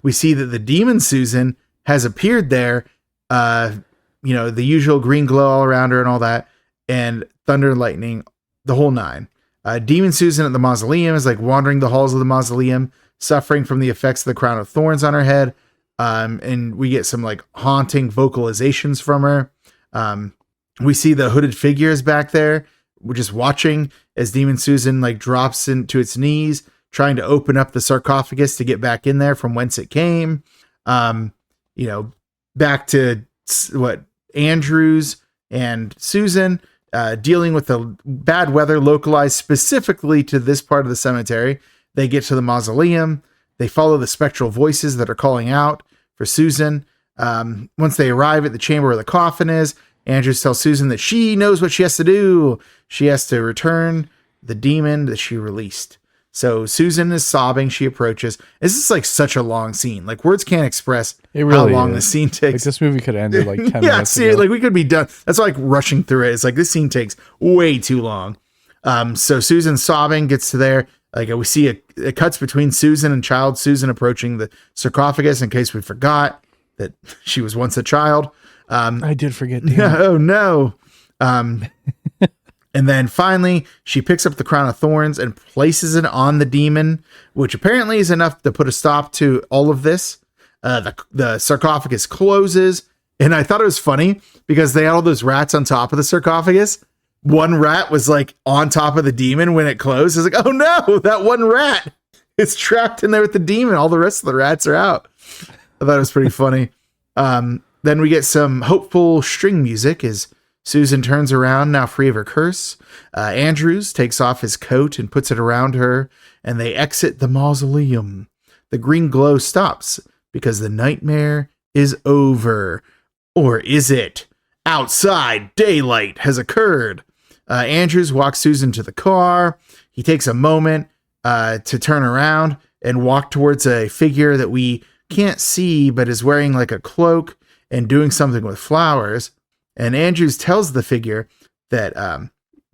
we see that the Demon Susan has appeared there. The usual green glow all around her and all that, and thunder and lightning, the whole 9. Demon Susan at the Mausoleum is like wandering the halls of the Mausoleum, suffering from the effects of the crown of thorns on her head. And we get some like haunting vocalizations from her. We see the hooded figures back there. We're just watching as Demon Susan like drops into its knees, trying to open up the sarcophagus to get back in there from whence it came. Back to what Andrews and Susan dealing with the bad weather localized specifically to this part of the cemetery. They get to the Mausoleum. They follow the spectral voices that are calling out for Susan. Once they arrive at the chamber where the coffin is, Andrews tells Susan that she knows what she has to do. She has to return the demon that she released. So Susan is sobbing. She approaches. This is like such a long scene. Like words can't express how long the scene takes. Like this movie could end in like 10 minutes. Yeah, like we could be done. That's like rushing through it. It's like this scene takes way too long. So Susan sobbing gets to there. Like we see it cuts between Susan and child Susan approaching the sarcophagus in case we forgot that she was once a child. I did forget. Oh no. And then finally, she picks up the crown of thorns and places it on the demon, which apparently is enough to put a stop to all of this. The sarcophagus closes, and I thought it was funny because they had all those rats on top of the sarcophagus. One rat was like on top of the demon when it closed. I was like, oh no, that one rat is trapped in there with the demon. All the rest of the rats are out. I thought it was pretty funny. Then we get some hopeful string music as Susan turns around, now free of her curse. Andrews takes off his coat and puts it around her, and they exit the mausoleum. The green glow stops because the nightmare is over. Or is it? Outside, daylight has occurred. Andrews walks Susan to the car. He takes a moment to turn around and walk towards a figure that we can't see, but is wearing like a cloak and doing something with flowers. And Andrews tells the figure that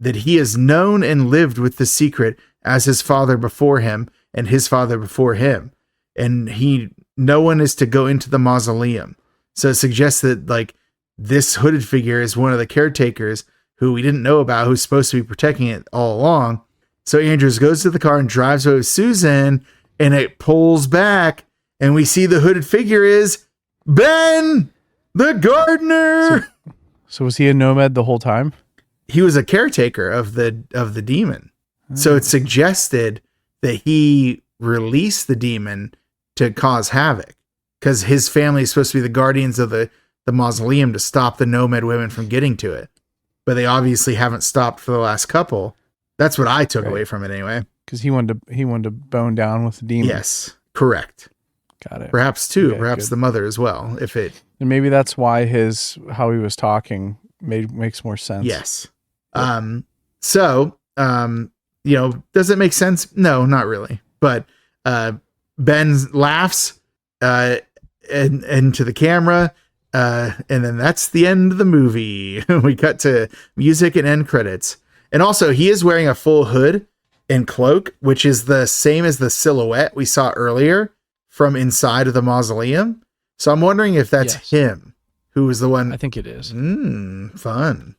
that he has known and lived with the secret as his father before him and his father before him. And no one is to go into the mausoleum. So it suggests that like this hooded figure is one of the caretakers who we didn't know about, who's supposed to be protecting it all along. So Andrews goes to the car and drives away with Susan, and it pulls back, and we see the hooded figure is Ben, the gardener. So was he a Nomed the whole time? He was a caretaker of the demon. So it suggested that he released the demon to cause havoc, because his family is supposed to be the guardians of the mausoleum to stop the Nomed women from getting to it. But they obviously haven't stopped for the last couple. That's what I took away from it anyway. Because he wanted to bone down with the demon. Yes, correct. Got it. Perhaps two, okay, perhaps good. the mother as well. And maybe that's why how he was talking makes more sense. Yes. So, does it make sense? No, not really. But Ben laughs into the camera, and then that's the end of the movie. We cut to music and end credits. And also, he is wearing a full hood and cloak, which is the same as the silhouette we saw earlier from inside of the mausoleum. So I'm wondering if that's him, who was the one. I think it is. Fun.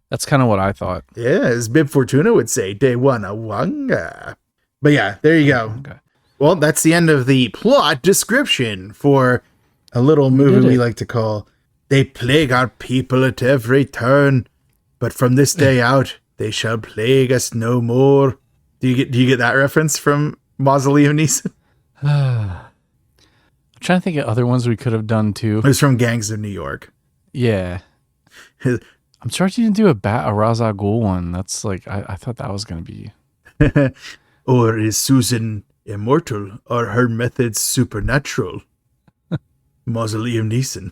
That's kind of what I thought. Yeah, as Bib Fortuna would say, "Day one a wanga." But yeah, there you go. Okay. Well, that's the end of the plot description for a little movie we like to call "They Plague Our People at Every Turn, but from this day out, they shall plague us no more." Do you get that reference from Mauso-Liam-Neeson? I'm trying to think of other ones we could have done too. It was from Gangs of New York. Yeah. I'm sorry you didn't do a Ra's al Ghul one. That's like, I thought that was going to be. Or is Susan immortal, or her methods supernatural? Mauso-Liam-Neeson.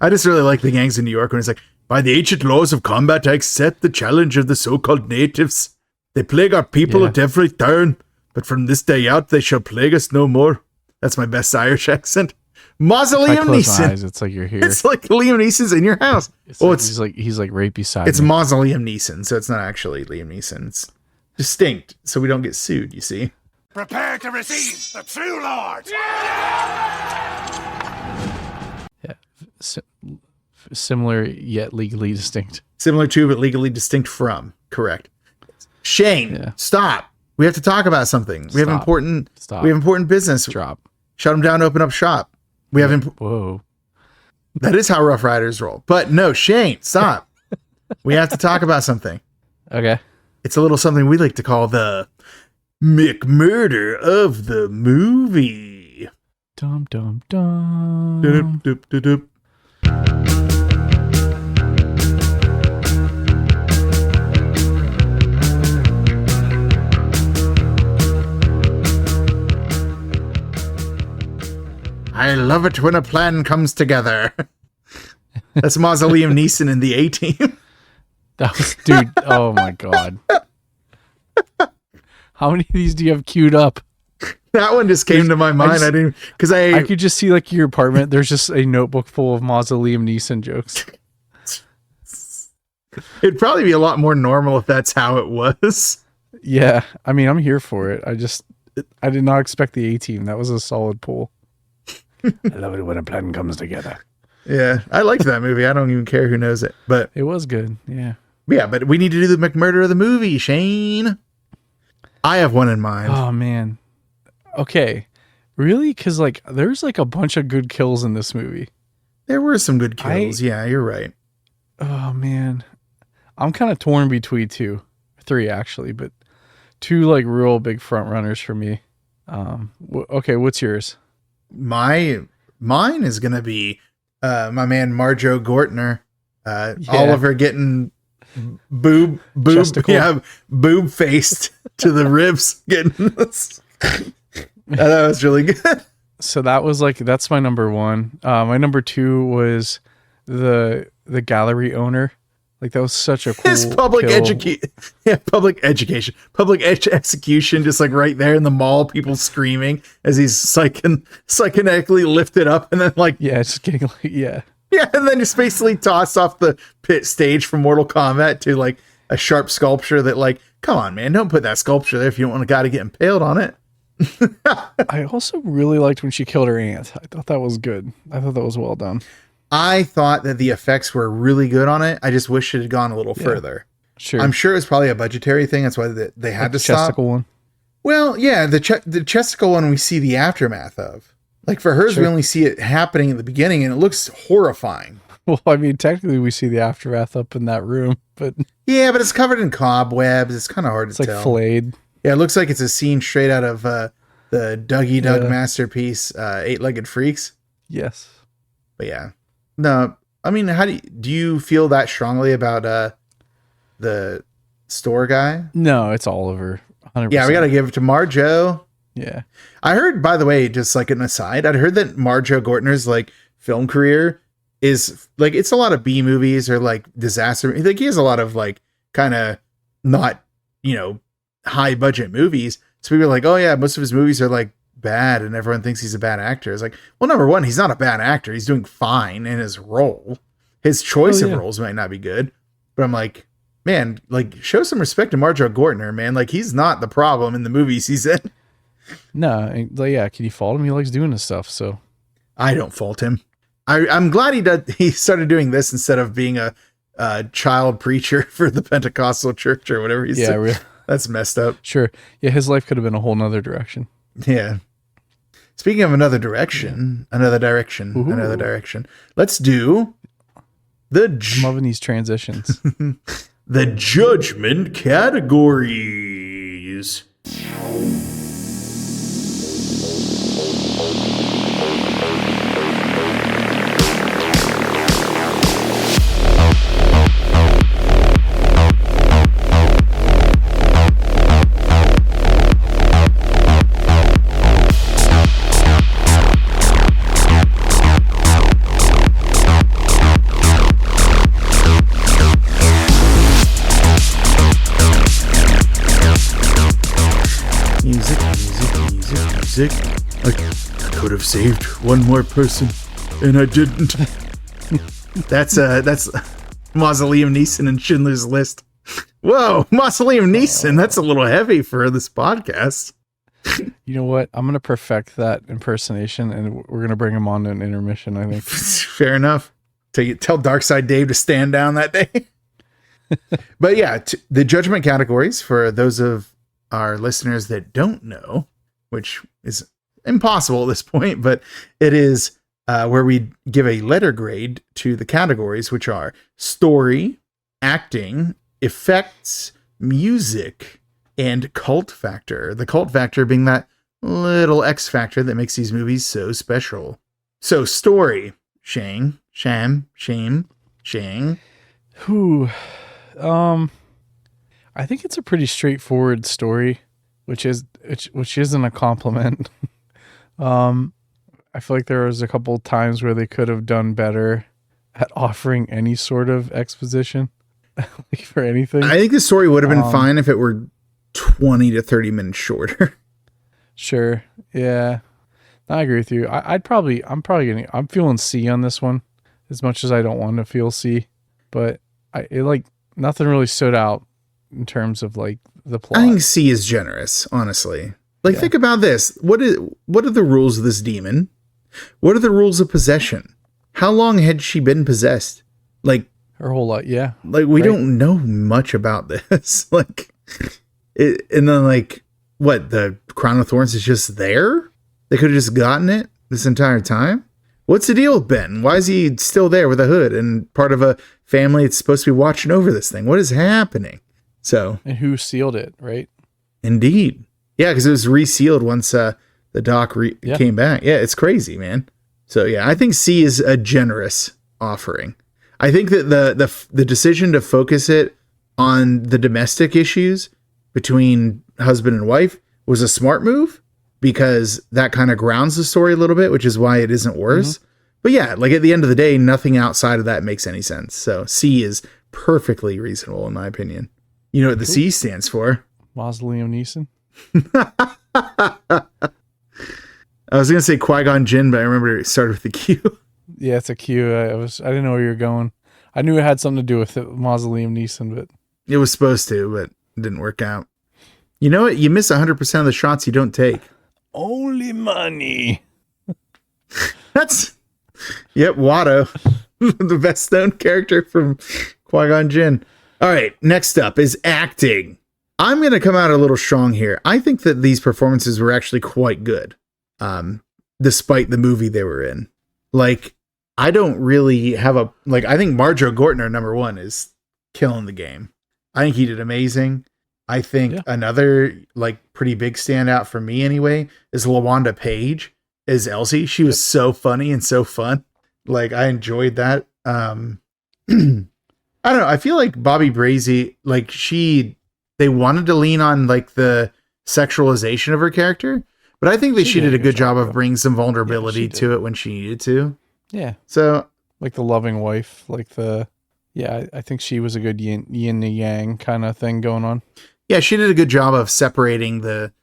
I just really like the Gangs of New York when it's like, by the ancient laws of combat, I accept the challenge of the so-called natives. They plague our people at every turn, but from this day out, they shall plague us no more. That's my best Irish accent. Mauso-Liam-Neeson. It's like you're here. It's like Liam Neeson's in your house. He's like right beside It's me. Mauso-Liam-Neeson, so it's not actually Liam Neeson. It's distinct, so we don't get sued, you see. Prepare to receive the true Lord. Similar yet legally distinct. Similar to, but legally distinct from. Correct. Shane, stop. We have to talk about something. We have important business. Drop. Shut them down, open up shop. We have Whoa. That is how Rough Riders roll. But no, Shane, stop. We have to talk about something. Okay. It's a little something we like to call the McMurder of the movie. Dum dum dum. Dup, dup, dup, dup. I love it when a plan comes together. That's Mauso-Liam-Neeson in the A-Team. That was, dude. Oh my god. How many of these do you have queued up? That one just came to my mind. I could just see like your apartment. There's just a notebook full of Mauso-Liam-Neeson jokes. It'd probably be a lot more normal if that's how it was. Yeah, I mean, I'm here for it. I did not expect the A-Team. That was a solid pull. I love it when a plan comes together. Yeah, I liked that movie. I don't even care who knows it, but it was good. Yeah. Yeah, but we need to do the McMurder of the movie, Shane. I have one in mind. Oh man. Okay. Really? Because like there's like a bunch of good kills in this movie. There were some good kills. Yeah, you're right. Oh man, I'm kind of torn between three actually, but two like real big front runners for me. Okay, what's yours? Mine is gonna be my man Marjo Gortner. Oliver getting boob faced to the ribs. Getting this. That was really good. So that's my number one. My number two was the gallery owner. Like that was such a cool his public execution, just like right there in the mall, people screaming as he's psychonically lifted up, and then like it's getting like yeah, and then just basically tossed off the pit stage from Mortal Kombat to like a sharp sculpture that like, come on, man, don't put that sculpture there if you don't want a guy to get impaled on it. I also really liked when she killed her aunt. I thought that was good. I thought that was well done. I thought that the effects were really good on it. I just wish it had gone a little further. Sure. I'm sure it's probably a budgetary thing. That's why they had to stop. Chesticle one. Well, yeah, the chesticle one we see the aftermath of. Like for hers, we only see it happening at the beginning, and it looks horrifying. Well, I mean, technically we see the aftermath up in that room, but yeah, but it's covered in cobwebs. It's kind of hard to tell. It's like flayed. Yeah, it looks like it's a scene straight out of the Dougie Doug masterpiece, Eight-Legged Freaks. Yes. But yeah. No, I mean, do you feel that strongly about the store guy? No, it's Oliver. 100%. Yeah, we got to give it to Marjo. Yeah. I heard, by the way, just like an aside, I'd heard that Marjo Gortner's like film career is like, it's a lot of B movies or like disaster. Like he has a lot of like kind of not, high budget movies. So people are like, oh yeah, most of his movies are like bad and everyone thinks he's a bad actor. It's like, well, number one, he's not a bad actor. He's doing fine in his role. His choice of roles might not be good, but I'm like, man, like show some respect to Marjo Gortner, man. Like he's not the problem in the movies he's in. No, like, yeah, can you fault him? He likes doing this stuff, so I don't fault him. I'm glad he started doing this instead of being a child preacher for the Pentecostal church or whatever he's doing. Really. That's messed up. Sure. Yeah, his life could have been a whole nother direction. Yeah. Speaking of another direction, another direction. Let's do I'm loving these transitions. The judgment categories. I could have saved one more person, and I didn't. That's Mauso-Liam-Neeson and Schindler's List. Whoa, Mauso-Liam-Neeson. That's a little heavy for this podcast. You know what? I'm gonna perfect that impersonation, and we're gonna bring him on to an intermission. I think. Fair enough. Tell Darkside Dave to stand down that day. But yeah, the judgment categories for those of our listeners that don't know, which is impossible at this point, but it is where we give a letter grade to the categories, which are story, acting, effects, music, and cult factor. The cult factor being that little X factor that makes these movies so special. So story, Shang. Whew. I think it's a pretty straightforward story, which isn't a compliment. I feel like there was a couple times where they could have done better at offering any sort of exposition like for anything. I think the story would have been fine if it were 20 to 30 minutes shorter. Sure. Yeah. I agree with you. I'm feeling C on this one as much as I don't want to feel C, but nothing really stood out in terms of like the plot. I think C is generous, honestly. Like, think about this. What are the rules of this demon? What are the rules of possession? How long had she been possessed? Like her whole life. Yeah. Like we don't know much about this. And then like, what, the crown of thorns is just there? They could have just gotten it this entire time. What's the deal with Ben? Why is he still there with a hood and part of a family that's supposed to be watching over this thing? What is happening? So, and who sealed it, right? Indeed. Yeah, because it was resealed once the doc came back. Yeah, it's crazy, man. So yeah, I think C is a generous offering. I think that the decision to focus it on the domestic issues between husband and wife was a smart move, because that kind of grounds the story a little bit, which is why it isn't worse. Mm-hmm. But yeah, like at the end of the day, nothing outside of that makes any sense. So C is perfectly reasonable in my opinion. You know what the C stands for? Mauso-Liam-Neeson. I was gonna say Qui-Gon Jinn, but I remember it started with the Q. Yeah, it's a Q. I didn't know where you were going. I knew it had something to do with it, Mauso-Liam-Neeson, but it was supposed to, but it didn't work out. You know what? You miss 100% of the shots you don't take. Only money. Watto, the best known character from Qui-Gon Jinn. All right, next up is acting. I'm going to come out a little strong here. I think that these performances were actually quite good, despite the movie they were in. Like, I don't really have I think Marjoe Gortner, number one, is killing the game. I think he did amazing. I think another, pretty big standout for me anyway, is LaWanda Page as Elsie. She was so funny and so fun. I enjoyed that. I don't know. I feel like Bobby Brazy, they wanted to lean on the sexualization of her character, but I think she did a good job of bringing some vulnerability to it when she needed to. Yeah. So the loving wife, I think she was a good yin and yang kind of thing going on. Yeah, she did a good job of separating the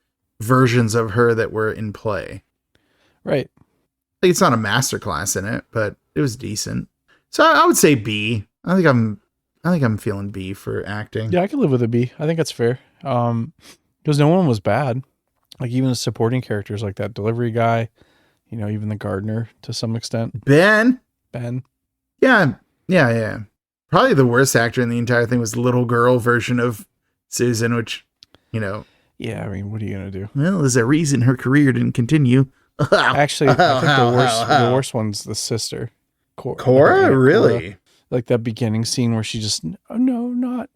versions of her that were in play. Right. It's not a masterclass in it, but it was decent. So I would say B. I think I'm feeling B for acting. Yeah, I could live with a B. I think that's fair. Because no one was bad. Even the supporting characters, like that delivery guy, even the gardener to some extent. Ben. Yeah. Probably the worst actor in the entire thing was the little girl version of Susan, which, Yeah, I mean, what are you going to do? Well, there's a reason her career didn't continue. Actually, I think the worst one's the sister. Cora? Really? Like that beginning scene where she just, oh no, not.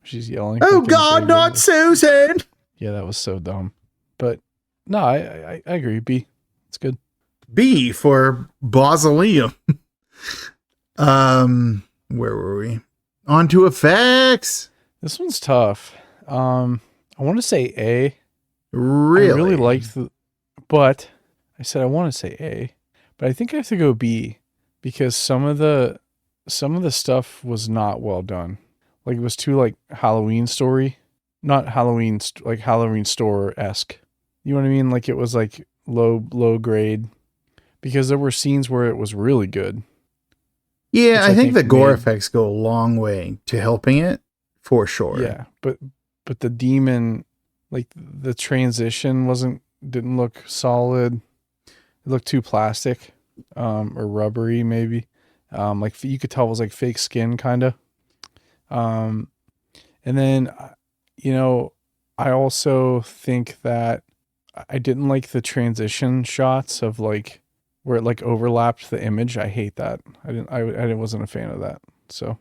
She's yelling. Oh God, not Susan! Yeah, that was so dumb. But no, I agree. B. It's good. B for Mausoleum. Where were we? On to effects. This one's tough. I want to say A. Really? I really liked but I said I want to say A, but I think I have to go B because some of the stuff was not well done. It was too Halloween story, not Halloween Halloween store-esque. You know what I mean? It was low grade, because there were scenes where it was really good. Yeah, I think the gore effects go a long way to helping it, for sure. Yeah, but the demon, the transition didn't look solid. It looked too plastic, or rubbery maybe. You could tell it was fake skin kind of. And then, I also think that I didn't like the transition shots of where it overlapped the image. I hate that. I wasn't a fan of that. So,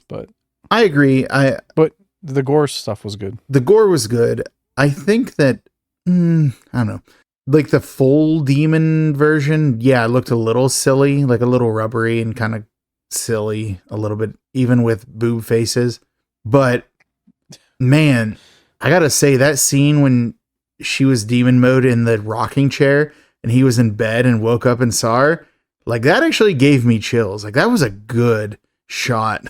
but I agree. But the gore stuff was good. The gore was good. I think that, I don't know, the full demon version, yeah, it looked a little silly, a little rubbery and kind of silly a little bit, even with boob faces. But man, I gotta say, that scene when she was demon mode in the rocking chair and he was in bed and woke up and saw her, that actually gave me chills. That was a good shot.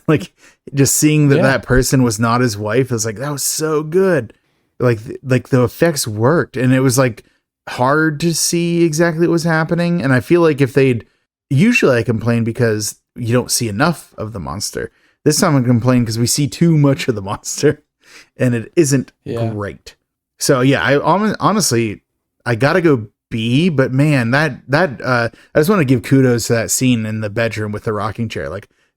Just seeing that person was not his wife, I was that was so good. The effects worked, and it was hard to see exactly what was happening. And I feel if usually I complain because you don't see enough of the monster. This time I complain because we see too much of the monster and it isn't great. So yeah, I honestly, I gotta go B, but man, I just want to give kudos to that scene in the bedroom with the rocking chair.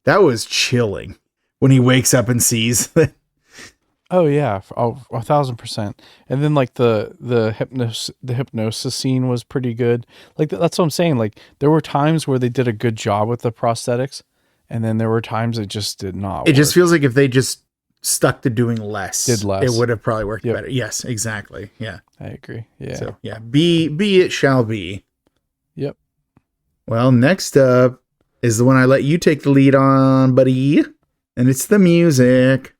That was chilling when he wakes up and sees that. Oh yeah, 1,000%. And then like the hypnosis scene was pretty good. Like that's what I'm saying. Like there were times where they did a good job with the prosthetics, and then there were times it just did not. It just feels like if they just stuck to doing less, did less, it would have probably worked better. Yes, exactly. Yeah, I agree. Yeah. So yeah, be it shall be. Yep. Well, next up is the one I let you take the lead on, buddy, and it's the music.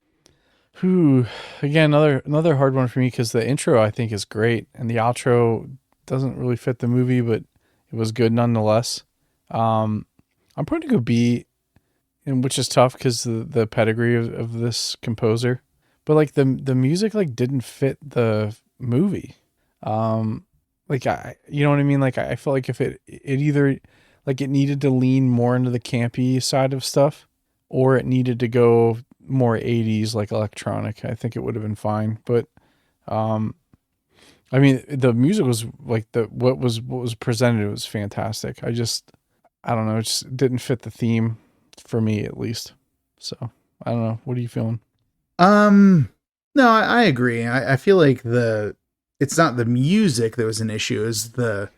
Whew. Again, another hard one for me because the intro I think is great and the outro doesn't really fit the movie, but it was good nonetheless. I'm probably gonna go B, and which is tough because the pedigree of this composer, but like the music like didn't fit the movie. Like you know what I mean? Like I felt like if it either like it needed to lean more into the campy side of stuff, or it needed to go more 80s like electronic. I think it would have been fine, but I mean the music was like what was presented was fantastic. I don't know, it just didn't fit the theme for me at least. So I don't know, what are you feeling? No, I agree. I feel like it's not the music that was an issue, is the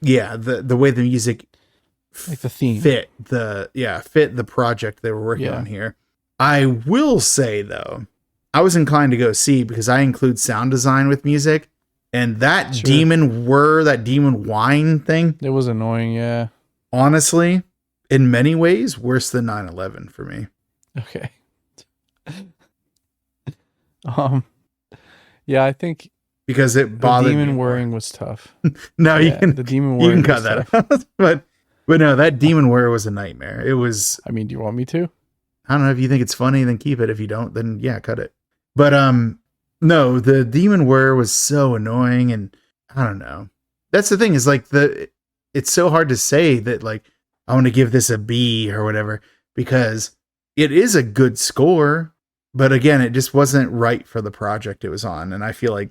way the music like the theme fit the project they were working on here. I will say though, I was inclined to go C because I include sound design with music, and that demon whine thing, it was annoying. Yeah, honestly, in many ways worse than 9/11 for me. Okay. Yeah, I think because it bothered the demon me whirring was tough. No, yeah, the demon whirring you can cut that out. but no, that demon whir was a nightmare. It was. I mean, do you want me to? I don't know, if you think it's funny, then keep it. If you don't, then yeah, cut it. But no, the demon whir was so annoying, and I don't know. That's the thing, is like it's so hard to say that like I want to give this a B or whatever, because it is a good score, but again, it just wasn't right for the project it was on, and I feel like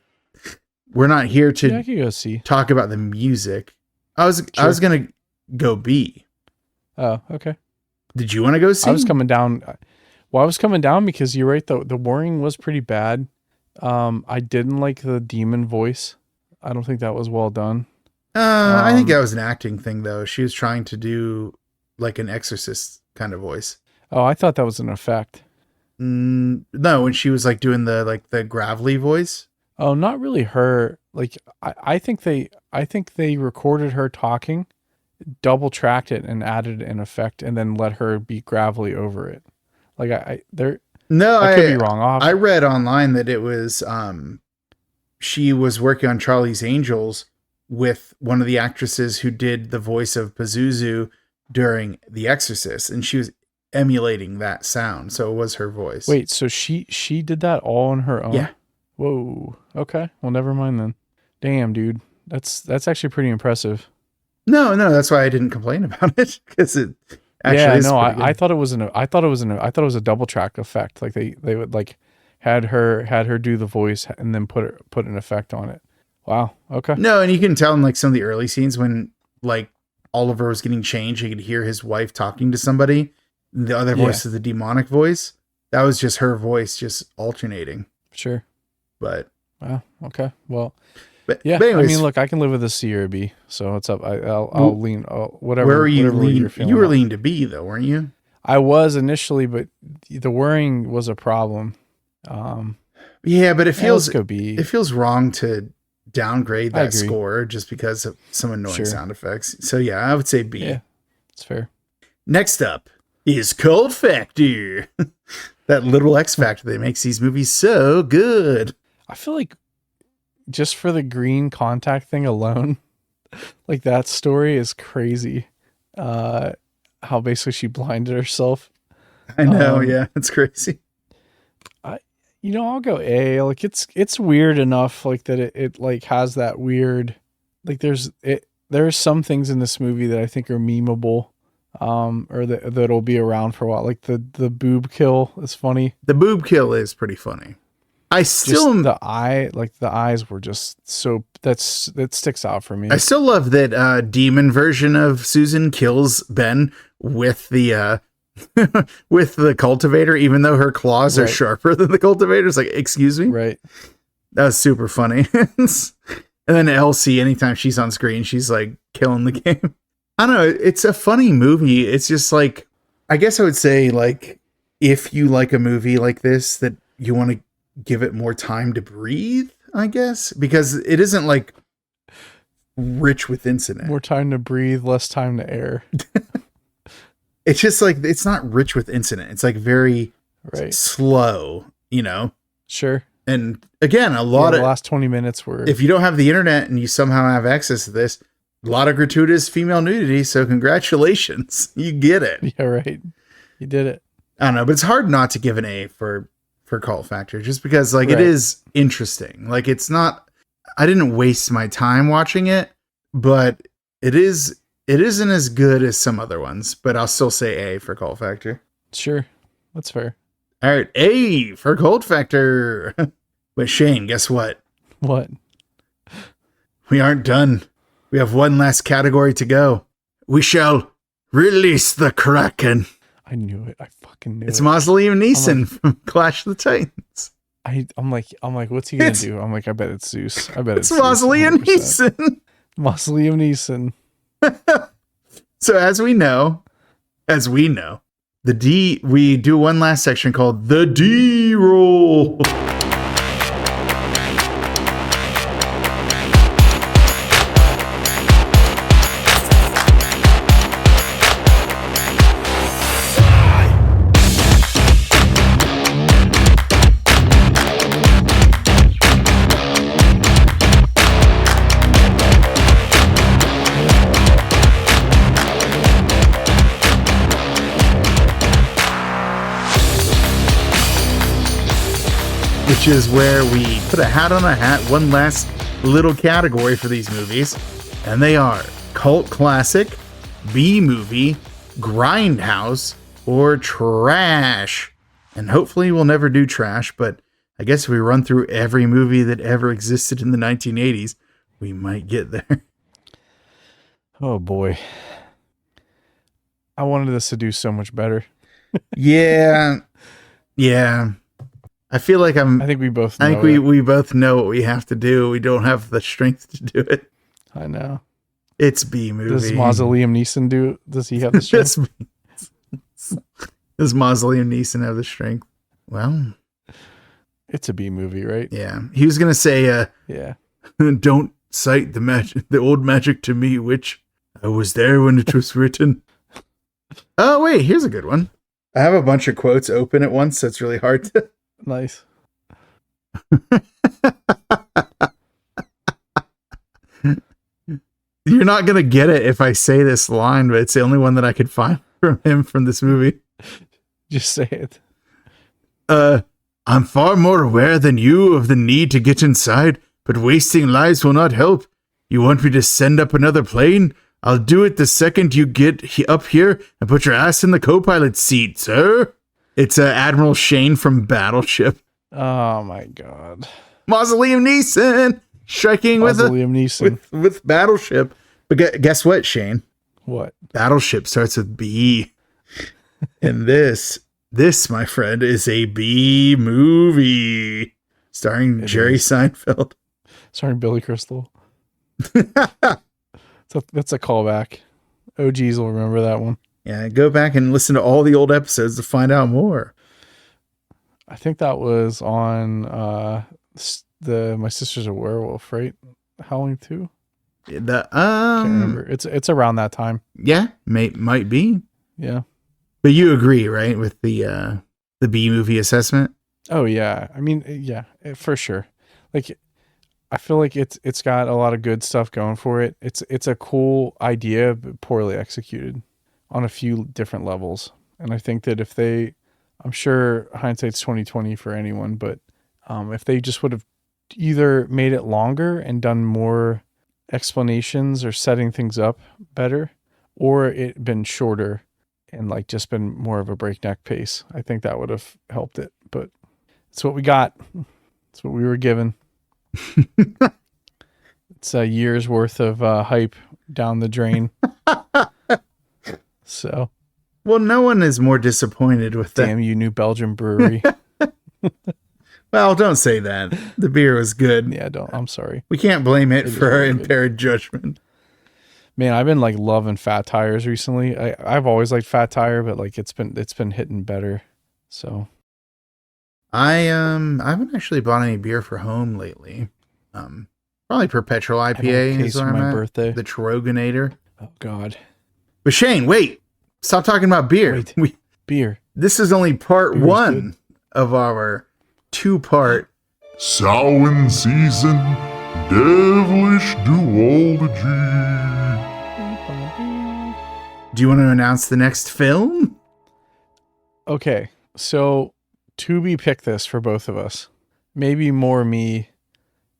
we're not here to I could go C. talk about the music. I was gonna go B. Oh, okay. Did you want to go C? I was coming down. Well, I was coming down because you're right. The whirring was pretty bad. I didn't like the demon voice. I don't think that was well done. I think that was an acting thing, though. She was trying to do like an exorcist kind of voice. Oh, I thought that was an effect. No, when she was like doing the gravelly voice. Oh, not really her. Like I think they recorded her talking, double tracked it, and added an effect, and then let her be gravelly over it. Like I could be wrong. I read online that it was she was working on Charlie's Angels with one of the actresses who did the voice of Pazuzu during The Exorcist, and she was emulating that sound, so it was her voice. Wait, so she did that all on her own? Yeah. Whoa. Okay. Well, never mind then. Damn, dude. That's actually pretty impressive. No, that's why I didn't complain about it, because it actually is pretty good. I thought it was a double track effect. Like they would like had her do the voice and then put an effect on it. Wow. Okay. No, and you can tell in like some of the early scenes when like Oliver was getting changed, you could hear his wife talking to somebody. The other voice is the demonic voice. That was just her voice just alternating. Sure. But wow. Okay. Well, but yeah. anyways, I mean, look, I can live with a C or a B, so it's up. I'll lean whatever. Where were you lean? You were leaning to B though, weren't you? I was initially, but the whirring was a problem. Yeah, but it feels go B. It feels wrong to downgrade that score just because of some annoying sound effects. So yeah, I would say B. Yeah, it's fair. Next up is Cold Factor. That little X factor that makes these movies so good. I feel like just for the green contact thing alone, like that story is crazy. How basically she blinded herself. I know, yeah, it's crazy. I'll go A. Like it's weird enough, like that it like has that weird, like there's some things in this movie that I think are memeable, or that'll be around for a while. Like the boob kill is funny. The boob kill is pretty funny. I still just the eyes were just so that sticks out for me. I still love that demon version of Susan kills Ben with the with the cultivator, even though her claws are sharper than the cultivator's. Like, excuse me? Right. That was super funny. And then Elsie, anytime she's on screen, she's like killing the game. I don't know. It's a funny movie. It's just like, I guess I would say, like, if you like a movie like this, that you want to give it more time to breathe, I guess, because it isn't like rich with incident. More time to breathe, less time to air. It's just like, it's not rich with incident. It's like very slow, you know? Sure. And again, a lot of the last 20 minutes were, if you don't have the internet and you somehow have access to this, a lot of gratuitous female nudity. So congratulations, you get it. Yeah, right. You did it. I don't know, but it's hard not to give an A for Cult Factor, just because like it is interesting. Like, it's not, I didn't waste my time watching it, but it isn't as good as some other ones, but I'll still say A for Cult Factor. Sure. That's fair. All right. A for Cult Factor. But Shane, guess what? What? We aren't done. We have one last category to go. We shall release the Kraken. I knew it. I fucking knew it's it. It's Mauso-Liam-Neeson from Clash of the Titans. I'm like, what's he gonna do? I'm like, I bet it's Zeus. I bet it's Mauso-Liam-Neeson. Mauso-Liam-Neeson. So as we know, we do one last section called the D roll. Which is where we put a hat on a hat, one last little category for these movies. And they are cult classic, B movie, grindhouse, or trash. And hopefully we'll never do trash, but I guess if we run through every movie that ever existed in the 1980s, we might get there. Oh boy. I wanted this to do so much better. Yeah. I feel like I think we both know. I think we both know what we have to do. We don't have the strength to do it. I know. It's B movie. Does Mauso-Liam-Neeson do it? Does he have the strength? Does Mauso-Liam-Neeson have the strength? Well, it's a B movie, right? Yeah. He was gonna say don't cite the old magic to me, which I was there when it was written. Oh wait, here's a good one. I have a bunch of quotes open at once, so it's really hard to. Nice. You're not going to get it if I say this line, but it's the only one that I could find from him from this movie. Just say it. I'm far more aware than you of the need to get inside, but wasting lives will not help. You want me to send up another plane? I'll do it the second you get up here and put your ass in the co-pilot seat, sir. It's Admiral Shane from Battleship. Oh my god. Mauso-Liam-Neeson striking with Battleship. But guess what, Shane? What? Battleship starts with B. And this, my friend, is a B movie starring Jerry Seinfeld. Starring Billy Crystal. That's a callback. OGs will remember that one. Yeah, go back and listen to all the old episodes to find out more. I think that was on My Sister's a Werewolf, right? Howling 2? Can't remember. It's around that time. Yeah, might be. Yeah. But you agree, right, with the B movie assessment? Oh yeah. I mean, yeah, for sure. Like, I feel like it's got a lot of good stuff going for it. It's a cool idea, but poorly executed on a few different levels. And I think that I'm sure hindsight's 20/20 for anyone, but if they just would have either made it longer and done more explanations or setting things up better, or it been shorter and like just been more of a breakneck pace, I think that would have helped it. But it's what we got. It's what we were given. It's a year's worth of hype down the drain. So Well, no one is more disappointed with that. Damn you, New Belgium brewery. Well, don't say that. The beer was good. Yeah, don't. I'm sorry. We can't blame it for our impaired judgment. Man, I've been like loving Fat Tires recently. I've always liked Fat Tire, but like it's been hitting better. So I haven't actually bought any beer for home lately. Probably Perpetual IPA is where I'm at. Birthday. The Troganator. Oh God. But Shane, wait. Stop talking about beer. Beer. This is only part one of our 2-part Samhain season Devilish Duology. Do you want to announce the next film? Okay, so Tubi picked this for both of us. Maybe more me,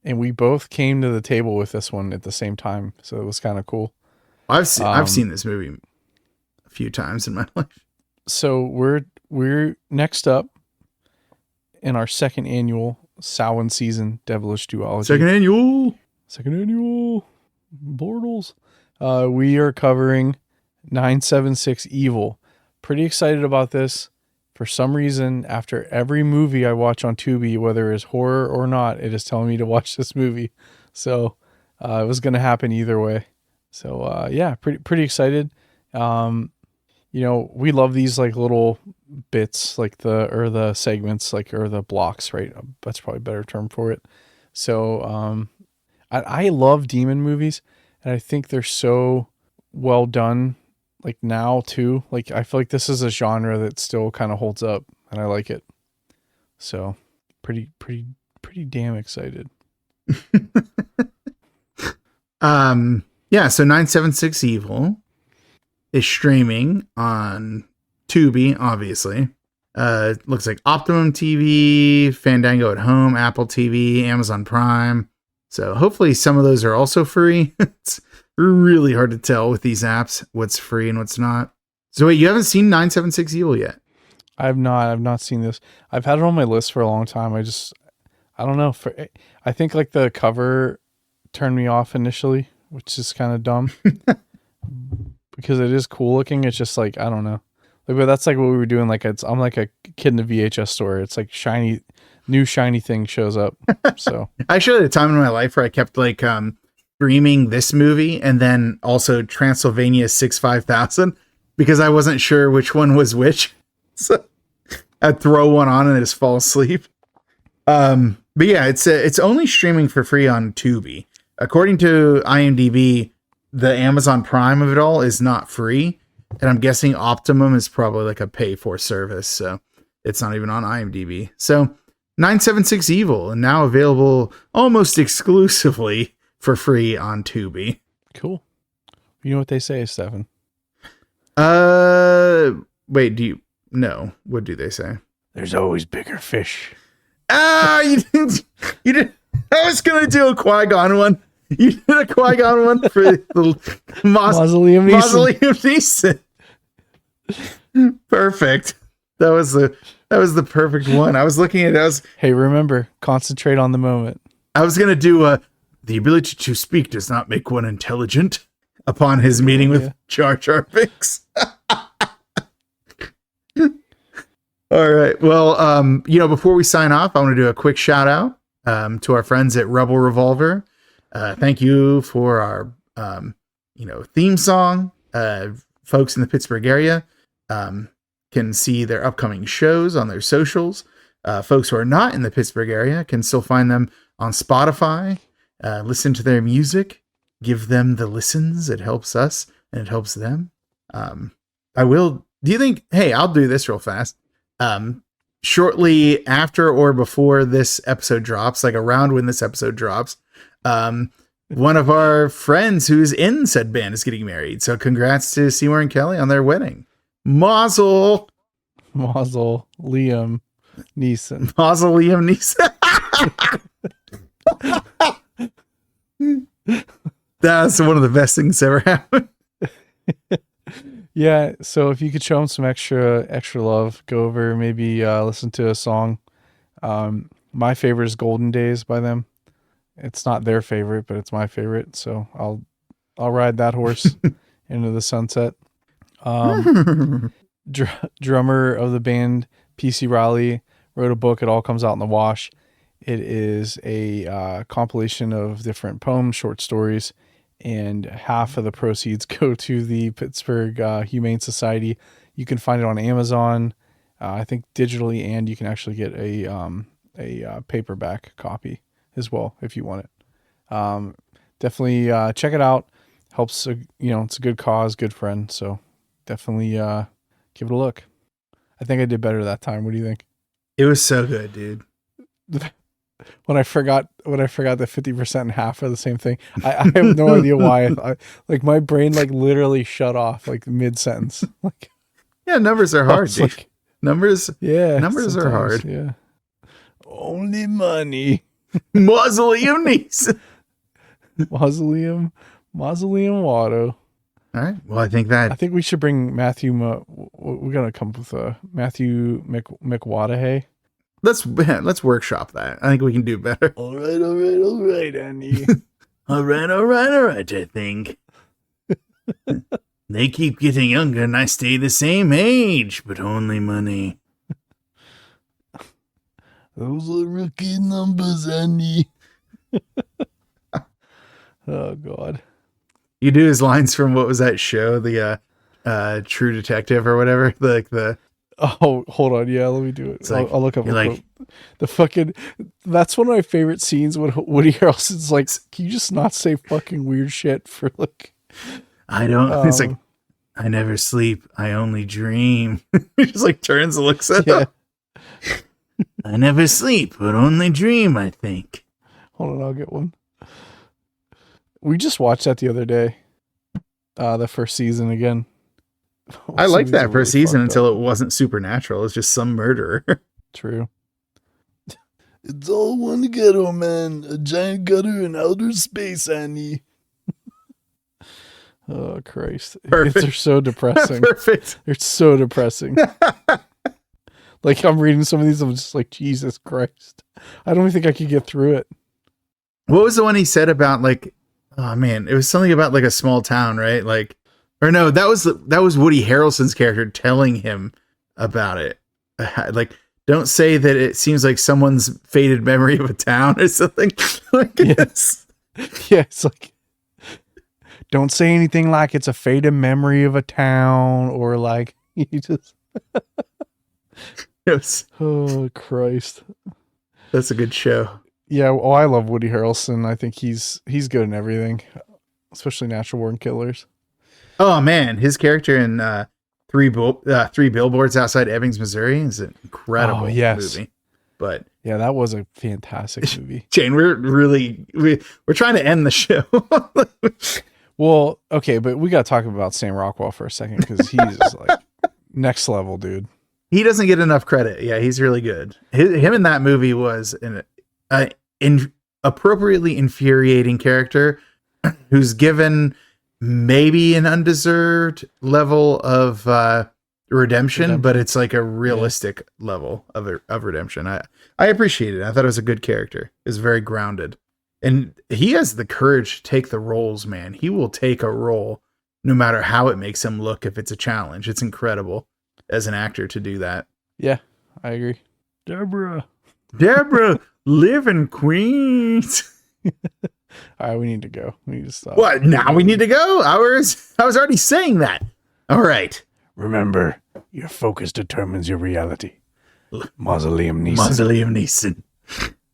and we both came to the table with this one at the same time, so it was kind of cool. I've seen this movie a few times in my life. So we're next up in our second annual Samhain season Devilish Duology. Second annual Bortles. We are covering 976 Evil. Pretty excited about this. For some reason, after every movie I watch on Tubi, whether it's horror or not, it is telling me to watch this movie. So it was going to happen either way. So yeah, pretty excited. You know, we love these like little bits, like the segments, like, or the blocks, right? That's probably a better term for it. So I love demon movies, and I think they're so well done. Like now too, like I feel like this is a genre that still kind of holds up, and I like it. So pretty damn excited. Yeah, so 976 Evil is streaming on Tubi, obviously. Looks like Optimum TV, Fandango at Home, Apple TV, Amazon Prime. So hopefully some of those are also free. It's really hard to tell with these apps what's free and what's not. So wait, you haven't seen 976 Evil yet? I've not seen this. I've had it on my list for a long time. I don't know. I think like the cover turned me off initially, which is kind of dumb because it is cool looking. It's just like, I don't know. Like, but that's like what we were doing. Like I'm like a kid in a VHS store. It's like new shiny thing shows up. So I actually had a time in my life where I kept like, streaming this movie and then also Transylvania 65000 because I wasn't sure which one was which. So I'd throw one on and just fall asleep. But yeah, it's only streaming for free on Tubi. According to IMDb, the Amazon Prime of it all is not free. And I'm guessing Optimum is probably like a pay for service. So it's not even on IMDb. So 976 Evil, and now available almost exclusively for free on Tubi. Cool. You know what they say, Stefan? Wait, do you know? What do they say? There's always bigger fish. Ah, you didn't. I was going to do a Qui-Gon one. You did a Qui-Gon one for the Mauso-Liam-Neeson. Perfect. That was the perfect one. I was looking at it. Hey, remember, concentrate on the moment. I was going to do the ability to speak does not make one intelligent upon his meeting with Jar Jar Binks. All right. Well, before we sign off, I want to do a quick shout out to our friends at Rebel Revolver. Thank you for our, theme song. Folks in the Pittsburgh area can see their upcoming shows on their socials. Folks who are not in the Pittsburgh area can still find them on Spotify. Listen to their music, give them the listens. It helps us and it helps them. I'll do this real fast. Shortly after or before this episode drops, like around when this episode drops, one of our friends who's in said band is getting married. So congrats to Seymour and Kelly on their wedding. Mauso-Liam-Neeson. Mauso-Liam-Neeson. That's one of the best things ever happened. Yeah, so if you could show them some extra love, go over, maybe listen to a song. My favorite is Golden Days by them. It's not their favorite, but it's my favorite, so I'll ride that horse into the sunset. drummer of the band, P.C. Riley, wrote a book. It all comes out in the wash. It is a compilation of different poems, short stories, and half of the proceeds go to the Pittsburgh Humane Society. You can find it on Amazon, I think digitally, and you can actually get a paperback copy as well if you want it. Definitely check it out. Helps, it's a good cause, good friend. So definitely give it a look. I think I did better that time. What do you think? It was so good, dude. When I forgot that 50% and half are the same thing, I have no idea why. Like my brain like literally shut off like mid sentence. Like, yeah, numbers are hard, dude. Like, numbers are hard. Yeah. Only money. Mausoleum-Neeson. Mausoleum Watto. All right. Well, I think we should bring Matthew. We're gonna come up with Matthew McWadahay. Let's workshop that. I think we can do better. All right, Andy. all right. I think they keep getting younger, and I stay the same age, but only money. Those are rookie numbers, Andy. Oh God. You do his lines from what was that show? The True Detective or whatever. Oh, hold on. Yeah, let me do it. I'll look up the fucking. That's one of my favorite scenes when Woody Harrelson's like, "Can you just not say fucking weird shit for like?" I don't. It's like, I never sleep. I only dream. He just like turns and looks at him. I never sleep, but only dream. I think. Hold on, I'll get one. We just watched that the other day. The first season again. I liked that first season until it wasn't supernatural. It's just some murderer. True. It's all one ghetto, man. A giant gutter in outer space, Annie. Oh, Christ. They're so depressing. Perfect. They're so depressing. Like, I'm reading some of these, I'm just like, Jesus Christ. I don't even think I could get through it. What was the one he said about, like, oh, man, it was something about, like, a small town, right? Like, or no, that was Woody Harrelson's character telling him about it. Like, don't say that it seems like someone's faded memory of a town or something like this. Yeah, it's like, don't say anything like it's a faded memory of a town or like, you just... Yes. Oh, Christ. That's a good show. Yeah, well, I love Woody Harrelson. I think he's good in everything, especially Natural Born Killers. Oh man, his character in Three Billboards Outside Ebbing, Missouri is an incredible movie. But yeah, that was a fantastic movie. Jane, we're trying to end the show. Well, okay, but we got to talk about Sam Rockwell for a second because he's like next level, dude. He doesn't get enough credit. Yeah, he's really good. Him in that movie was an appropriately infuriating character who's given maybe an undeserved level of redemption, but it's like a realistic level of redemption. I appreciate it. I thought it was a good character. It's very grounded. And he has the courage to take the roles, man. He will take a role no matter how it makes him look if it's a challenge. It's incredible as an actor to do that. Yeah, I agree. Deborah, live in Queens. All right, we need to go. We need to stop. What? Now we need to go? I was already saying that. All right. Remember, your focus determines your reality. Mausoleum-Neeson.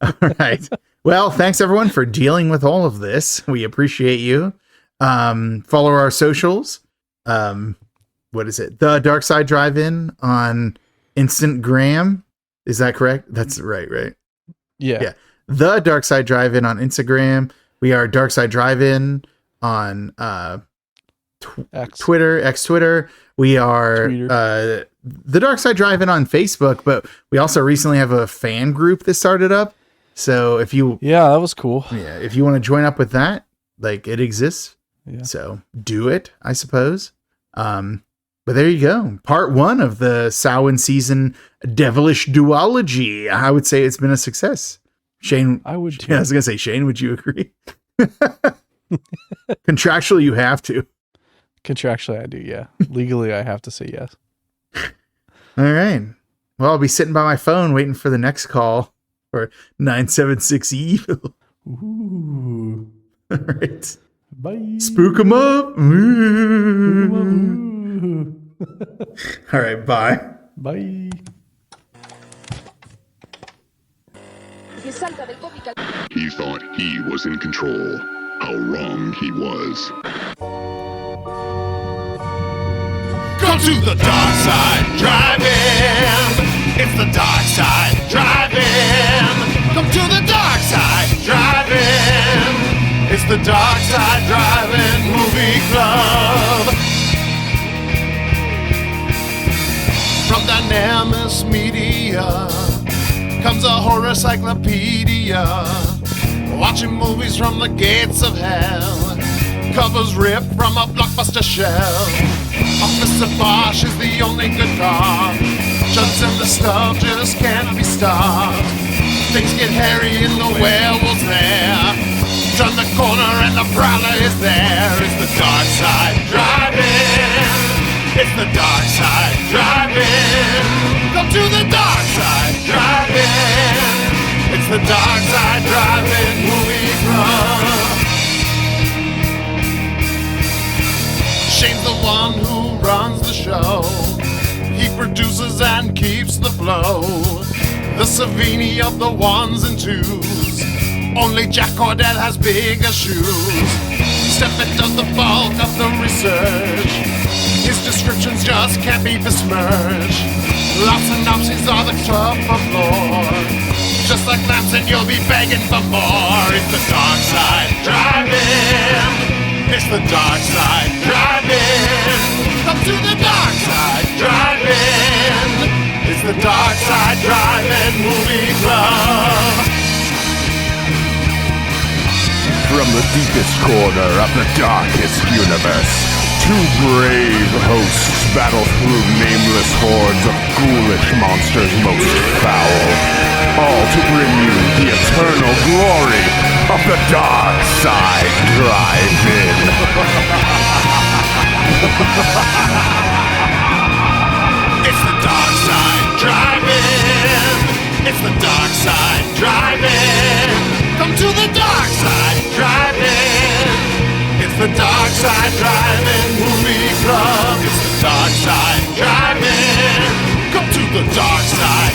All right. Well, thanks everyone for dealing with all of this. We appreciate you. Follow our socials. What is it? The Dark Side Drive-In on Instagram. Is that correct? That's right? Yeah. The Dark Side Drive-In on Instagram. We are Dark Side Drive-In on Twitter. We are the Dark Side Drive-In on Facebook, but we also recently have a fan group that started up. So if you that was cool. Yeah, if you want to join up with that, like it exists. Yeah. So do it, I suppose. But there you go. Part 1 of the Samhain season Devilish Duology. I would say it's been a success. Shane, I would too. Yeah, I was gonna say, Shane, would you agree? Contractually, you have to. Contractually, I do. Yeah. Legally, I have to say yes. All right. Well, I'll be sitting by my phone waiting for the next call for 976 Evil. Ooh. All right. Bye. Spook 'em up. All right. Bye. Bye. He thought he was in control. How wrong he was. Come to the dark side, driving. It's the dark side, driving. Come to the dark side, driving. It's the dark side, driving movie club. From Dynamis Media comes a horror cyclopedia, watching movies from the gates of hell. Covers ripped from a blockbuster shell. Officer Bosch is the only good cop. Jugs and the stuff just can't be stopped. Things get hairy in the werewolves there. Turn the corner and the prowler is there. It's the dark side driving. It's the dark side driving. Come to the dark side driving. It's the dark side driving movie club. Shane's the one who runs the show. He produces and keeps the flow. The Savini of the ones and twos. Only Jack Cordell has bigger shoes. Stephen does the bulk of the research. His descriptions just can't be besmirched. Lots of synopses are the top of lore. Just like Lamson, you'll be begging for more. It's the dark side driving. It's the dark side driving. Come to the dark side driving. It's the dark side driving movie club. From the deepest corner of the darkest universe, two brave hosts battle through nameless hordes of ghoulish monsters most foul, all to bring you the eternal glory of the dark side drive-in. It's the dark side driving. It's the dark side driving. Come to the dark side driving. It's the dark side driving movie club. It's the dark side driving. Come to the dark side